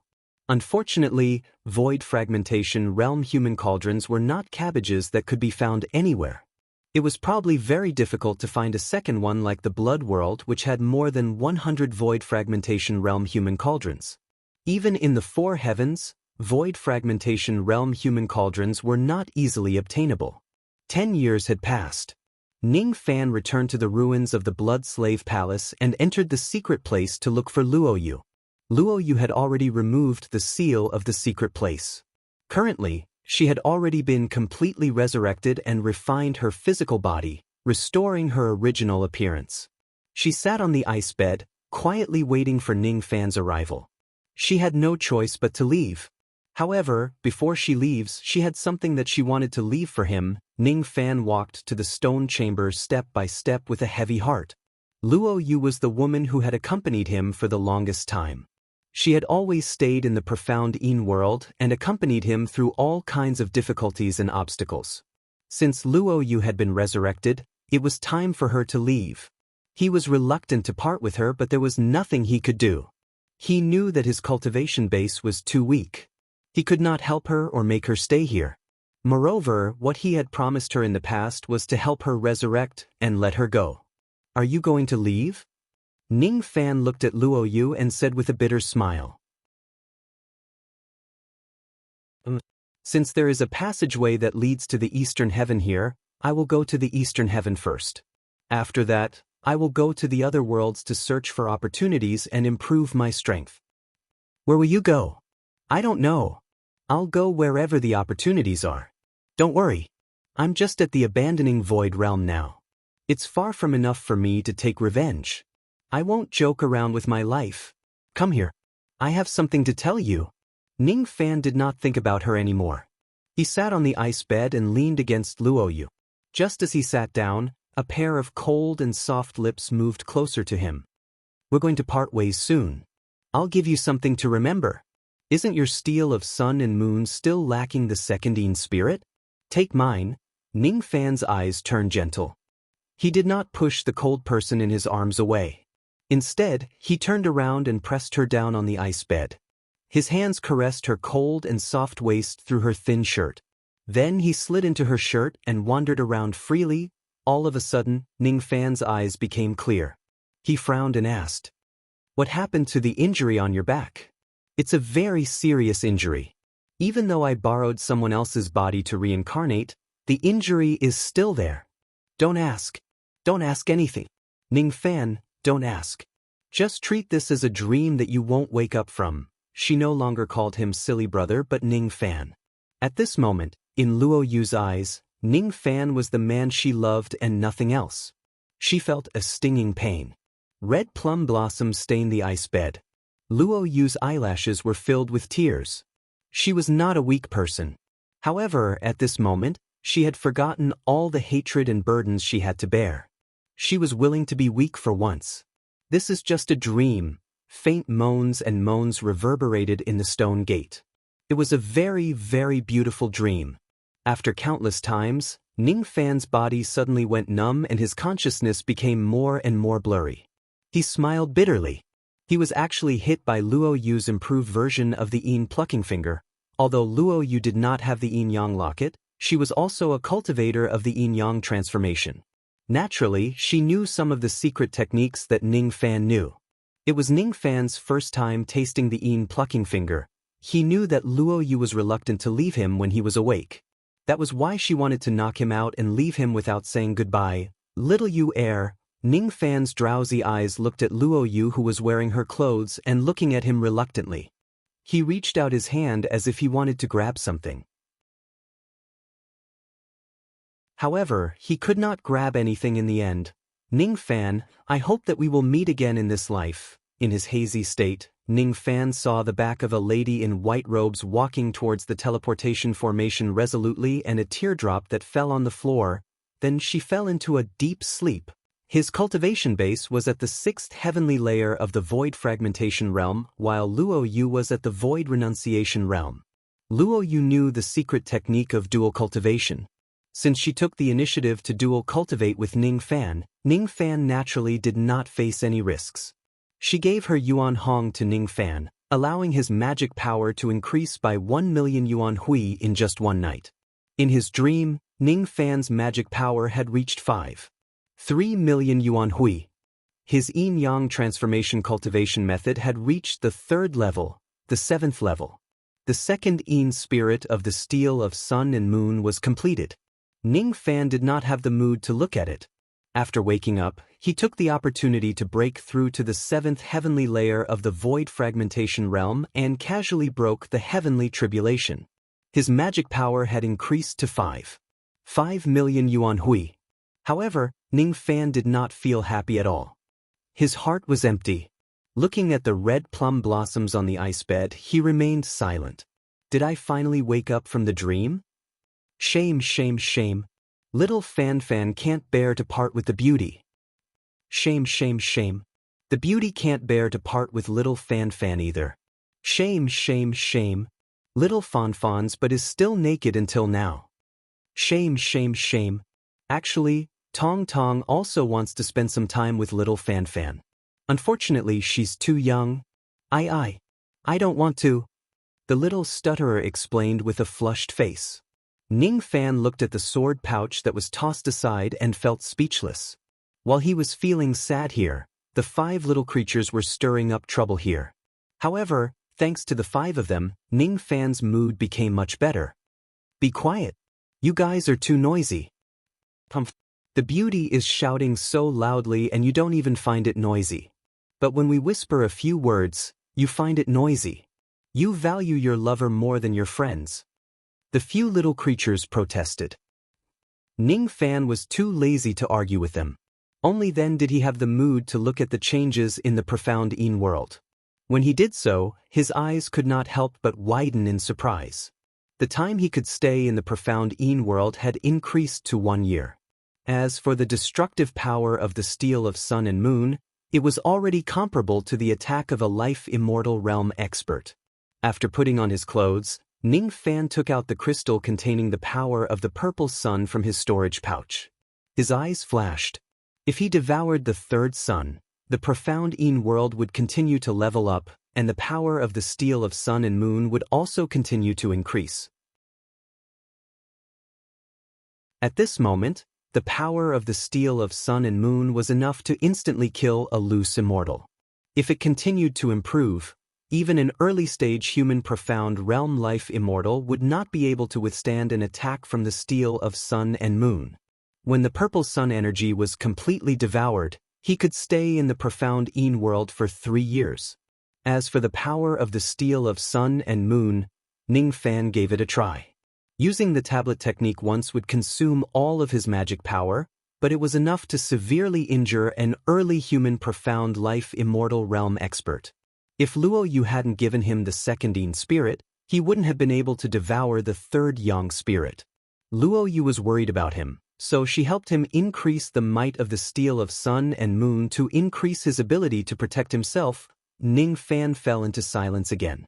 Unfortunately, void fragmentation realm human cauldrons were not cabbages that could be found anywhere. It was probably very difficult to find a second one like the blood world, which had more than 100 void fragmentation realm human cauldrons. Even in the 4 heavens, void fragmentation realm human cauldrons were not easily obtainable. 10 years had passed. Ning Fan returned to the ruins of the Blood Slave Palace and entered the secret place to look for Luo Yu. Luo Yu had already removed the seal of the secret place. Currently, she had already been completely resurrected and refined her physical body, restoring her original appearance. She sat on the ice bed, quietly waiting for Ning Fan's arrival. She had no choice but to leave. However, before she leaves, she had something that she wanted to leave for him. Ning Fan walked to the stone chamber step by step with a heavy heart. Luo Yu was the woman who had accompanied him for the longest time. She had always stayed in the profound Yin world and accompanied him through all kinds of difficulties and obstacles. Since Luo Yu had been resurrected, it was time for her to leave. He was reluctant to part with her, but there was nothing he could do. He knew that his cultivation base was too weak. He could not help her or make her stay here. Moreover, what he had promised her in the past was to help her resurrect and let her go. "Are you going to leave?" Ning Fan looked at Luo Yu and said with a bitter smile. "Since there is a passageway that leads to the eastern heaven here, I will go to the eastern heaven first. After that, I will go to the other worlds to search for opportunities and improve my strength." "Where will you go?" "I don't know. I'll go wherever the opportunities are. Don't worry. I'm just at the abandoning void realm now. It's far from enough for me to take revenge. I won't joke around with my life. Come here. I have something to tell you." Ning Fan did not think about her anymore. He sat on the ice bed and leaned against Luo Yu. Just as he sat down, a pair of cold and soft lips moved closer to him. "We're going to part ways soon. I'll give you something to remember. Isn't your steel of sun and moon still lacking the second Yin spirit? Take mine." Ning Fan's eyes turned gentle. He did not push the cold person in his arms away. Instead, he turned around and pressed her down on the ice bed. His hands caressed her cold and soft waist through her thin shirt. Then he slid into her shirt and wandered around freely. All of a sudden, Ning Fan's eyes became clear. He frowned and asked, "What happened to the injury on your back?" "It's a very serious injury. Even though I borrowed someone else's body to reincarnate, the injury is still there. Don't ask. Don't ask anything. Ning Fan, don't ask. Just treat this as a dream that you won't wake up from." She no longer called him silly brother but Ning Fan. At this moment, in Luo Yu's eyes, Ning Fan was the man she loved and nothing else. She felt a stinging pain. Red plum blossoms stained the ice bed. Luo Yu's eyelashes were filled with tears. She was not a weak person. However, at this moment, she had forgotten all the hatred and burdens she had to bear. She was willing to be weak for once. This is just a dream. Faint moans and moans reverberated in the stone gate. It was a very, very beautiful dream. After countless times, Ning Fan's body suddenly went numb and his consciousness became more and more blurry. He smiled bitterly. He was actually hit by Luo Yu's improved version of the Yin plucking finger. Although Luo Yu did not have the Yin Yang locket, she was also a cultivator of the Yin Yang transformation. Naturally, she knew some of the secret techniques that Ning Fan knew. It was Ning Fan's first time tasting the Yin plucking finger. He knew that Luo Yu was reluctant to leave him when he was awake. That was why she wanted to knock him out and leave him without saying goodbye. Little Yu Air. Ning Fan's drowsy eyes looked at Luo Yu, who was wearing her clothes and looking at him reluctantly. He reached out his hand as if he wanted to grab something. However, he could not grab anything in the end. Ning Fan, I hope that we will meet again in this life. In his hazy state, Ning Fan saw the back of a lady in white robes walking towards the teleportation formation resolutely, and a teardrop that fell on the floor. Then she fell into a deep sleep. His cultivation base was at the 6th heavenly layer of the Void Fragmentation Realm, while Luo Yu was at the Void Renunciation Realm. Luo Yu knew the secret technique of dual cultivation. Since she took the initiative to dual cultivate with Ning Fan naturally did not face any risks. She gave her Yuan Hong to Ning Fan, allowing his magic power to increase by 1 million Yuan Hui in just one night. In his dream, Ning Fan's magic power had reached 3 million Yuan Hui. His Yin Yang transformation cultivation method had reached the 3rd level, the 7th level. The second Yin spirit of the steel of sun and moon was completed. Ning Fan did not have the mood to look at it. After waking up, he took the opportunity to break through to the 7th heavenly layer of the Void Fragmentation Realm and casually broke the heavenly tribulation. His magic power had increased to 5 million Yuan Hui. However, Ning Fan did not feel happy at all. His heart was empty. Looking at the red plum blossoms on the ice bed, he remained silent. Did I finally wake up from the dream? Shame, shame, shame. Little Fan Fan can't bear to part with the beauty. Shame, shame, shame. The beauty can't bear to part with little Fan Fan either. Shame, shame, shame. Little Fan Fan's but is still naked until now. Shame, shame, shame. Actually, Tong Tong also wants to spend some time with little Fan Fan. Unfortunately, she's too young. I don't want to. The little stutterer explained with a flushed face. Ning Fan looked at the sword pouch that was tossed aside and felt speechless. While he was feeling sad here, the 5 little creatures were stirring up trouble here. However, thanks to the 5 of them, Ning Fan's mood became much better. Be quiet. You guys are too noisy. The beauty is shouting so loudly and you don't even find it noisy. But when we whisper a few words, you find it noisy. You value your lover more than your friends. The few little creatures protested. Ning Fan was too lazy to argue with them. Only then did he have the mood to look at the changes in the profound Yin world. When he did so, his eyes could not help but widen in surprise. The time he could stay in the profound Yin world had increased to 1 year. As for the destructive power of the steel of sun and moon, it was already comparable to the attack of a life-immortal realm expert. After putting on his clothes, Ning Fan took out the crystal containing the power of the purple sun from his storage pouch. His eyes flashed. If he devoured the 3rd sun, the profound Yin world would continue to level up, and the power of the steel of sun and moon would also continue to increase. At this moment, the power of the steel of sun and moon was enough to instantly kill a loose immortal. If it continued to improve, even an early-stage human profound realm life immortal would not be able to withstand an attack from the steel of sun and moon. When the purple sun energy was completely devoured, he could stay in the profound Yin world for 3 years. As for the power of the steel of sun and moon, Ning Fan gave it a try. Using the tablet technique once would consume all of his magic power, but it was enough to severely injure an early human profound life immortal realm expert. If Luo Yu hadn't given him the second Yin spirit, he wouldn't have been able to devour the third Yang spirit. Luo Yu was worried about him, so she helped him increase the might of the steel of sun and moon to increase his ability to protect himself. Ning Fan fell into silence again.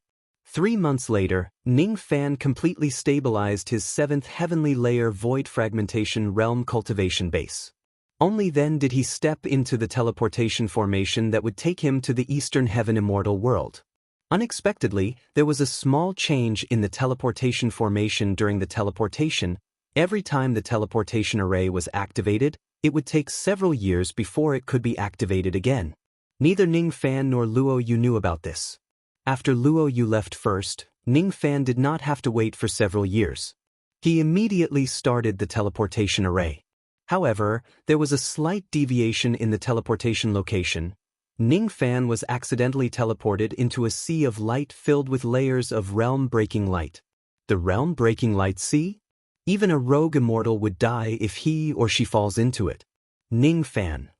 3 months later, Ning Fan completely stabilized his 7th heavenly layer void fragmentation realm cultivation base. Only then did he step into the teleportation formation that would take him to the Eastern Heaven Immortal world. Unexpectedly, there was a small change in the teleportation formation during the teleportation. Every time the teleportation array was activated, it would take several years before it could be activated again. Neither Ning Fan nor Luo Yu knew about this. After Luo Yu left first, Ning Fan did not have to wait for several years. He immediately started the teleportation array. However, there was a slight deviation in the teleportation location. Ning Fan was accidentally teleported into a sea of light filled with layers of realm-breaking light. The realm-breaking light sea? Even a rogue immortal would die if he or she falls into it. Ning Fan,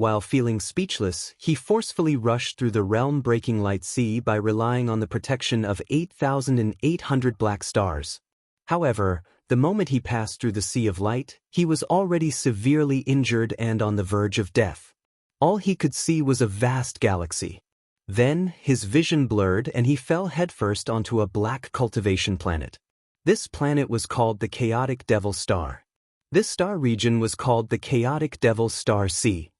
While feeling speechless, he forcefully rushed through the realm-breaking light sea by relying on the protection of 8,800 black stars. However, the moment he passed through the sea of light, he was already severely injured and on the verge of death. All he could see was a vast galaxy. Then, his vision blurred and he fell headfirst onto a black cultivation planet. This planet was called the Chaotic Devil Star. This star region was called the Chaotic Devil Star Sea.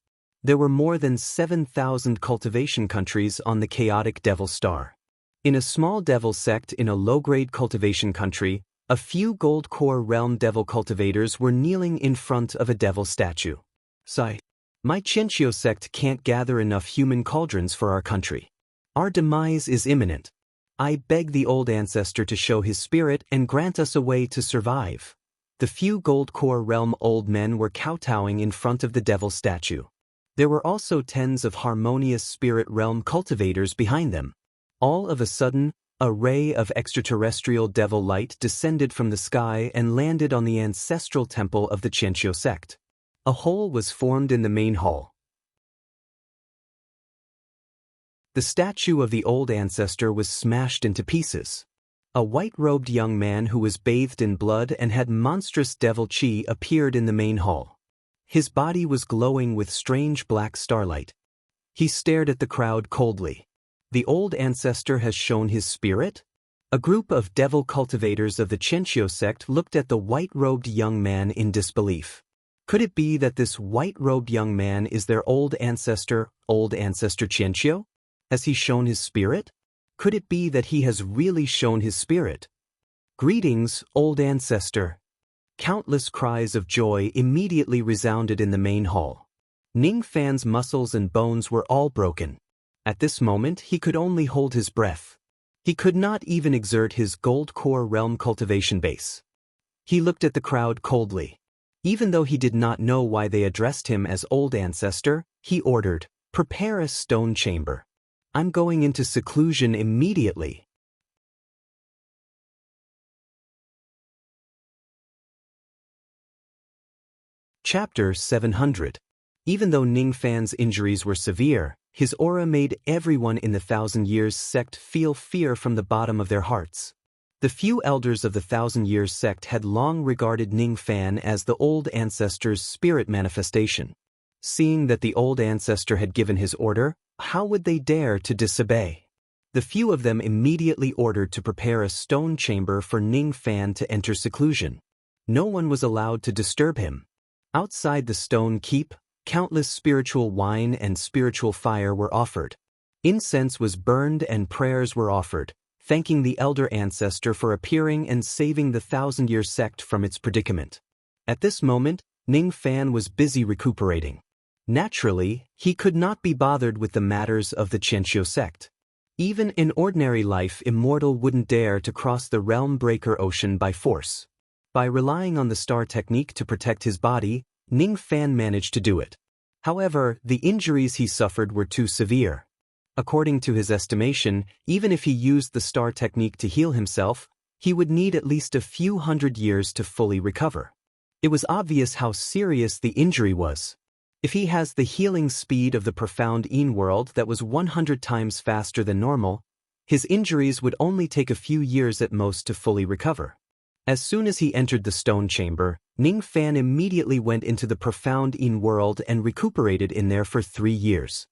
There were more than 7,000 cultivation countries on the Chaotic Devil Star. In a small devil sect in a low-grade cultivation country, a few gold core realm devil cultivators were kneeling in front of a devil statue. Sigh. My Qianqiu sect can't gather enough human cauldrons for our country. Our demise is imminent. I beg the old ancestor to show his spirit and grant us a way to survive. The few gold core realm old men were kowtowing in front of the devil statue. There were also tens of harmonious spirit realm cultivators behind them. All of a sudden, a ray of extraterrestrial devil light descended from the sky and landed on the ancestral temple of the Qianqiu sect. A hole was formed in the main hall. The statue of the old ancestor was smashed into pieces. A white-robed young man who was bathed in blood and had monstrous devil chi appeared in the main hall. His body was glowing with strange black starlight. He stared at the crowd coldly. The old ancestor has shown his spirit? A group of devil cultivators of the Qianqiu sect looked at the white-robed young man in disbelief. Could it be that this white-robed young man is their old ancestor Qianqiu? Has he shown his spirit? Could it be that he has really shown his spirit? Greetings, old ancestor. Countless cries of joy immediately resounded in the main hall. Ning Fan's muscles and bones were all broken. At this moment, he could only hold his breath. He could not even exert his gold core realm cultivation base. He looked at the crowd coldly. Even though he did not know why they addressed him as old ancestor, he ordered, "Prepare a stone chamber. I'm going into seclusion immediately." Chapter 700. Even though Ning Fan's injuries were severe, his aura made everyone in the Thousand Years sect feel fear from the bottom of their hearts. The few elders of the Thousand Years sect had long regarded Ning Fan as the old ancestor's spirit manifestation. Seeing that the old ancestor had given his order, how would they dare to disobey? The few of them immediately ordered to prepare a stone chamber for Ning Fan to enter seclusion. No one was allowed to disturb him. Outside the stone keep, countless spiritual wine and spiritual fire were offered. Incense was burned and prayers were offered, thanking the elder ancestor for appearing and saving the Thousand-Year sect from its predicament. At this moment, Ning Fan was busy recuperating. Naturally, he could not be bothered with the matters of the Qianqiu sect. Even in ordinary life, immortal wouldn't dare to cross the realm breaker ocean by force. By relying on the star technique to protect his body, Ning Fan managed to do it. However, the injuries he suffered were too severe. According to his estimation, even if he used the star technique to heal himself, he would need at least a few hundred years to fully recover. It was obvious how serious the injury was. If he has the healing speed of the profound Yin world that was 100 times faster than normal, his injuries would only take a few years at most to fully recover. As soon as he entered the stone chamber, Ning Fan immediately went into the profound Yin world and recuperated in there for 3 years.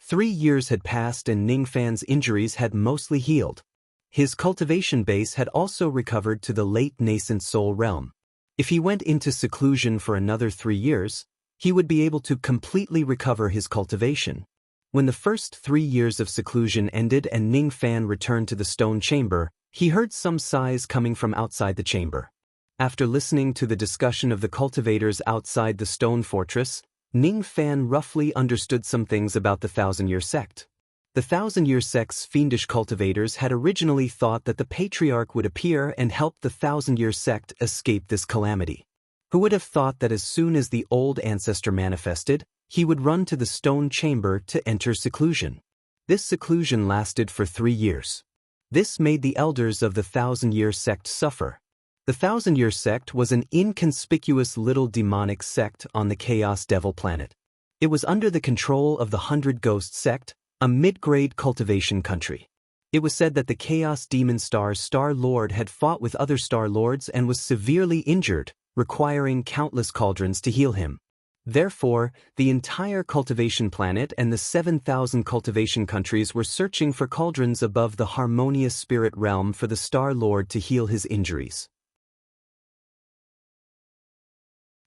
3 years had passed and Ning Fan's injuries had mostly healed. His cultivation base had also recovered to the late nascent soul realm. If he went into seclusion for another 3 years, he would be able to completely recover his cultivation. When the first 3 years of seclusion ended and Ning Fan returned to the stone chamber, he heard some sighs coming from outside the chamber. After listening to the discussion of the cultivators outside the stone fortress, Ning Fan roughly understood some things about the Thousand-Year Sect. The Thousand-Year Sect's fiendish cultivators had originally thought that the Patriarch would appear and help the Thousand-Year Sect escape this calamity. Who would have thought that as soon as the old ancestor manifested, he would run to the stone chamber to enter seclusion? This seclusion lasted for 3 years. This made the elders of the Thousand-Year Sect suffer. The Thousand-Year Sect was an inconspicuous little demonic sect on the Chaos Devil planet. It was under the control of the 100 Ghost Sect, a mid-grade cultivation country. It was said that the Chaos Demon Star Lord had fought with other Star Lords and was severely injured, requiring countless cauldrons to heal him. Therefore, the entire cultivation planet and the 7,000 cultivation countries were searching for cauldrons above the harmonious spirit realm for the Star Lord to heal his injuries.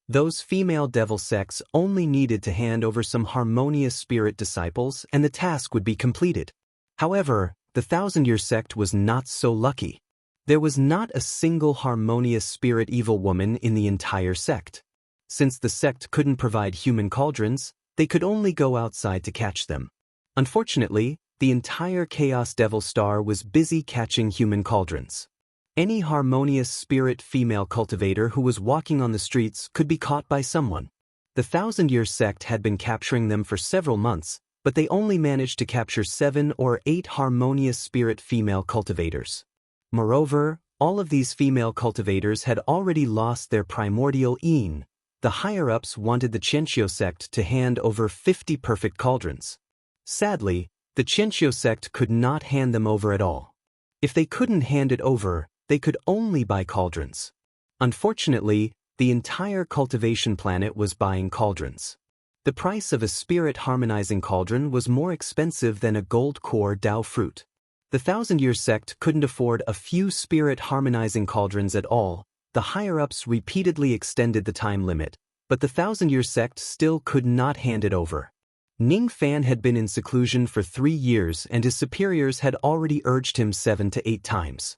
Those female devil sects only needed to hand over some harmonious spirit disciples and the task would be completed. However, the Thousand-Year Sect was not so lucky. There was not a single harmonious spirit evil woman in the entire sect. Since the sect couldn't provide human cauldrons, they could only go outside to catch them. Unfortunately, the entire Chaos Devil Star was busy catching human cauldrons. Any harmonious spirit female cultivator who was walking on the streets could be caught by someone. The Thousand-Year Sect had been capturing them for several months, but they only managed to capture 7 or 8 harmonious spirit female cultivators. Moreover, all of these female cultivators had already lost their primordial Yin. The higher-ups wanted the Qianqiu sect to hand over 50 perfect cauldrons. Sadly, the Qianqiu sect could not hand them over at all. If they couldn't hand it over, they could only buy cauldrons. Unfortunately, the entire cultivation planet was buying cauldrons. The price of a spirit-harmonizing cauldron was more expensive than a gold core Dao fruit. The Thousand-Year Sect couldn't afford a few spirit-harmonizing cauldrons at all. The higher-ups repeatedly extended the time limit, but the Thousand-Year Sect still could not hand it over. Ning Fan had been in seclusion for 3 years and his superiors had already urged him 7 to 8 times.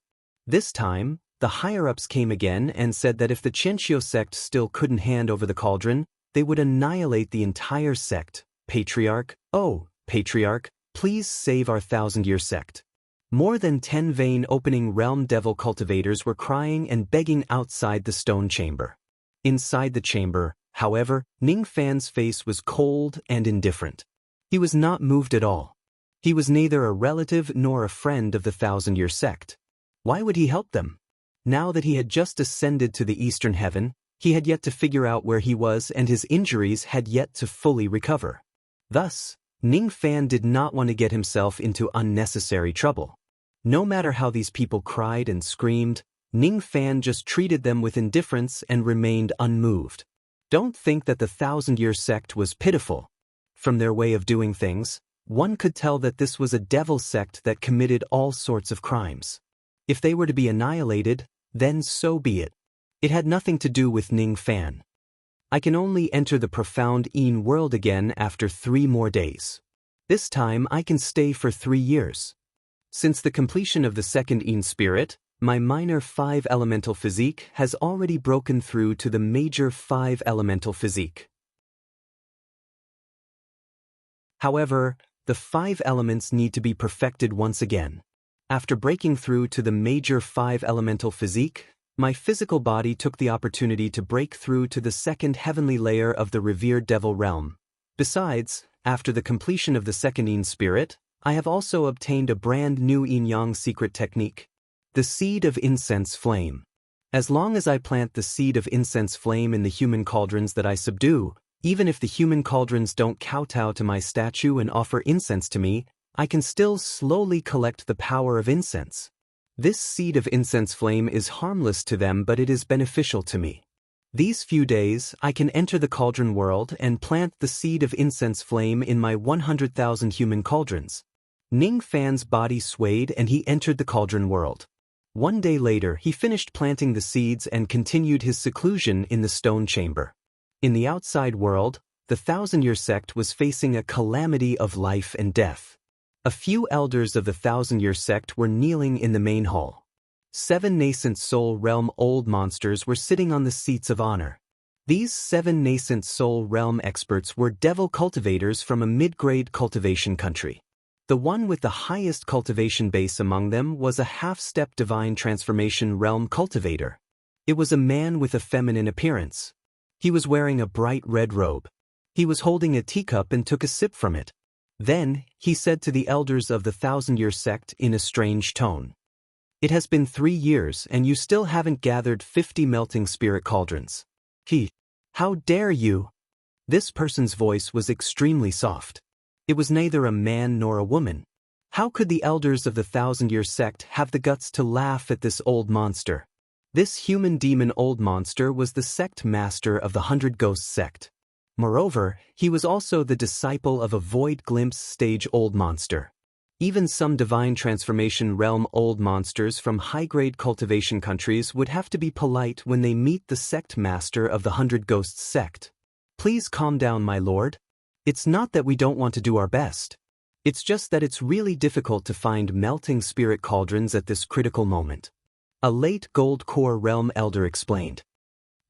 This time, the higher-ups came again and said that if the Qianqiu sect still couldn't hand over the cauldron, they would annihilate the entire sect. Patriarch, oh, Patriarch, please save our Thousand-Year Sect. More than 10 vein opening realm devil cultivators were crying and begging outside the stone chamber. Inside the chamber, however, Ning Fan's face was cold and indifferent. He was not moved at all. He was neither a relative nor a friend of the Thousand-Year Sect. Why would he help them? Now that he had just ascended to the eastern heaven, he had yet to figure out where he was and his injuries had yet to fully recover. Thus, Ning Fan did not want to get himself into unnecessary trouble. No matter how these people cried and screamed, Ning Fan just treated them with indifference and remained unmoved. Don't think that the Thousand-Year Sect was pitiful. From their way of doing things, one could tell that this was a devil sect that committed all sorts of crimes. If they were to be annihilated, then so be it. It had nothing to do with Ning Fan. I can only enter the profound Yin world again after 3 more days. This time I can stay for 3 years. Since the completion of the second Yin spirit, my minor 5 elemental physique has already broken through to the major 5 elemental physique. However, the 5 elements need to be perfected once again. After breaking through to the major 5 elemental physique, my physical body took the opportunity to break through to the second heavenly layer of the revered devil realm. Besides, after the completion of the second Yin spirit, I have also obtained a brand new Yin-Yang secret technique, the Seed of Incense Flame. As long as I plant the seed of incense flame in the human cauldrons that I subdue, even if the human cauldrons don't kowtow to my statue and offer incense to me, I can still slowly collect the power of incense. This seed of incense flame is harmless to them, but it is beneficial to me. These few days, I can enter the cauldron world and plant the seed of incense flame in my 100,000 human cauldrons. Ning Fan's body swayed and he entered the cauldron world. One day later, he finished planting the seeds and continued his seclusion in the stone chamber. In the outside world, the Thousand-Year Sect was facing a calamity of life and death. A few elders of the Thousand-Year Sect were kneeling in the main hall. 7 nascent soul realm old monsters were sitting on the seats of honor. These 7 nascent soul realm experts were devil cultivators from a mid-grade cultivation country. The one with the highest cultivation base among them was a half-step divine transformation realm cultivator. It was a man with a feminine appearance. He was wearing a bright red robe. He was holding a teacup and took a sip from it. Then, he said to the elders of the Thousand-Year Sect in a strange tone, "It has been 3 years and you still haven't gathered 50 melting spirit cauldrons. How dare you?" This person's voice was extremely soft. It was neither a man nor a woman. How could the elders of the Thousand-Year Sect have the guts to laugh at this old monster? This human demon old monster was the sect master of the 100 Ghosts sect. Moreover, he was also the disciple of a void glimpse stage old monster. Even some divine transformation realm old monsters from high-grade cultivation countries would have to be polite when they meet the sect master of the 100 Ghosts sect. "Please calm down, my lord. It's not that we don't want to do our best. It's just that it's really difficult to find melting spirit cauldrons at this critical moment," a late Gold Core realm elder explained.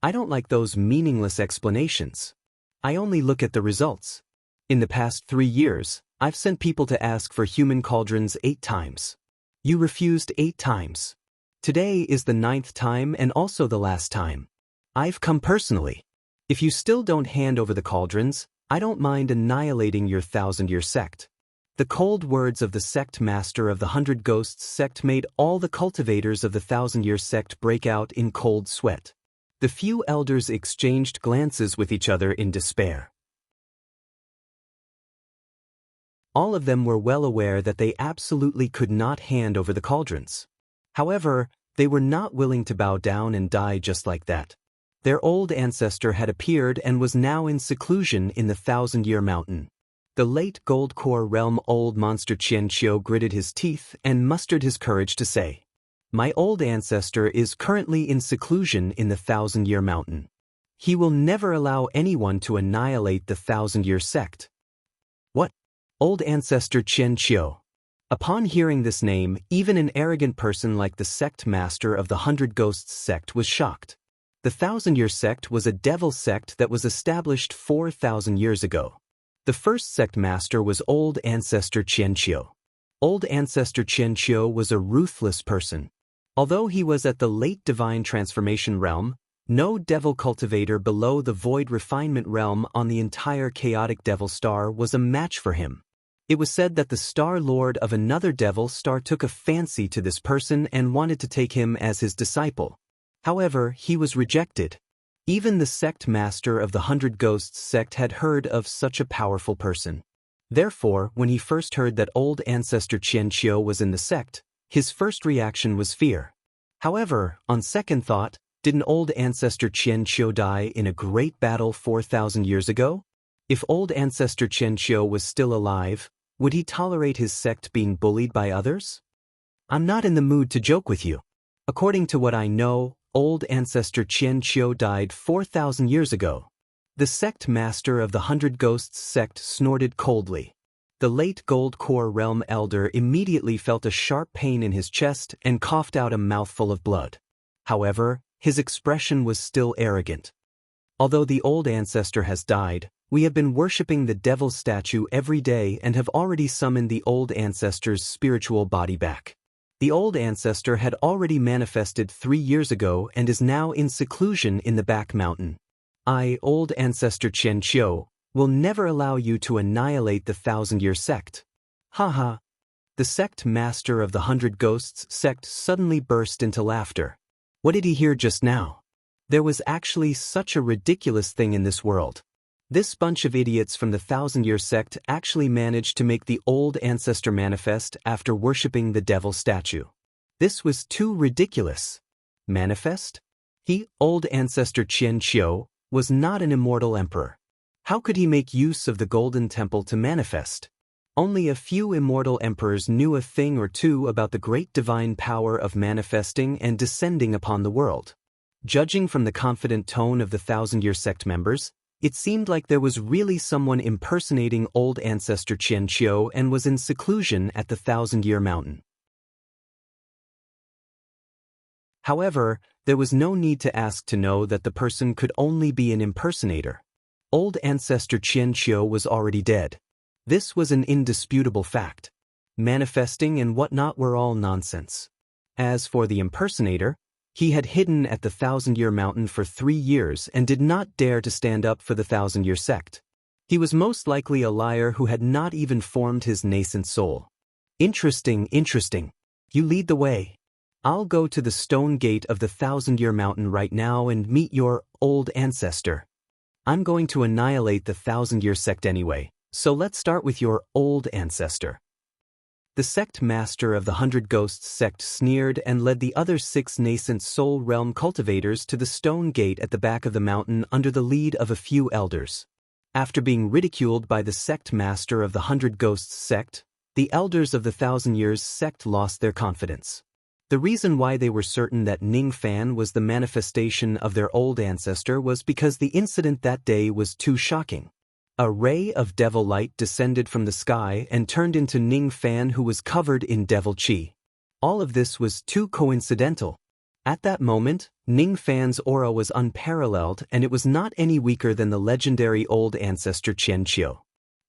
"I don't like those meaningless explanations. I only look at the results. In the past 3 years, I've sent people to ask for human cauldrons 8 times. You refused 8 times. Today is the 9th time and also the last time. I've come personally. If you still don't hand over the cauldrons, I don't mind annihilating your Thousand-Year Sect." The cold words of the sect master of the 100 Ghosts sect made all the cultivators of the Thousand-Year Sect break out in cold sweat. The few elders exchanged glances with each other in despair. All of them were well aware that they absolutely could not hand over the cauldrons. However, they were not willing to bow down and die just like that. Their old ancestor had appeared and was now in seclusion in the Thousand-Year Mountain. The late Gold Core realm old monster Qian Qiu gritted his teeth and mustered his courage to say, "My old ancestor is currently in seclusion in the Thousand-Year Mountain. He will never allow anyone to annihilate the Thousand-Year Sect." "What? Old ancestor Qian Qiu?" Upon hearing this name, even an arrogant person like the sect master of the 100 Ghosts sect was shocked. The Thousand-Year Sect was a devil sect that was established 4,000 years ago. The first sect master was Old Ancestor Qian Qiu. Old Ancestor Qian Qiu was a ruthless person. Although he was at the late divine transformation realm, no devil cultivator below the void refinement realm on the entire chaotic devil star was a match for him. It was said that the star lord of another devil star took a fancy to this person and wanted to take him as his disciple. However, he was rejected. Even the sect master of the 100 Ghosts sect had heard of such a powerful person. Therefore, when he first heard that Old Ancestor Qian Qiu was in the sect, his first reaction was fear. However, on second thought, didn't Old Ancestor Qian Qiu die in a great battle 4,000 years ago? If Old Ancestor Qian Qiu was still alive, would he tolerate his sect being bullied by others? "I'm not in the mood to joke with you. According to what I know, Old Ancestor Qian Qiu died 4,000 years ago." The sect master of the 100 Ghosts sect snorted coldly. The late Gold Core realm elder immediately felt a sharp pain in his chest and coughed out a mouthful of blood. However, his expression was still arrogant. "Although the old ancestor has died, we have been worshipping the devil statue every day and have already summoned the old ancestor's spiritual body back. The old ancestor had already manifested 3 years ago and is now in seclusion in the back mountain. I, Old Ancestor Qian Qiu, will never allow you to annihilate the Thousand-Year Sect." "Ha." The sect master of the 100 Ghosts sect suddenly burst into laughter. What did he hear just now? There was actually such a ridiculous thing in this world. This bunch of idiots from the Thousand-Year Sect actually managed to make the old ancestor manifest after worshipping the devil statue. This was too ridiculous. Manifest? He, old ancestor Qian Qiu, was not an immortal emperor. How could he make use of the golden temple to manifest? Only a few immortal emperors knew a thing or two about the great divine power of manifesting and descending upon the world. Judging from the confident tone of the Thousand-Year Sect members, it seemed like there was really someone impersonating old ancestor Qian Qiu and was in seclusion at the Thousand-Year Mountain. However, there was no need to ask to know that the person could only be an impersonator. Old ancestor Qian Qiu was already dead. This was an indisputable fact. Manifesting and whatnot were all nonsense. As for the impersonator, he had hidden at the Thousand-Year Mountain for 3 years and did not dare to stand up for the Thousand-Year Sect. He was most likely a liar who had not even formed his nascent soul. Interesting. You lead the way. I'll go to the stone gate of the Thousand-Year Mountain right now and meet your old ancestor. I'm going to annihilate the Thousand-Year Sect anyway, so let's start with your old ancestor. The sect master of the 100 Ghosts sect sneered and led the other 6 nascent soul realm cultivators to the stone gate at the back of the mountain under the lead of a few elders. After being ridiculed by the sect master of the 100 Ghosts sect, the elders of the Thousand Years sect lost their confidence. The reason why they were certain that Ning Fan was the manifestation of their old ancestor was because the incident that day was too shocking. A ray of devil light descended from the sky and turned into Ning Fan, who was covered in devil qi. All of this was too coincidental. At that moment, Ning Fan's aura was unparalleled and it was not any weaker than the legendary old ancestor Qian Qiu.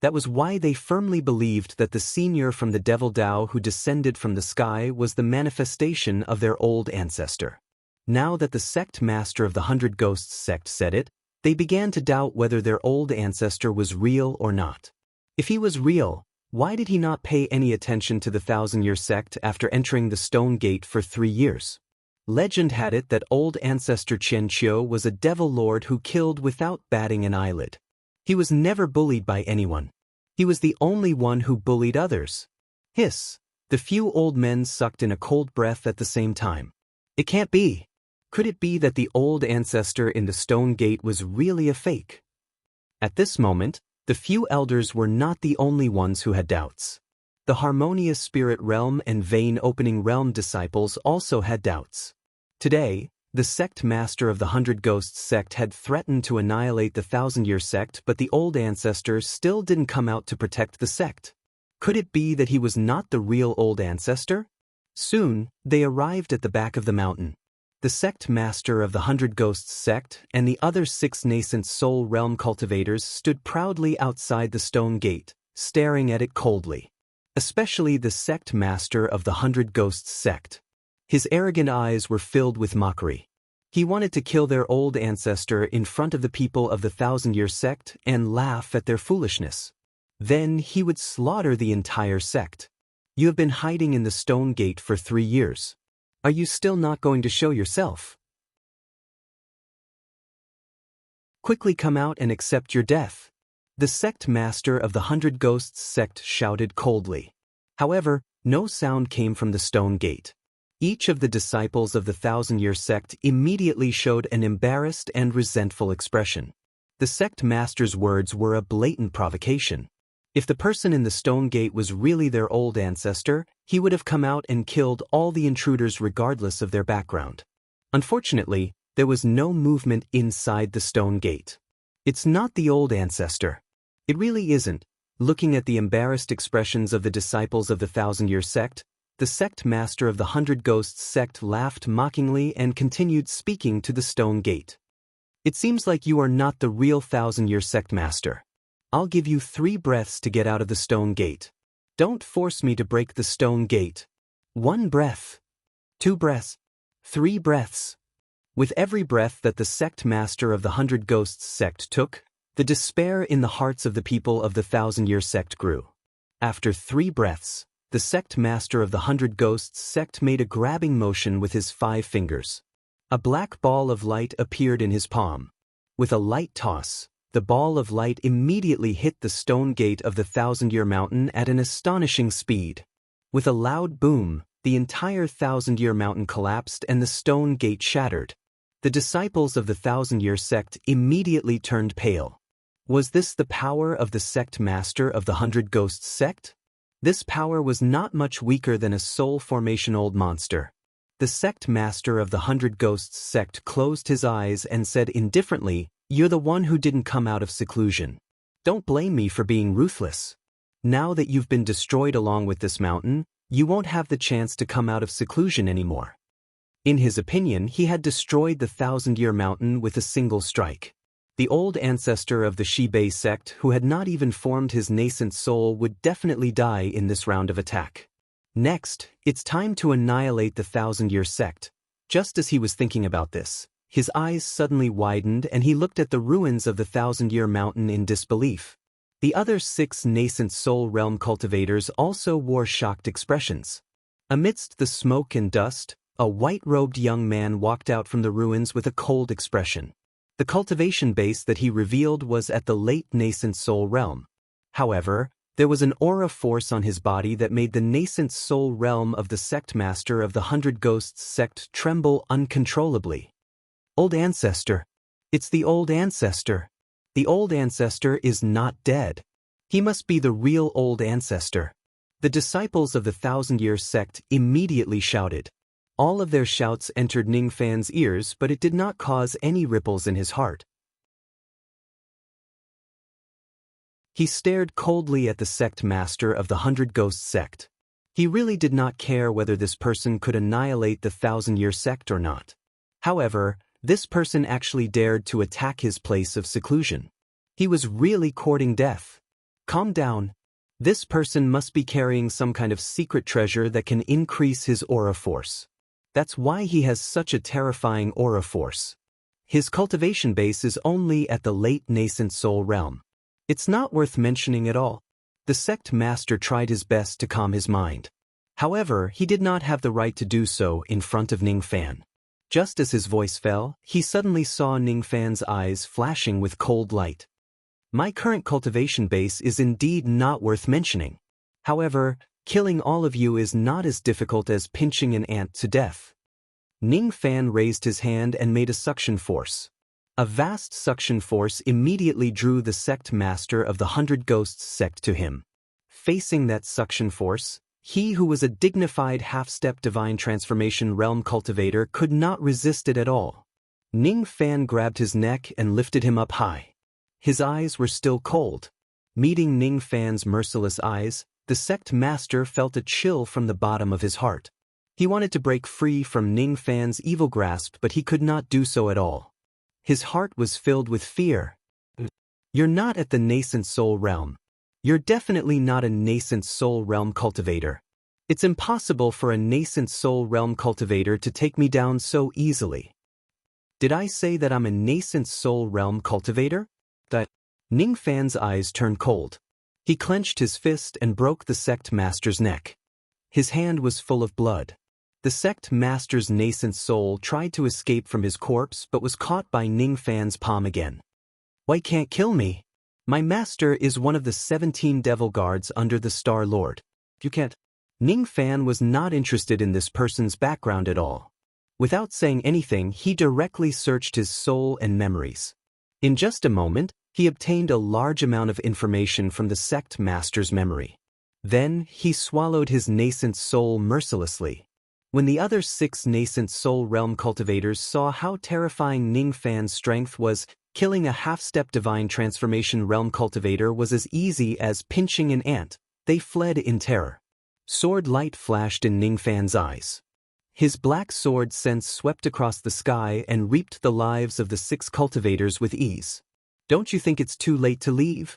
That was why they firmly believed that the senior from the devil Dao who descended from the sky was the manifestation of their old ancestor. Now that the sect master of the 100 Ghosts sect said it, they began to doubt whether their old ancestor was real or not. If he was real, why did he not pay any attention to the Thousand-Year Sect after entering the Stone Gate for 3 years? Legend had it that old ancestor Qian Qiu was a devil lord who killed without batting an eyelid. He was never bullied by anyone. He was the only one who bullied others. Hiss! The few old men sucked in a cold breath at the same time. It can't be. Could it be that the old ancestor in the Stone Gate was really a fake? At this moment, the few elders were not the only ones who had doubts. The Harmonious Spirit Realm and Vein Opening Realm disciples also had doubts. Today, the sect master of the 100 Ghosts sect had threatened to annihilate the Thousand-Year Sect, but the old ancestor still didn't come out to protect the sect. Could it be that he was not the real old ancestor? Soon, they arrived at the back of the mountain. The sect master of the 100 Ghosts sect and the other 6 nascent soul realm cultivators stood proudly outside the stone gate, staring at it coldly. Especially the sect master of the 100 Ghosts sect. His arrogant eyes were filled with mockery. He wanted to kill their old ancestor in front of the people of the Thousand-Year Sect and laugh at their foolishness. Then he would slaughter the entire sect. You have been hiding in the stone gate for 3 years. Are you still not going to show yourself? Quickly come out and accept your death. The sect master of the 100 Ghosts sect shouted coldly. However, no sound came from the stone gate. Each of the disciples of the Thousand-Year Sect immediately showed an embarrassed and resentful expression. The sect master's words were a blatant provocation. If the person in the stone gate was really their old ancestor, he would have come out and killed all the intruders regardless of their background. Unfortunately, there was no movement inside the stone gate. It's not the old ancestor. It really isn't. Looking at the embarrassed expressions of the disciples of the Thousand-Year Sect, the sect master of the 100 Ghosts sect laughed mockingly and continued speaking to the stone gate. It seems like you are not the real Thousand-Year Sect master. I'll give you 3 breaths to get out of the stone gate. Don't force me to break the stone gate. 1 breath. 2 breaths. 3 breaths. With every breath that the sect master of the 100 Ghosts sect took, the despair in the hearts of the people of the Thousand-Year Sect grew. After 3 breaths, the sect master of the 100 Ghosts sect made a grabbing motion with his 5 fingers. A black ball of light appeared in his palm. With a light toss, the ball of light immediately hit the stone gate of the Thousand-Year Mountain at an astonishing speed. With a loud boom, the entire Thousand-Year Mountain collapsed and the stone gate shattered. The disciples of the Thousand-Year sect immediately turned pale. Was this the power of the sect master of the Hundred Ghosts sect? This power was not much weaker than a soul formation old monster. The sect master of the Hundred Ghosts sect closed his eyes and said indifferently, "You're the one who didn't come out of seclusion. Don't blame me for being ruthless. Now that you've been destroyed along with this mountain, you won't have the chance to come out of seclusion anymore." In his opinion, he had destroyed the Thousand-Year Mountain with a single strike. The old ancestor of the Shibei sect, who had not even formed his nascent soul, would definitely die in this round of attack. Next, it's time to annihilate the Thousand-Year sect. Just as he was thinking about this, his eyes suddenly widened and he looked at the ruins of the Thousand-Year Mountain in disbelief. The other 6 nascent soul realm cultivators also wore shocked expressions. Amidst the smoke and dust, a white-robed young man walked out from the ruins with a cold expression. The cultivation base that he revealed was at the late nascent soul realm. However, there was an aura force on his body that made the nascent soul realm of the sect master of the Hundred Ghosts sect tremble uncontrollably. Old ancestor. It's the old ancestor. The old ancestor is not dead. He must be the real old ancestor. The disciples of the Thousand-Year sect immediately shouted. All of their shouts entered Ningfan's ears, but it did not cause any ripples in his heart. He stared coldly at the sect master of the Hundred Ghosts sect. He really did not care whether this person could annihilate the Thousand-Year sect or not. However, this person actually dared to attack his place of seclusion. He was really courting death. Calm down. This person must be carrying some kind of secret treasure that can increase his aura force. That's why he has such a terrifying aura force. His cultivation base is only at the late nascent soul realm. It's not worth mentioning at all. The sect master tried his best to calm his mind. However, he did not have the right to do so in front of Ningfan. Just as his voice fell, he suddenly saw Ningfan's eyes flashing with cold light. My current cultivation base is indeed not worth mentioning. However, killing all of you is not as difficult as pinching an ant to death. Ningfan raised his hand and made a suction force. A vast suction force immediately drew the sect master of the Hundred Ghosts sect to him. Facing that suction force, he who was a dignified half-step divine transformation realm cultivator could not resist it at all. Ningfan grabbed his neck and lifted him up high. His eyes were still cold. Meeting Ningfan's merciless eyes, the sect master felt a chill from the bottom of his heart. He wanted to break free from Ningfan's evil grasp, but he could not do so at all. His heart was filled with fear. You're not at the nascent soul realm. You're definitely not a nascent soul realm cultivator. It's impossible for a nascent soul realm cultivator to take me down so easily. Did I say that I'm a nascent soul realm cultivator? That Ningfan's eyes turned cold. He clenched his fist and broke the sect master's neck. His hand was full of blood. The sect master's nascent soul tried to escape from his corpse but was caught by Ningfan's palm again. Why can't kill me? My master is one of the 17 devil guards under the Star Lord. You can't. Ningfan was not interested in this person's background at all. Without saying anything, he directly searched his soul and memories. In just a moment, he obtained a large amount of information from the sect master's memory. Then, he swallowed his nascent soul mercilessly. When the other 6 nascent soul realm cultivators saw how terrifying Ningfan's strength was, killing a half-step divine transformation realm cultivator was as easy as pinching an ant. They fled in terror. Sword light flashed in Ningfan's eyes. His black sword sense swept across the sky and reaped the lives of the 6 cultivators with ease. Don't you think it's too late to leave?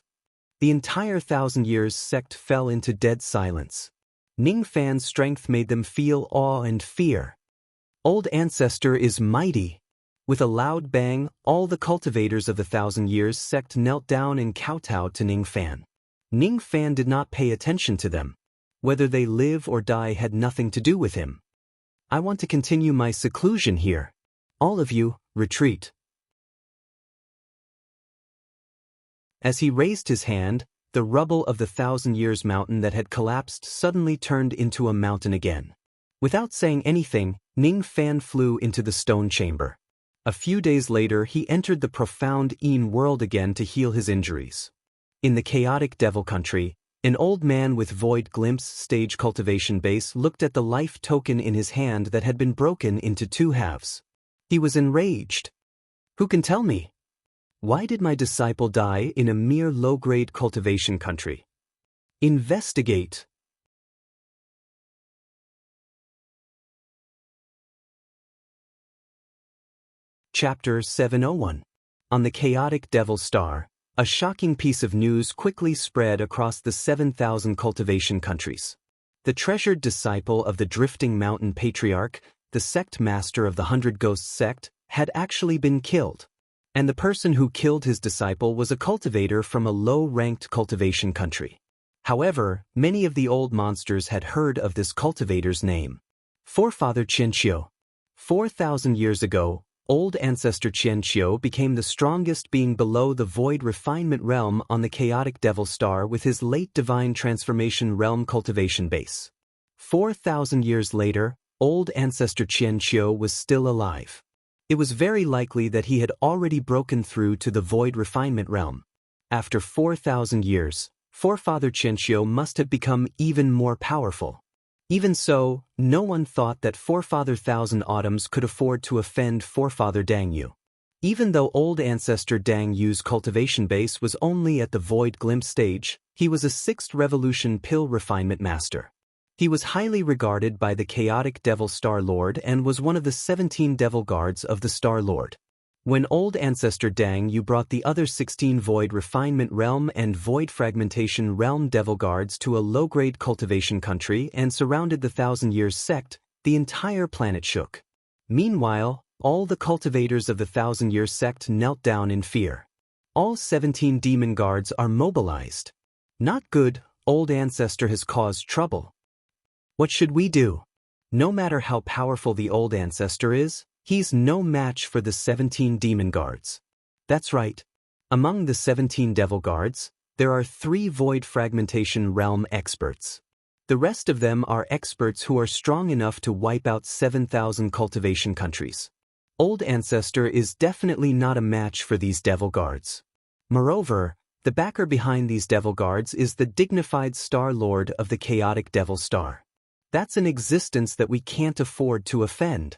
The entire Thousand Years sect fell into dead silence. Ningfan's strength made them feel awe and fear. Old Ancestor is mighty. With a loud bang, all the cultivators of the Thousand Years sect knelt down and kowtowed to Ningfan. Ningfan did not pay attention to them. Whether they live or die had nothing to do with him. I want to continue my seclusion here. All of you, retreat. As he raised his hand, the rubble of the 1,000 Years mountain that had collapsed suddenly turned into a mountain again. Without saying anything, Ning Fan flew into the stone chamber. A few days later he entered the profound Een world again to heal his injuries. In the chaotic devil country, an old man with void glimpse stage cultivation base looked at the life token in his hand that had been broken into 2 halves. He was enraged. Who can tell me? Why did my disciple die in a mere low-grade cultivation country? Investigate. Chapter 701. On the chaotic devil star, a shocking piece of news quickly spread across the 7,000 cultivation countries. The treasured disciple of the drifting mountain patriarch, the sect master of the 100 Ghosts sect, had actually been killed. And the person who killed his disciple was a cultivator from a low-ranked cultivation country. However, many of the old monsters had heard of this cultivator's name. Forefather Qianqiu. 4,000 years ago, old ancestor Qianqiu became the strongest being below the void refinement realm on the chaotic devil star with his late divine transformation realm cultivation base. 4,000 years later, old ancestor Qianqiu was still alive. It was very likely that he had already broken through to the void refinement realm. After 4,000 years, Forefather Qianqiu must have become even more powerful. Even so, no one thought that Forefather Thousand Autumns could afford to offend Forefather Dang Yu. Even though old ancestor Dang Yu's cultivation base was only at the void glimpse stage, he was a 6th revolution pill refinement master. He was highly regarded by the chaotic devil Star Lord and was one of the 17 devil guards of the Star Lord. When old ancestor Dang Yu brought the other 16 void refinement realm and void fragmentation realm devil guards to a low-grade cultivation country and surrounded the 1,000 Years sect, the entire planet shook. Meanwhile, all the cultivators of the 1,000 Years sect knelt down in fear. All 17 demon guards are mobilized. Not good, old ancestor has caused trouble. What should we do? No matter how powerful the old ancestor is, he's no match for the 17 demon guards. That's right. Among the 17 devil guards, there are 3 void fragmentation realm experts. The rest of them are experts who are strong enough to wipe out 7,000 cultivation countries. Old ancestor is definitely not a match for these devil guards. Moreover, the backer behind these devil guards is the dignified Star Lord of the chaotic devil star. That's an existence that we can't afford to offend.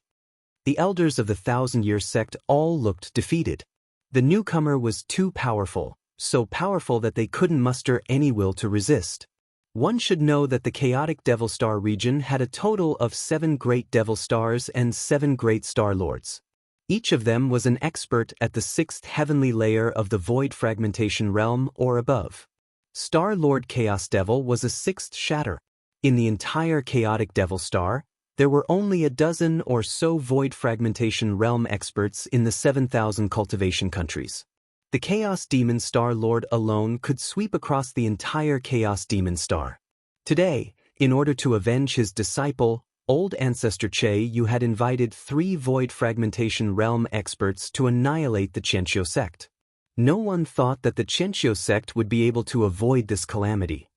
The elders of the 1,000 Year sect all looked defeated. The newcomer was too powerful, so powerful that they couldn't muster any will to resist. One should know that the chaotic devil star region had a total of 7 great devil stars and 7 great star lords. Each of them was an expert at the 6th heavenly layer of the void fragmentation realm or above. Star Lord Chaos Devil was a 6th shatter. In the entire chaotic devil star, there were only a dozen or so void fragmentation realm experts in the 7,000 cultivation countries. The Chaos Demon Star Lord alone could sweep across the entire Chaos Demon Star. Today, in order to avenge his disciple, old ancestor Che Yu had invited 3 void fragmentation realm experts to annihilate the Qianqiu sect. No one thought that the Qianqiu sect would be able to avoid this calamity.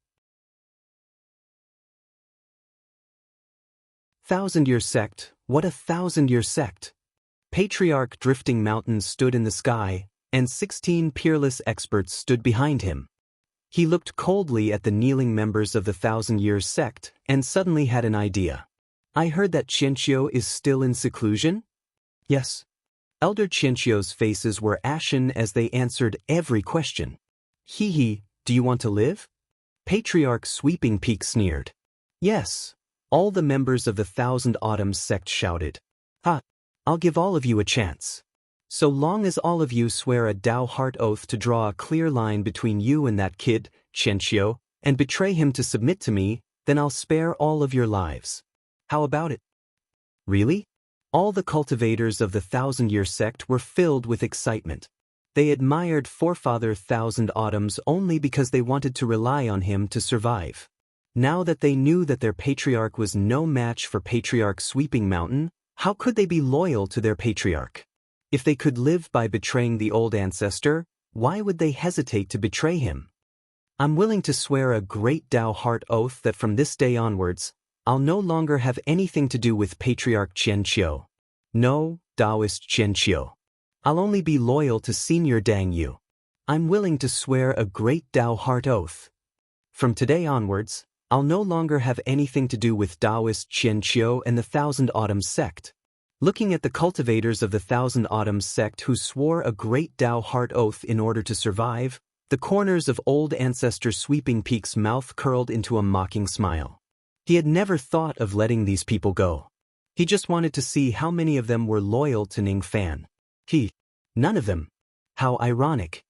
1,000 Year sect, what a 1,000 Year sect! Patriarch Drifting Mountains stood in the sky, and 16 peerless experts stood behind him. He looked coldly at the kneeling members of the 1,000 Years sect and suddenly had an idea. I heard that Qianqiu is still in seclusion? Yes. Elder Qianqiu's faces were ashen as they answered every question. Hee, do you want to live? Patriarch Sweeping Peak sneered. Yes. All the members of the 1,000 Autumns sect shouted. Ha! I'll give all of you a chance. So long as all of you swear a Dao Heart oath to draw a clear line between you and that kid, Qianqiu, and betray him to submit to me, then I'll spare all of your lives. How about it? Really? All the cultivators of the 1,000 Year sect were filled with excitement. They admired Forefather 1,000 Autumns only because they wanted to rely on him to survive. Now that they knew that their patriarch was no match for Patriarch Sweeping Mountain, How could they be loyal to their patriarch? If they could live by betraying the old ancestor, why would they hesitate to betray him? I'm willing to swear a great Dao heart oath that from this day onwards, I'll no longer have anything to do with Patriarch Qianqiu. No, Taoist Qianqiu. I'll only be loyal to Senior Dang Yu. I'm willing to swear a great Dao heart oath. From today onwards, I'll no longer have anything to do with Taoist Qianqiu and the Thousand Autumns sect. Looking at the cultivators of the Thousand Autumns sect who swore a great Dao heart oath in order to survive, the corners of old ancestor Sweeping Peak's mouth curled into a mocking smile. He had never thought of letting these people go. He just wanted to see how many of them were loyal to Ning Fan. None of them. How ironic.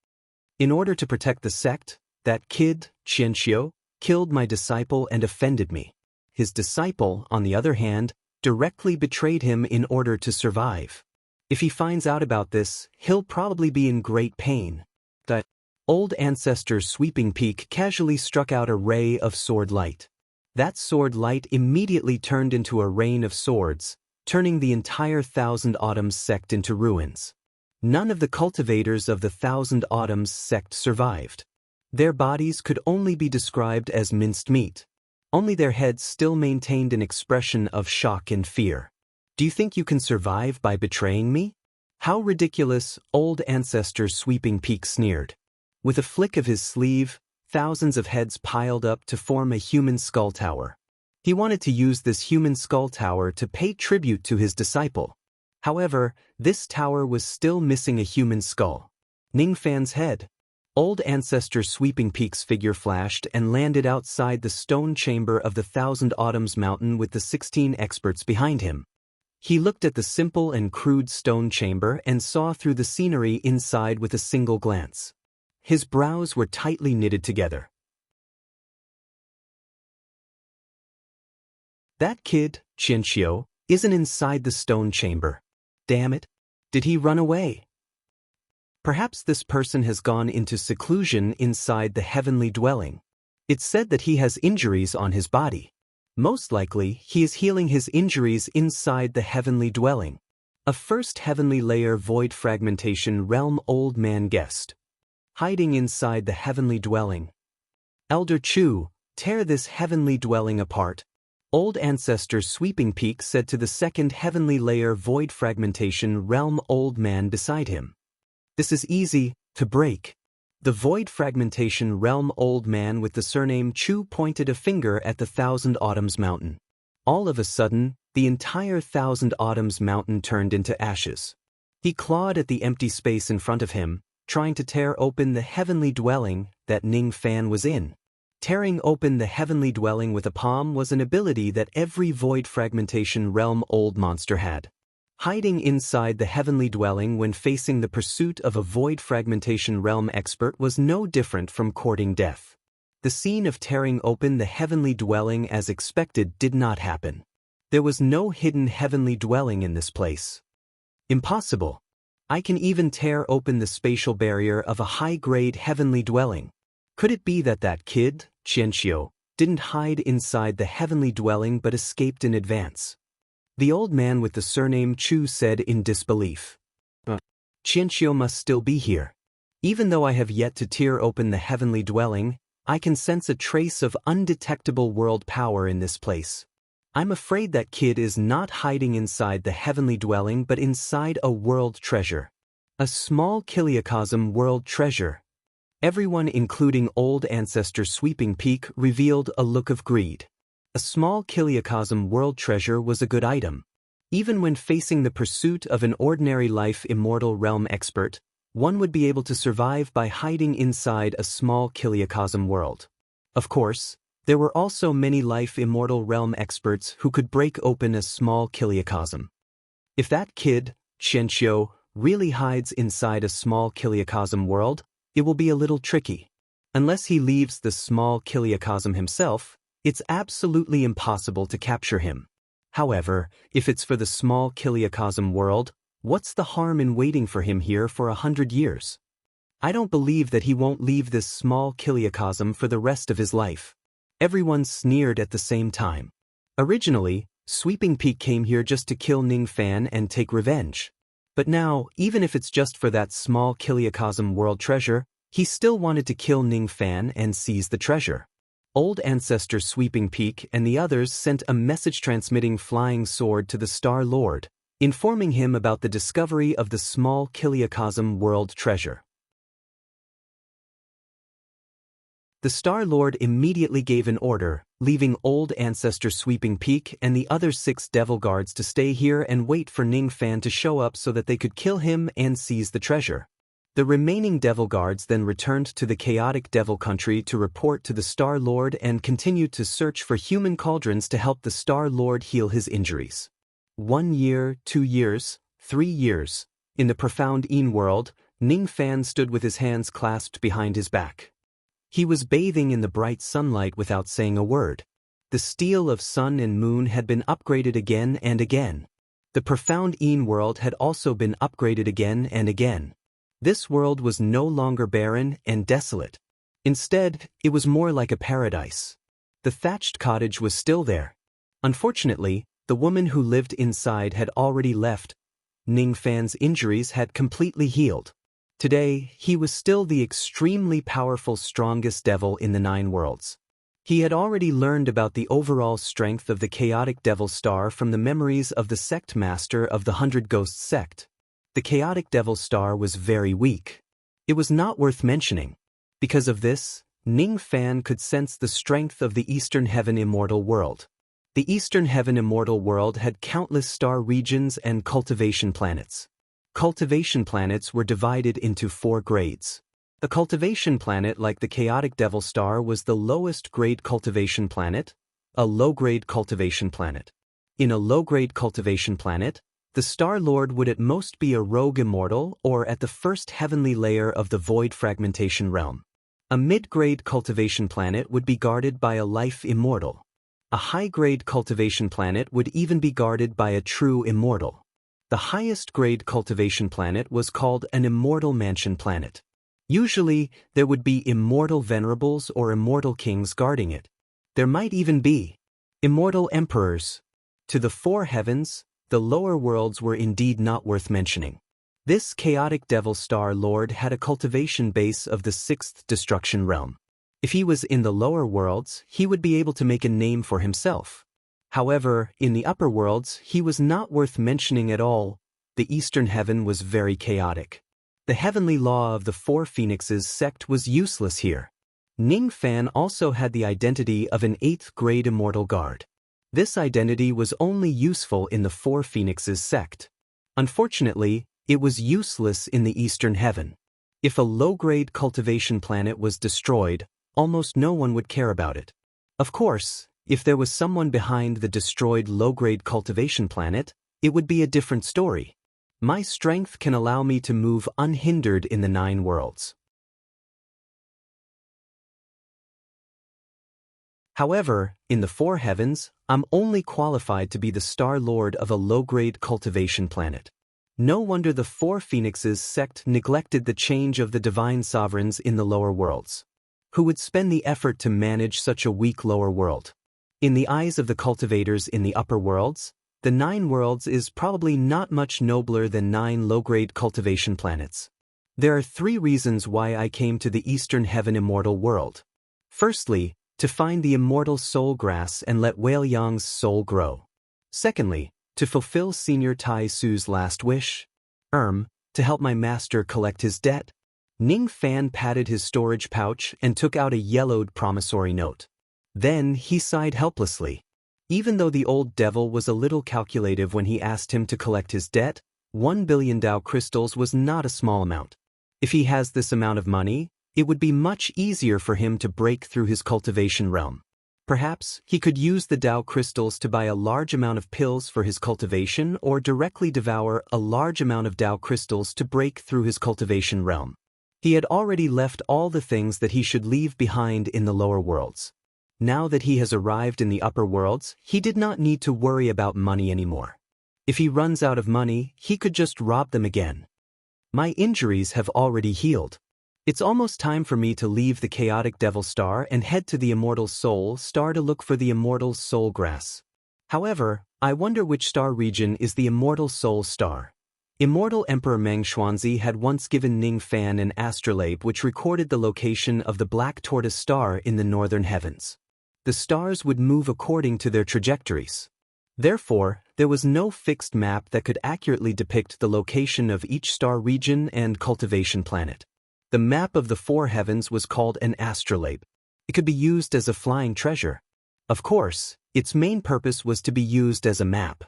In order to protect the sect, that kid, Qianqiu, killed my disciple and offended me. His disciple, on the other hand, directly betrayed him in order to survive. If he finds out about this, he'll probably be in great pain. The old ancestor Sweeping Peak casually struck out a ray of sword light. That sword light immediately turned into a rain of swords, turning the entire Thousand Autumns sect into ruins. None of the cultivators of the Thousand Autumns sect survived. Their bodies could only be described as minced meat. Only their heads still maintained an expression of shock and fear. Do you think you can survive by betraying me? How ridiculous, old ancestor Sweeping Peak sneered. With a flick of his sleeve, thousands of heads piled up to form a human skull tower. He wanted to use this human skull tower to pay tribute to his disciple. However, this tower was still missing a human skull. Ning Fan's head. Old ancestor Sweeping Peak's figure flashed and landed outside the stone chamber of the Thousand Autumns mountain with the 16 experts behind him. He looked at the simple and crude stone chamber and saw through the scenery inside with a single glance. His brows were tightly knitted together. That kid, Qianqiu, isn't inside the stone chamber. Damn it. Did he run away? Perhaps this person has gone into seclusion inside the heavenly dwelling. It's said that he has injuries on his body. Most likely, he is healing his injuries inside the heavenly dwelling. A first heavenly layer void fragmentation realm old man guessed. Hiding inside the heavenly dwelling. Elder Chu, tear this heavenly dwelling apart. Old ancestor Sweeping Peak said to the second heavenly layer void fragmentation realm old man beside him. This is easy to break. The void fragmentation realm old man with the surname Chu pointed a finger at the Thousand Autumns mountain. All of a sudden, the entire Thousand Autumns mountain turned into ashes. He clawed at the empty space in front of him, trying to tear open the heavenly dwelling that Ning Fan was in. Tearing open the heavenly dwelling with a palm was an ability that every void fragmentation realm old monster had. Hiding inside the heavenly dwelling when facing the pursuit of a void fragmentation realm expert was no different from courting death. The scene of tearing open the heavenly dwelling as expected did not happen. There was no hidden heavenly dwelling in this place. Impossible. I can even tear open the spatial barrier of a high-grade heavenly dwelling. Could it be that that kid, Qianqiu, didn't hide inside the heavenly dwelling but escaped in advance? The old man with the surname Chu said in disbelief. Qianqiu must still be here. Even though I have yet to tear open the heavenly dwelling, I can sense a trace of undetectable world power in this place. I'm afraid that kid is not hiding inside the heavenly dwelling but inside a world treasure. A small Kiliacosm world treasure. Everyone including old ancestor Sweeping Peak revealed a look of greed. A small Kiliacosm world treasure was a good item. Even when facing the pursuit of an ordinary life immortal realm expert, one would be able to survive by hiding inside a small Kiliacosm world. Of course, there were also many life immortal realm experts who could break open a small Kiliacosm. If that kid, Qianqiu, really hides inside a small Kiliacosm world, it will be a little tricky. Unless he leaves the small Kiliacosm himself, it's absolutely impossible to capture him. However, if it's for the small Kiliacosm world, what's the harm in waiting for him here for 100 years? I don't believe that he won't leave this small Kiliacosm for the rest of his life. Everyone sneered at the same time. Originally, Sweeping Peak came here just to kill Ning Fan and take revenge. But now, even if it's just for that small Kiliakosm world treasure, he still wanted to kill Ning Fan and seize the treasure. Old ancestor Sweeping Peak and the others sent a message-transmitting flying sword to the Star Lord, informing him about the discovery of the small Kiliakosm world treasure. The Star Lord immediately gave an order, leaving old ancestor Sweeping Peak and the other 6 devil guards to stay here and wait for Ning Fan to show up so that they could kill him and seize the treasure. The remaining devil guards then returned to the chaotic devil country to report to the Star Lord and continued to search for human cauldrons to help the Star Lord heal his injuries. 1 year, 2 years, 3 years. In the profound Een world, Ning Fan stood with his hands clasped behind his back. He was bathing in the bright sunlight without saying a word. The steel of sun and moon had been upgraded again and again. The profound Een world had also been upgraded again and again. This world was no longer barren and desolate. Instead, it was more like a paradise. The thatched cottage was still there. Unfortunately, the woman who lived inside had already left. Ning Fan's injuries had completely healed. Today, he was still the extremely powerful strongest devil in the 9 worlds. He had already learned about the overall strength of the chaotic devil star from the memories of the sect master of the 100 Ghosts sect. The chaotic devil star was very weak. It was not worth mentioning. Because of this, Ning Fan could sense the strength of the Eastern Heaven Immortal world. The Eastern Heaven Immortal world had countless star regions and cultivation planets. Cultivation planets were divided into 4 grades. A cultivation planet like the chaotic devil star was the lowest grade cultivation planet, a low-grade cultivation planet. In a low-grade cultivation planet, the Star Lord would at most be a rogue immortal or at the first heavenly layer of the void fragmentation realm. A mid-grade cultivation planet would be guarded by a life immortal. A high-grade cultivation planet would even be guarded by a true immortal. The highest grade cultivation planet was called an immortal mansion planet. Usually, there would be immortal venerables or immortal kings guarding it. There might even be immortal emperors. To the 4 heavens, the lower worlds were indeed not worth mentioning. This chaotic devil star lord had a cultivation base of the 6th destruction realm. If he was in the lower worlds, he would be able to make a name for himself. However, in the upper worlds, he was not worth mentioning at all. The Eastern Heaven was very chaotic. The heavenly law of the 4 Phoenixes sect was useless here. Ning Fan also had the identity of an 8th grade immortal guard. This identity was only useful in the 4 Phoenixes sect. Unfortunately, it was useless in the Eastern Heaven. If a low-grade cultivation planet was destroyed, almost no one would care about it. Of course, if there was someone behind the destroyed low-grade cultivation planet, it would be a different story. My strength can allow me to move unhindered in the 9 worlds. However, in the 4 heavens, I'm only qualified to be the Star Lord of a low-grade cultivation planet. No wonder the 4 Phoenixes sect neglected the change of the divine sovereigns in the lower worlds. Who would spend the effort to manage such a weak lower world? In the eyes of the cultivators in the upper worlds, the 9 worlds is probably not much nobler than 9 low-grade cultivation planets. There are 3 reasons why I came to the Eastern Heaven Immortal world. Firstly, to find the immortal soul grass and let Whale Yang's soul grow. Secondly, to fulfill Senior Tai Su's last wish. To help my master collect his debt. Ning Fan patted his storage pouch and took out a yellowed promissory note. Then he sighed helplessly. Even though the old devil was a little calculative when he asked him to collect his debt, 1 billion Dao crystals was not a small amount. If he has this amount of money, it would be much easier for him to break through his cultivation realm. Perhaps he could use the Dao crystals to buy a large amount of pills for his cultivation or directly devour a large amount of Dao crystals to break through his cultivation realm. He had already left all the things that he should leave behind in the lower worlds. Now that he has arrived in the upper worlds, he did not need to worry about money anymore. If he runs out of money, he could just rob them again. My injuries have already healed. It's almost time for me to leave the chaotic devil star and head to the immortal soul star to look for the immortal soul grass. However, I wonder which star region is the immortal soul star. Immortal Emperor Meng Xuanzi had once given Ning Fan an astrolabe which recorded the location of the black tortoise star in the northern heavens. The stars would move according to their trajectories. Therefore, there was no fixed map that could accurately depict the location of each star region and cultivation planet. The map of the four heavens was called an astrolabe. It could be used as a flying treasure. Of course, its main purpose was to be used as a map.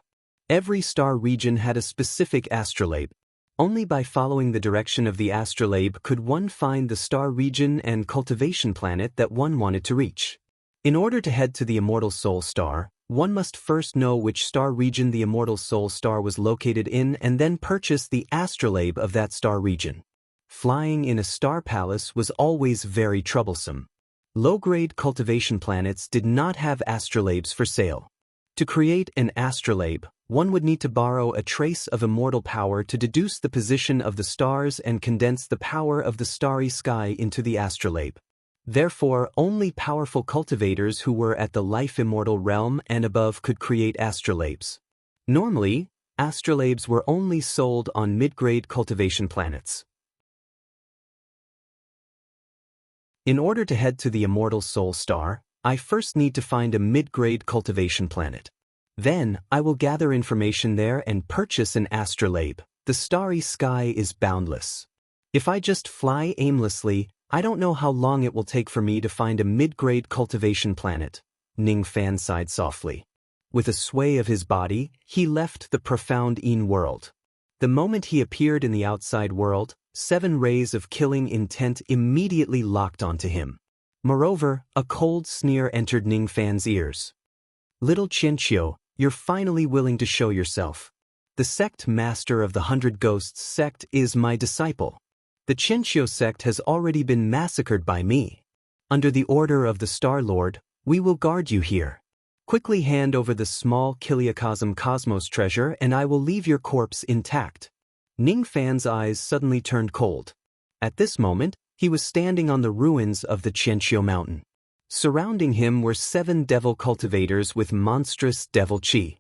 Every star region had a specific astrolabe. Only by following the direction of the astrolabe could one find the star region and cultivation planet that one wanted to reach. In order to head to the immortal soul star, one must first know which star region the immortal soul star was located in and then purchase the astrolabe of that star region. Flying in a star palace was always very troublesome. Low-grade cultivation planets did not have astrolabes for sale. To create an astrolabe, one would need to borrow a trace of immortal power to deduce the position of the stars and condense the power of the starry sky into the astrolabe. Therefore, only powerful cultivators who were at the life-immortal realm and above could create astrolabes. Normally, astrolabes were only sold on mid-grade cultivation planets. In order to head to the immortal soul star, I first need to find a mid-grade cultivation planet. Then, I will gather information there and purchase an astrolabe. The starry sky is boundless. If I just fly aimlessly, I don't know how long it will take for me to find a mid-grade cultivation planet. Ning Fan sighed softly. With a sway of his body, he left the profound Yin world. The moment he appeared in the outside world, 7 rays of killing intent immediately locked onto him. Moreover, a cold sneer entered Ning Fan's ears. Little Qianqiu, you're finally willing to show yourself. The sect master of the 100 Ghosts sect is my disciple. The Qianqiu sect has already been massacred by me. Under the order of the Star Lord, we will guard you here. Quickly hand over the small Kiliacosm Cosmos treasure and I will leave your corpse intact. Ning Fan's eyes suddenly turned cold. At this moment, he was standing on the ruins of the Qianqiu mountain. Surrounding him were 7 devil cultivators with monstrous devil chi.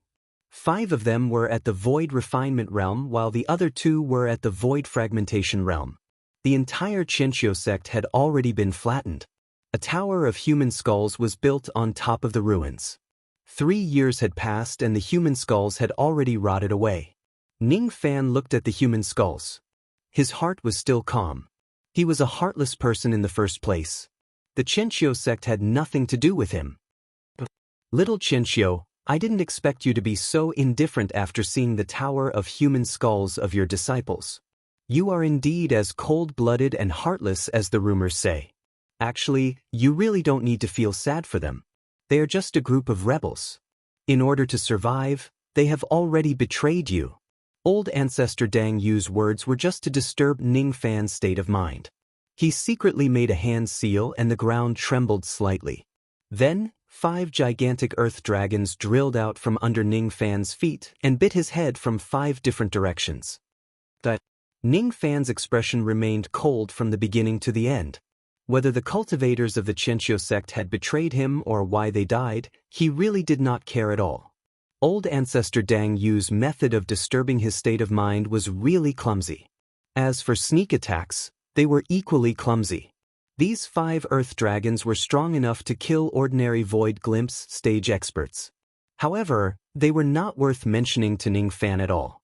5 of them were at the void refinement realm while the other 2 were at the void fragmentation realm. The entire Qianqiu sect had already been flattened. A tower of human skulls was built on top of the ruins. 3 years had passed and the human skulls had already rotted away. Ning Fan looked at the human skulls. His heart was still calm. He was a heartless person in the first place. The Qianqiu sect had nothing to do with him. Little Qianqiu, I didn't expect you to be so indifferent after seeing the tower of human skulls of your disciples. You are indeed as cold-blooded and heartless as the rumors say. Actually, you really don't need to feel sad for them. They are just a group of rebels. In order to survive, they have already betrayed you. Old Ancestor Dang Yu's words were just to disturb Ning Fan's state of mind. He secretly made a hand seal and the ground trembled slightly. Then, 5 gigantic earth dragons drilled out from under Ning Fan's feet and bit his head from 5 different directions. Ning Fan's expression remained cold from the beginning to the end. Whether the cultivators of the Qianqiu sect had betrayed him or why they died, he really did not care at all. Old Ancestor Dang Yu's method of disturbing his state of mind was really clumsy. As for sneak attacks, they were equally clumsy. These 5 earth dragons were strong enough to kill ordinary Void Glimpse stage experts. However, they were not worth mentioning to Ning Fan at all.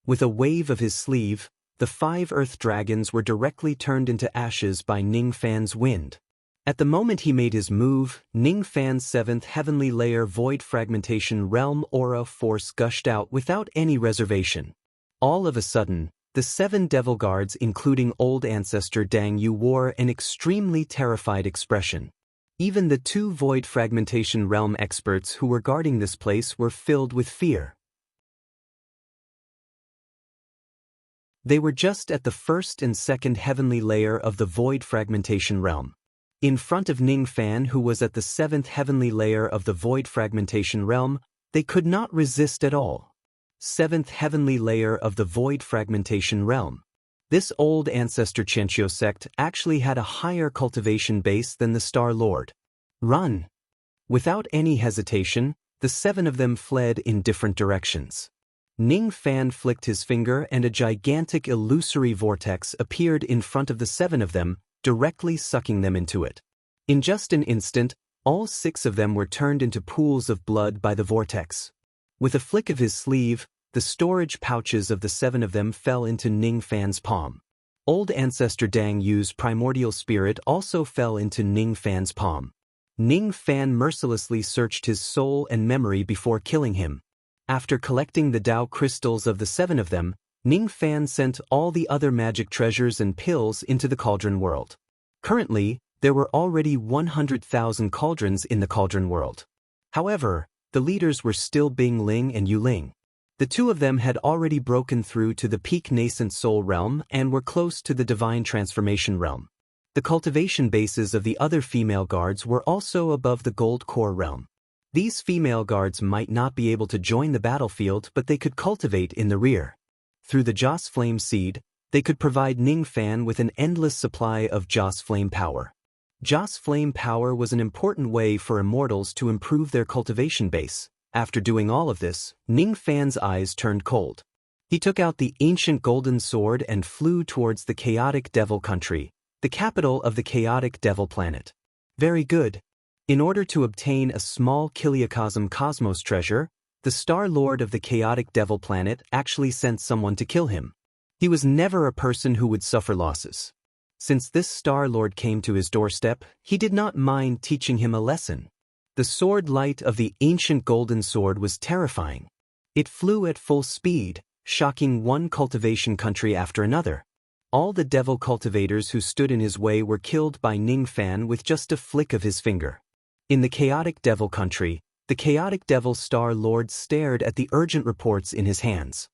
With a wave of his sleeve, the 5 earth dragons were directly turned into ashes by Ning Fan's wind. At the moment he made his move, Ning Fan's 7th heavenly layer void fragmentation realm aura force gushed out without any reservation. All of a sudden, the 7 devil guards including Old Ancestor Dang Yu wore an extremely terrified expression. Even the 2 void fragmentation realm experts who were guarding this place were filled with fear. They were just at the 1st and 2nd heavenly layer of the void fragmentation realm. In front of Ning Fan, who was at the 7th heavenly layer of the void fragmentation realm, they could not resist at all. 7th heavenly layer of the void fragmentation realm. This old ancestor Qianqiu sect actually had a higher cultivation base than the Star Lord. Run! Without any hesitation, The 7 of them fled in different directions. Ning Fan flicked his finger and a gigantic illusory vortex appeared in front of the 7 of them, directly sucking them into it. In just an instant, all 6 of them were turned into pools of blood by the vortex. With a flick of his sleeve, the storage pouches of the 7 of them fell into Ning Fan's palm. Old Ancestor Dang Yu's primordial spirit also fell into Ning Fan's palm. Ning Fan mercilessly searched his soul and memory before killing him. After collecting the Tao crystals of the 7 of them, Ning Fan sent all the other magic treasures and pills into the cauldron world. Currently, there were already 100,000 cauldrons in the cauldron world. However, the leaders were still Bing Ling and Yu Ling. The 2 of them had already broken through to the peak nascent soul realm and were close to the divine transformation realm. The cultivation bases of the other female guards were also above the gold core realm. These female guards might not be able to join the battlefield, but they could cultivate in the rear. Through the Joss Flame Seed, they could provide Ning Fan with an endless supply of Joss Flame power. Joss Flame power was an important way for immortals to improve their cultivation base. After doing all of this, Ning Fan's eyes turned cold. He took out the ancient golden sword and flew towards the chaotic devil country, the capital of the chaotic devil planet. Very good. In order to obtain a small Kiliacosm Cosmos treasure, the Star Lord of the chaotic devil planet actually sent someone to kill him. He was never a person who would suffer losses. Since this Star Lord came to his doorstep, he did not mind teaching him a lesson. The sword light of the ancient golden sword was terrifying. It flew at full speed, shocking one cultivation country after another. All the devil cultivators who stood in his way were killed by Ning Fan with just a flick of his finger. In the chaotic devil country, the chaotic devil Star Lord stared at the urgent reports in his hands.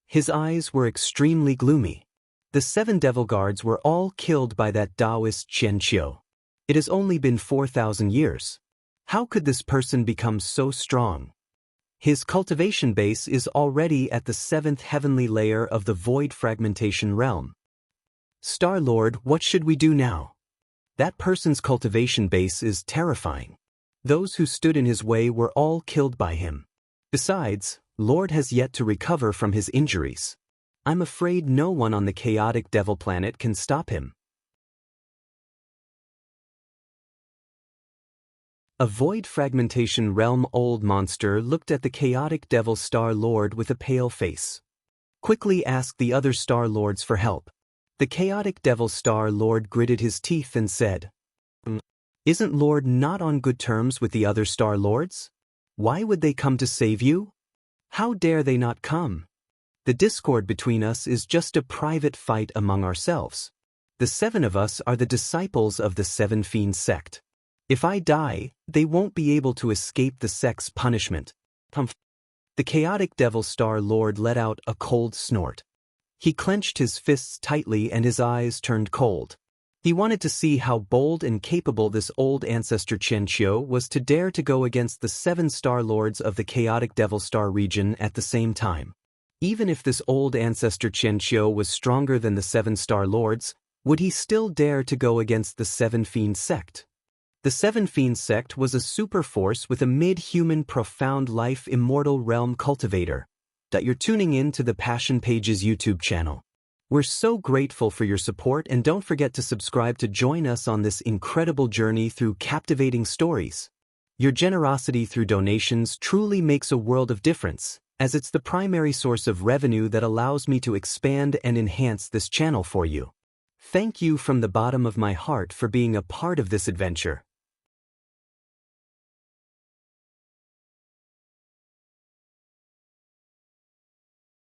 His eyes were extremely gloomy. The 7 devil guards were all killed by that Taoist Qian Qiu. It has only been 4,000 years. How could this person become so strong? His cultivation base is already at the 7th heavenly layer of the void fragmentation realm. Star-Lord, what should we do now? That person's cultivation base is terrifying. Those who stood in his way were all killed by him. Besides, Lord has yet to recover from his injuries. I'm afraid no one on the chaotic devil planet can stop him. A void fragmentation realm old monster looked at the chaotic devil Star Lord with a pale face. Quickly asked the other Star Lords for help. The chaotic devil Star Lord gritted his teeth and said, "Isn't Lord not on good terms with the other Star Lords? Why would they come to save you? How dare they not come? The discord between us is just a private fight among ourselves. The 7 of us are the disciples of the 7 Fiend sect. If I die, they won't be able to escape the sect's punishment." The chaotic devil Star Lord let out a cold snort. He clenched his fists tightly and his eyes turned cold. He wanted to see how bold and capable this old ancestor Qian Qiu was to dare to go against the 7 Star Lords of the chaotic devil star region at the same time. Even if this old ancestor Qian Qiu was stronger than the 7 Star Lords, would he still dare to go against the 7 Fiend sect? The 7 Fiend sect was a super force with a mid-human profound life immortal realm cultivator. You're tuning in to the Passion Pages YouTube channel. We're so grateful for your support, and don't forget to subscribe to join us on this incredible journey through captivating stories. Your generosity through donations truly makes a world of difference, as it's the primary source of revenue that allows me to expand and enhance this channel for you. Thank you from the bottom of my heart for being a part of this adventure.